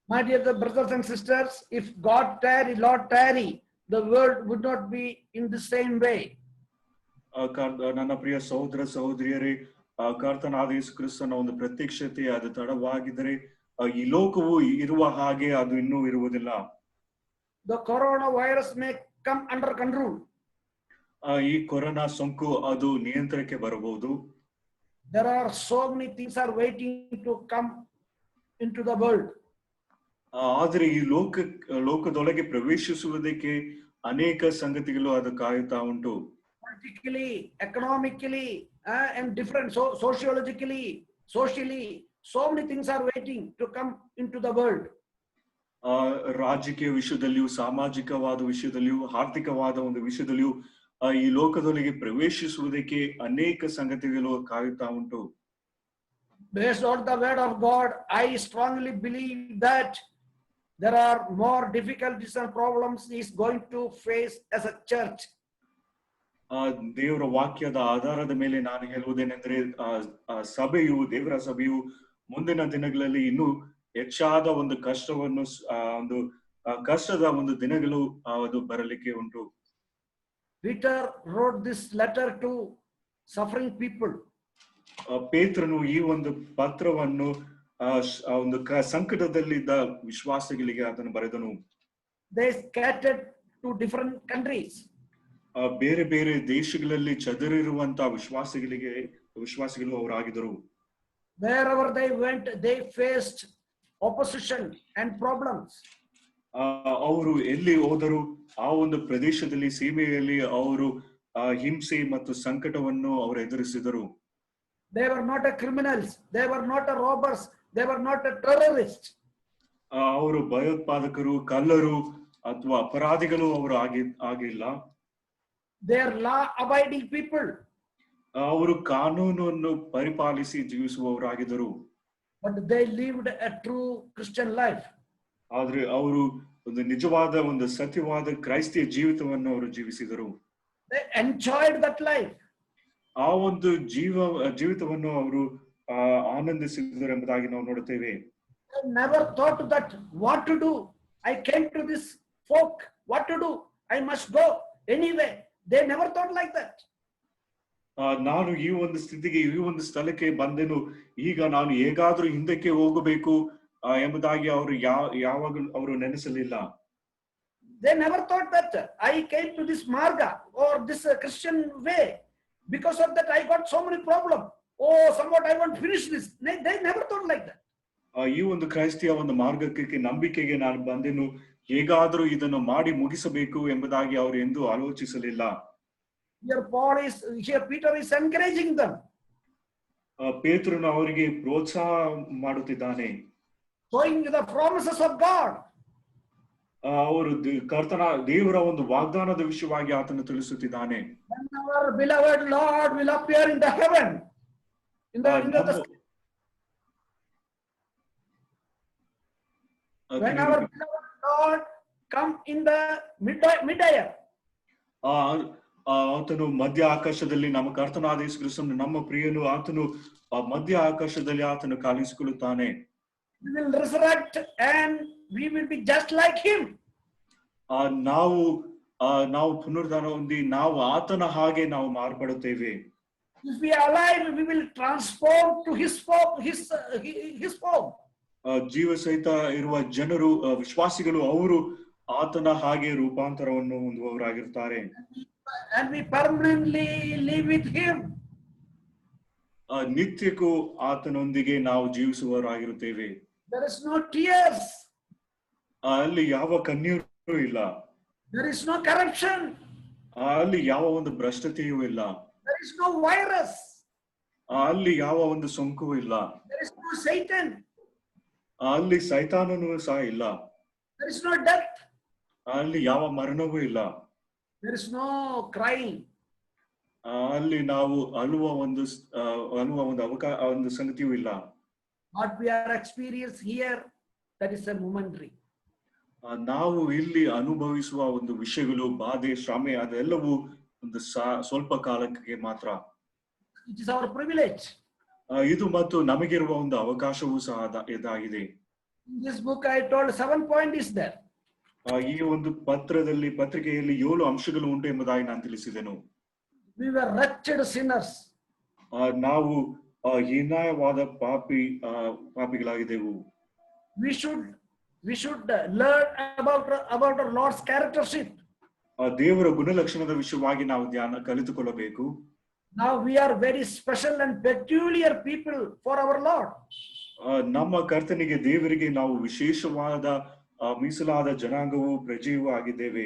My dear brothers and sisters, if God tarry, Lord tarry, the world would not be in the same way. ನನ್ನ ಪ್ರಿಯ ಸಹೋದರ ಸಹೋದರಿಯರೇ, ಕರ್ತನಾದ ಯೇಸು ಕ್ರಿಸ್ತನ ಒಂದು ಪ್ರತ್ಯಕ್ಷತೆ ಅದು ತಡವಾಗಿದ್ದರೆ ಈ ಲೋಕವು ಇರುವ ಹಾಗೆ ಅದು ಇನ್ನೂ ಇರುವುದಿಲ್ಲ. The coronavirus may come under control. ಈ ಕೊರೋನಾ ಸೋಂಕು ಅದು ನಿಯಂತ್ರಣಕ್ಕೆ ಬರಬಹುದು. There are so many things are waiting to come into the world. ಆದರೆ ಈ ಲೋಕದೊಳಗೆ ಪ್ರವೇಶಿಸುವುದಕ್ಕೆ ಅನೇಕ ಸಂಗತಿಗಳು ಅದು ಕಾಯುತ್ತಾ ಉಂಟು. Politically, economically, and different, sociologically, socially, so many things are waiting to come into the world. ರಾಜಕೀಯ ವಿಷಯದಲ್ಲಿಯೂ, ಸಾಮಾಜಿಕವಾದ ವಿಷಯದಲ್ಲಿಯೂ, ಆರ್ಥಿಕವಾದ ಒಂದು ವಿಷಯದಲ್ಲಿಯೂ ಈ ಲೋಕದೊಳಗೆ ಪ್ರವೇಶಿಸುವುದಕ್ಕೆ ಅನೇಕ ಸಂಗತಿಗಳು ಕಾಯುತ್ತಾ ಉಂಟು. Based on the word of God, I strongly believe that there are more difficulties and problems is going to face as a church. ದೇವರ ವಾಕ್ಯದ ಆಧಾರದ ಮೇಲೆ ನಾನು ಹೇಳುವುದೇನೆಂದ್ರೆ, ಸಭೆಯು, ದೇವರ ಸಭೆಯು ಮುಂದಿನ ದಿನಗಳಲ್ಲಿ ಇನ್ನೂ ಹೆಚ್ಚಾದ ಒಂದು ಕಷ್ಟವನ್ನು, ಒಂದು ಕಷ್ಟದ ಒಂದು ದಿನಗಳು ಅದು ಬರಲಿಕ್ಕೆ ಉಂಟು. Peter wrote this letter to suffering people. ಪೇತ್ರನು ಈ ಒಂದು ಪತ್ರವನ್ನು ಒಂದು ಸಂಕಟದಲ್ಲಿದ್ದ ವಿಶ್ವಾಸಿಗಳಿಗೆ ಅದನ್ನು ಬರೆದನು. They scattered to different countries. ಬೇರೆ ಬೇರೆ ದೇಶಗಳಲ್ಲಿ ಚದರಿರುವಂತಹ ವಿಶ್ವಾಸಿಗಳು ಅವರಾಗಿದ್ದರು. Wherever they went, they faced opposition and problems. ಅವರು ಎಲ್ಲಿ ಹೋದರು ಆ ಒಂದು ಪ್ರದೇಶದಲ್ಲಿ, ಸೀಮೆಯಲ್ಲಿ ಅವರು ಹಿಂಸೆ ಮತ್ತು ಸಂಕಟವನ್ನು ಅವರು ಎದುರಿಸಿದರು. They were not a criminals, they were not a robbers, they were not a terrorists. ಅವರು ಭಯೋತ್ಪಾದಕರು, ಕಳ್ಳರು ಅಥವಾ ಅಪರಾಧಿಗಳು ಅವರು ಆಗಿಲ್ಲ. They are law abiding people. ಅವರು ಕಾನೂನನ್ನು ಪರಿಪಾಲಿಸಿ ಜೀವಿಸುವವರಾಗಿದ್ದರು. But they lived a true Christian life. ಆದ್ರೆ ಅವರು ಒಂದು ನಿಜವಾದ, ಒಂದು ಸತ್ಯವಾದ ಕ್ರೈಸ್ತಿಯ ಜೀವಿತವನ್ನು ಅವರು ಜೀವಿಸಿದರು. They enjoyed that life. ಆ ಒಂದು ಜೀವಿತವನ್ನು ಅವರು ಆನಂದಿಸಿದರು ಎಂಬುದಾಗಿ ನಾವು ನೋಡುತ್ತೇವೆ. They never thought that what to do. I came to this folk, what to do? I must go anyway. They never thought like that. ನಾನು ಈ ಒಂದು ಸ್ಥಿತಿಗೆ, ಈ ಒಂದು ಸ್ಥಳಕ್ಕೆ ಬಂದೆನು, ಈಗ ನಾನು ಹೇಗಾದ್ರೂ ಹಿಂದಕ್ಕೆ ಹೋಗಬೇಕು ಎಂಬುದಾಗಿ ಅವರು ಯಾವಾಗಲೂ ಅವರು ನೆನೆಸಲಿಲ್ಲ. They never thought that I came to this marga or this Christian way. Because of that, I got so many problems. Oh, somewhat I want to finish this. They never thought like that. ಈ ಒಂದು ಕ್ರೈಸ್ತಿಯ ಒಂದು ಮಾರ್ಗಕ್ಕೆ, ನಂಬಿಕೆಗೆ ನಾನು ಬಂದೆನು, ಹೇಗಾದ್ರೂ ಇದನ್ನು ಮಾಡಿ ಮುಗಿಸಬೇಕು ಎಂಬುದಾಗಿ ಅವರು ಎಂದೂ ಆಲೋಚಿಸಲಿಲ್ಲ. Here Peter is encouraging them. ಪೇತ್ರನು ಅವರಿಗೆ ಪ್ರೋತ್ಸಾಹ ಮಾಡುತ್ತಿದ್ದಾನೆ. Showing the promises of God. ಅವರು ದೇವರ ಒಂದು ವಾಗ್ದಾನದ ವಿಷಯವಾಗಿ ಆತನು ತಿಳಿಸುತ್ತಿದ್ದಾನೆ. When our beloved Lord will appear in the heaven, when our beloved Lord come in the mid-air. ಆತನು ಮಧ್ಯ ಆಕಾಶದಲ್ಲಿ, ನಮ್ಮ ಕರ್ತನಾದ ಯೇಸು ಕ್ರಿಸ್ತನು, ನಮ್ಮ ಪ್ರಿಯನು, ಆತನು ಮಧ್ಯ ಆಕಾಶದಲ್ಲಿ ಆತನು ಕಾಣಿಸಿಕೊಳ್ಳುತ್ತಾನೆ. We will resurrect and we will be just like him. ನಾವು ಪುನರುತ್ಥಾನ ಹೊಂದಿ ನಾವು ಆತನ ಹಾಗೆ ನಾವು ಮಾರ್ಪಡುತ್ತೇವೆ. If we are alive, we will transform to his form. ಜೀವ ಸಹಿತ ಇರುವ ಜನರು, ವಿಶ್ವಾಸಿಗಳು, ಅವರು ಆತನ ಹಾಗೆ ರೂಪಾಂತರವನ್ನು ಹೊಂದುವವರಾಗಿರ್ತಾರೆ. And we permanently live with him. ನಿತ್ಯಕ್ಕೂ ಆತನೊಂದಿಗೆ ನಾವು ಜೀವಿಸುವವರಾಗಿರುತ್ತೇವೆ. There is no tears. ಅಲ್ಲಿ ಯಾವ ಕಣ್ಣೀರು ಇಲ್ಲ. There is no corruption. ಅಲ್ಲಿ ಯಾವ ಒಂದು ಭ್ರಷ್ಟತೆಯೂ ಇಲ್ಲ. There is no virus. ಅಲ್ಲಿ ಯಾವ ಒಂದು ಸೋಂಕು ಇಲ್ಲ. There is no Satan. ಅಲ್ಲಿ ಸೈತಾನನೂ ಸಹ ಇಲ್ಲ. There is no death. ಅಲ್ಲಿ ಯಾವ ಮರಣವೂ ಇಲ್ಲ. There is no crying. ಅಲ್ಲಿ ನಾವು ಅಳುವ ಒಂದು ಒಂದು ಸಂಗತಿಯೂ ಇಲ್ಲ. What we are experiencing here, that is a momentary. ನಾವು ಇಲ್ಲಿ ಅನುಭವಿಸುವ ಒಂದು ವಿಷಯಗಳು, ಬಾಧೆ, ಶ್ರಮೆ, ಅದೆಲ್ಲವೂ ಒಂದು ಸ್ವಲ್ಪ ಕಾಲಕ್ಕೆ ಮಾತ್ರ. It is our privilege. ಇದು ಮತ್ತು ನಮಗಿರುವ ಒಂದು ಅವಕಾಶವೂ ಸಹ ಇದಾಗಿದೆ. In this book I told 7 points is there. ಈ ಒಂದು ಪತ್ರಿಕೆಯಲ್ಲಿ 7 ಅಂಶಗಳು ಉಂಟು ಎಂಬುದಾಗಿ ನಾನು ತಿಳಿಸಿದೆನು. We were wretched sinners. ನಾವು ಹೀನಾಯವಾದ ಪಾಪಿಗಳಾಗಿದ್ದೆವು. We should learn about our Lord's characteristic. ದೇವರ ಗುಣಲಕ್ಷಣದ ವಿಷಯವಾಗಿ ನಾವು ಕಲಿತುಕೊಳ್ಳಬೇಕು. Now we are very special and peculiar people for our Lord. ನಮ್ಮ ಕರ್ತನಿಗೆ ದೇವರಿಗೆ ನಾವು ವಿಶೇಷವಾದ ಮೀಸಲಾದ ಜನಾಂಗವೂ ಪ್ರಜೆಯೂ ಆಗಿದ್ದೇವೆ.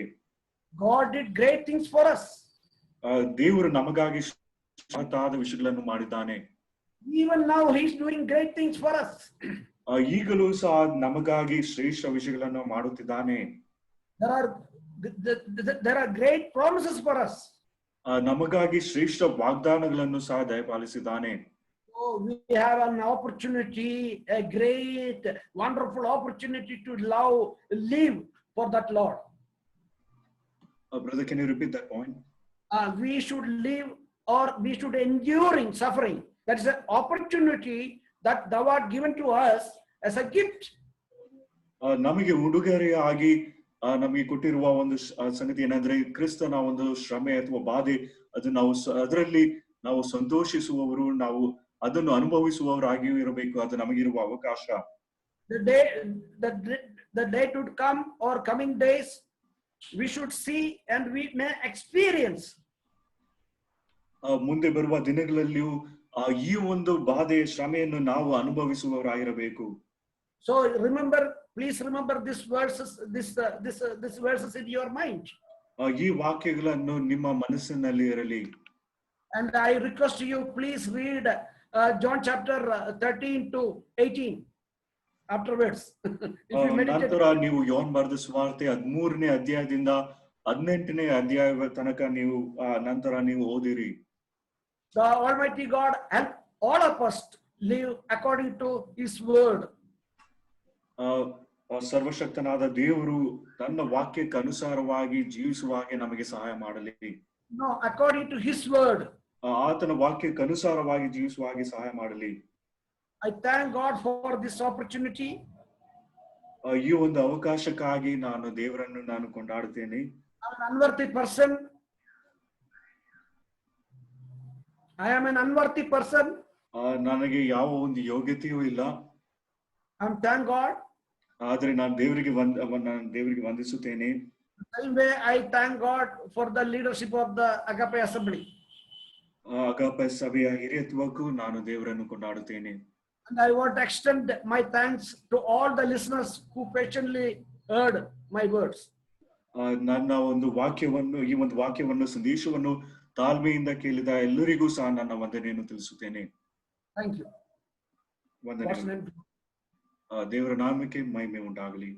God did great things for us. ದೇವರು ನಮಗಾಗಿ ಶ್ರೇಷ್ಠವಾದ ವಿಷಯಗಳನ್ನು ಮಾಡಿದ್ದಾನೆ. Even now he is doing great things for us. ಈಗಲೂ ಸಹ ನಮಗಾಗಿ ಶ್ರೇಷ್ಠ ವಿಷಯಗಳನ್ನು ಮಾಡುತ್ತಿದ್ದಾನೆ. There are great promises for us. ನಮಗಾಗಿ ಶ್ರೇಷ್ಠ ವಾಗ್ದಾನಗಳನ್ನು ಸಹ ದಯಪಾಲಿಸಿದ್ದಾನೆ. Oh, we have an opportunity, a great, wonderful opportunity to live for that Lord. Brother, can you repeat that point? We should live, or we should endure in suffering. That is an opportunity that thou art given to us as a gift. ನಮಗೆ ಉಡುಗೊರೆಯಾಗಿ ನಮಗೆ ಕೊಟ್ಟಿರುವ ಒಂದು ಸಂಗತಿ ಏನಂದ್ರೆ ಕ್ರಿಸ್ತನ ಒಂದು ಶ್ರಮೆ ಅಥವಾ ಬಾಧೆ, ಅದು ನಾವು ಅದರಲ್ಲಿ ನಾವು ಸಂತೋಷಿಸುವವರು, ನಾವು ಅದನ್ನು ಅನುಭವಿಸುವವರಾಗಿಯೂ ಇರಬೇಕು. ಅದು ನಮಗಿರುವ ಅವಕಾಶ. The day to come or coming days, we should see and we may experience. ಮುಂದೆ ಬರುವ ದಿನಗಳಲ್ಲಿಯೂ ಈ ಒಂದು ಬಾಧೆ ಶ್ರಮೆಯನ್ನು ನಾವು ಅನುಭವಿಸುವವರಾಗಿರಬೇಕು. So please remember this verses in your mind. ಈ ವಾಕ್ಯಗಳನ್ನು ನಿಮ್ಮ ಮನಸ್ಸಿನಲ್ಲಿ ಇರಲಿ. And I request you, please read John chapter 13 to 18 afterwards. ನಂತರ ನೀವು ಯೋಹನ್ ಬರೆದ ಸುವಾರ್ತೆ 13ನೇ ಅಧ್ಯಾಯದಿಂದ 18ನೇ ಅಧ್ಯಾಯದ ತನಕ ನೀವು ನಂತರ ನೀವು ಓದಿರಿ. The Almighty God help all of us to live according to His word. ಸರ್ವಶಕ್ತನಾದ ದೇವರು ತನ್ನ ವಾಕ್ಯಕ್ಕೆ ಅನುಸಾರವಾಗಿ ಜೀವಿಸುವಾಗೆ ನಮಗೆ ಸಹಾಯ ಮಾಡಲಿ. No, according to His word. ಆತನ ವಾಕ್ಯಕ್ಕೆ ಅನುಸಾರವಾಗಿ ಜೀವಿಸುವಾಗೆ ಸಹಾಯ ಮಾಡಲಿ. I thank God for this opportunity. ಈ ಒಂದು ಅವಕಾಶಕ್ಕಾಗಿ ನಾನು ದೇವರನ್ನು ನಾನು ಕೊಂಡಾಡುತ್ತೇನೆ. I am an unworthy person. ನನಗೆ ಯಾವ ಒಂದು ಯೋಗ್ಯತೆಯೂ ಇಲ್ಲ. Thank God. ಆದರೆ ನಾನು ದೇವರಿಗೆ ವಂದಿಸುತ್ತೇನೆ. Same way I thank God for the leadership of the Agape Assembly. ಅಗಾಪೆ ಸಭೆಯ ಹಿರಿಯತ್ವಕ್ಕೂ ನಾನು ದೇವರನ್ನು ಕೊಂಡಾಡುತ್ತೇನೆ. And I want to extend my thanks to all the listeners who patiently heard my words. ನನ್ನ ಒಂದು ವಾಕ್ಯವನ್ನು ಈ ಒಂದು ವಾಕ್ಯವನ್ನು ಸಂದೇಶವನ್ನು ತಾಳ್ಮೆಯಿಂದ ಕೇಳಿದ ಎಲ್ಲರಿಗೂ ಸಹ ನನ್ನ ವಂದನೆಯನ್ನು ತಿಳಿಸುತ್ತೇನೆ. Thank you. ವಂದನೆಗಳು. ದೇವರ ನಾಮಕ್ಕೆ ಮಹಿಮೆ ಉಂಟಾಗಲಿ.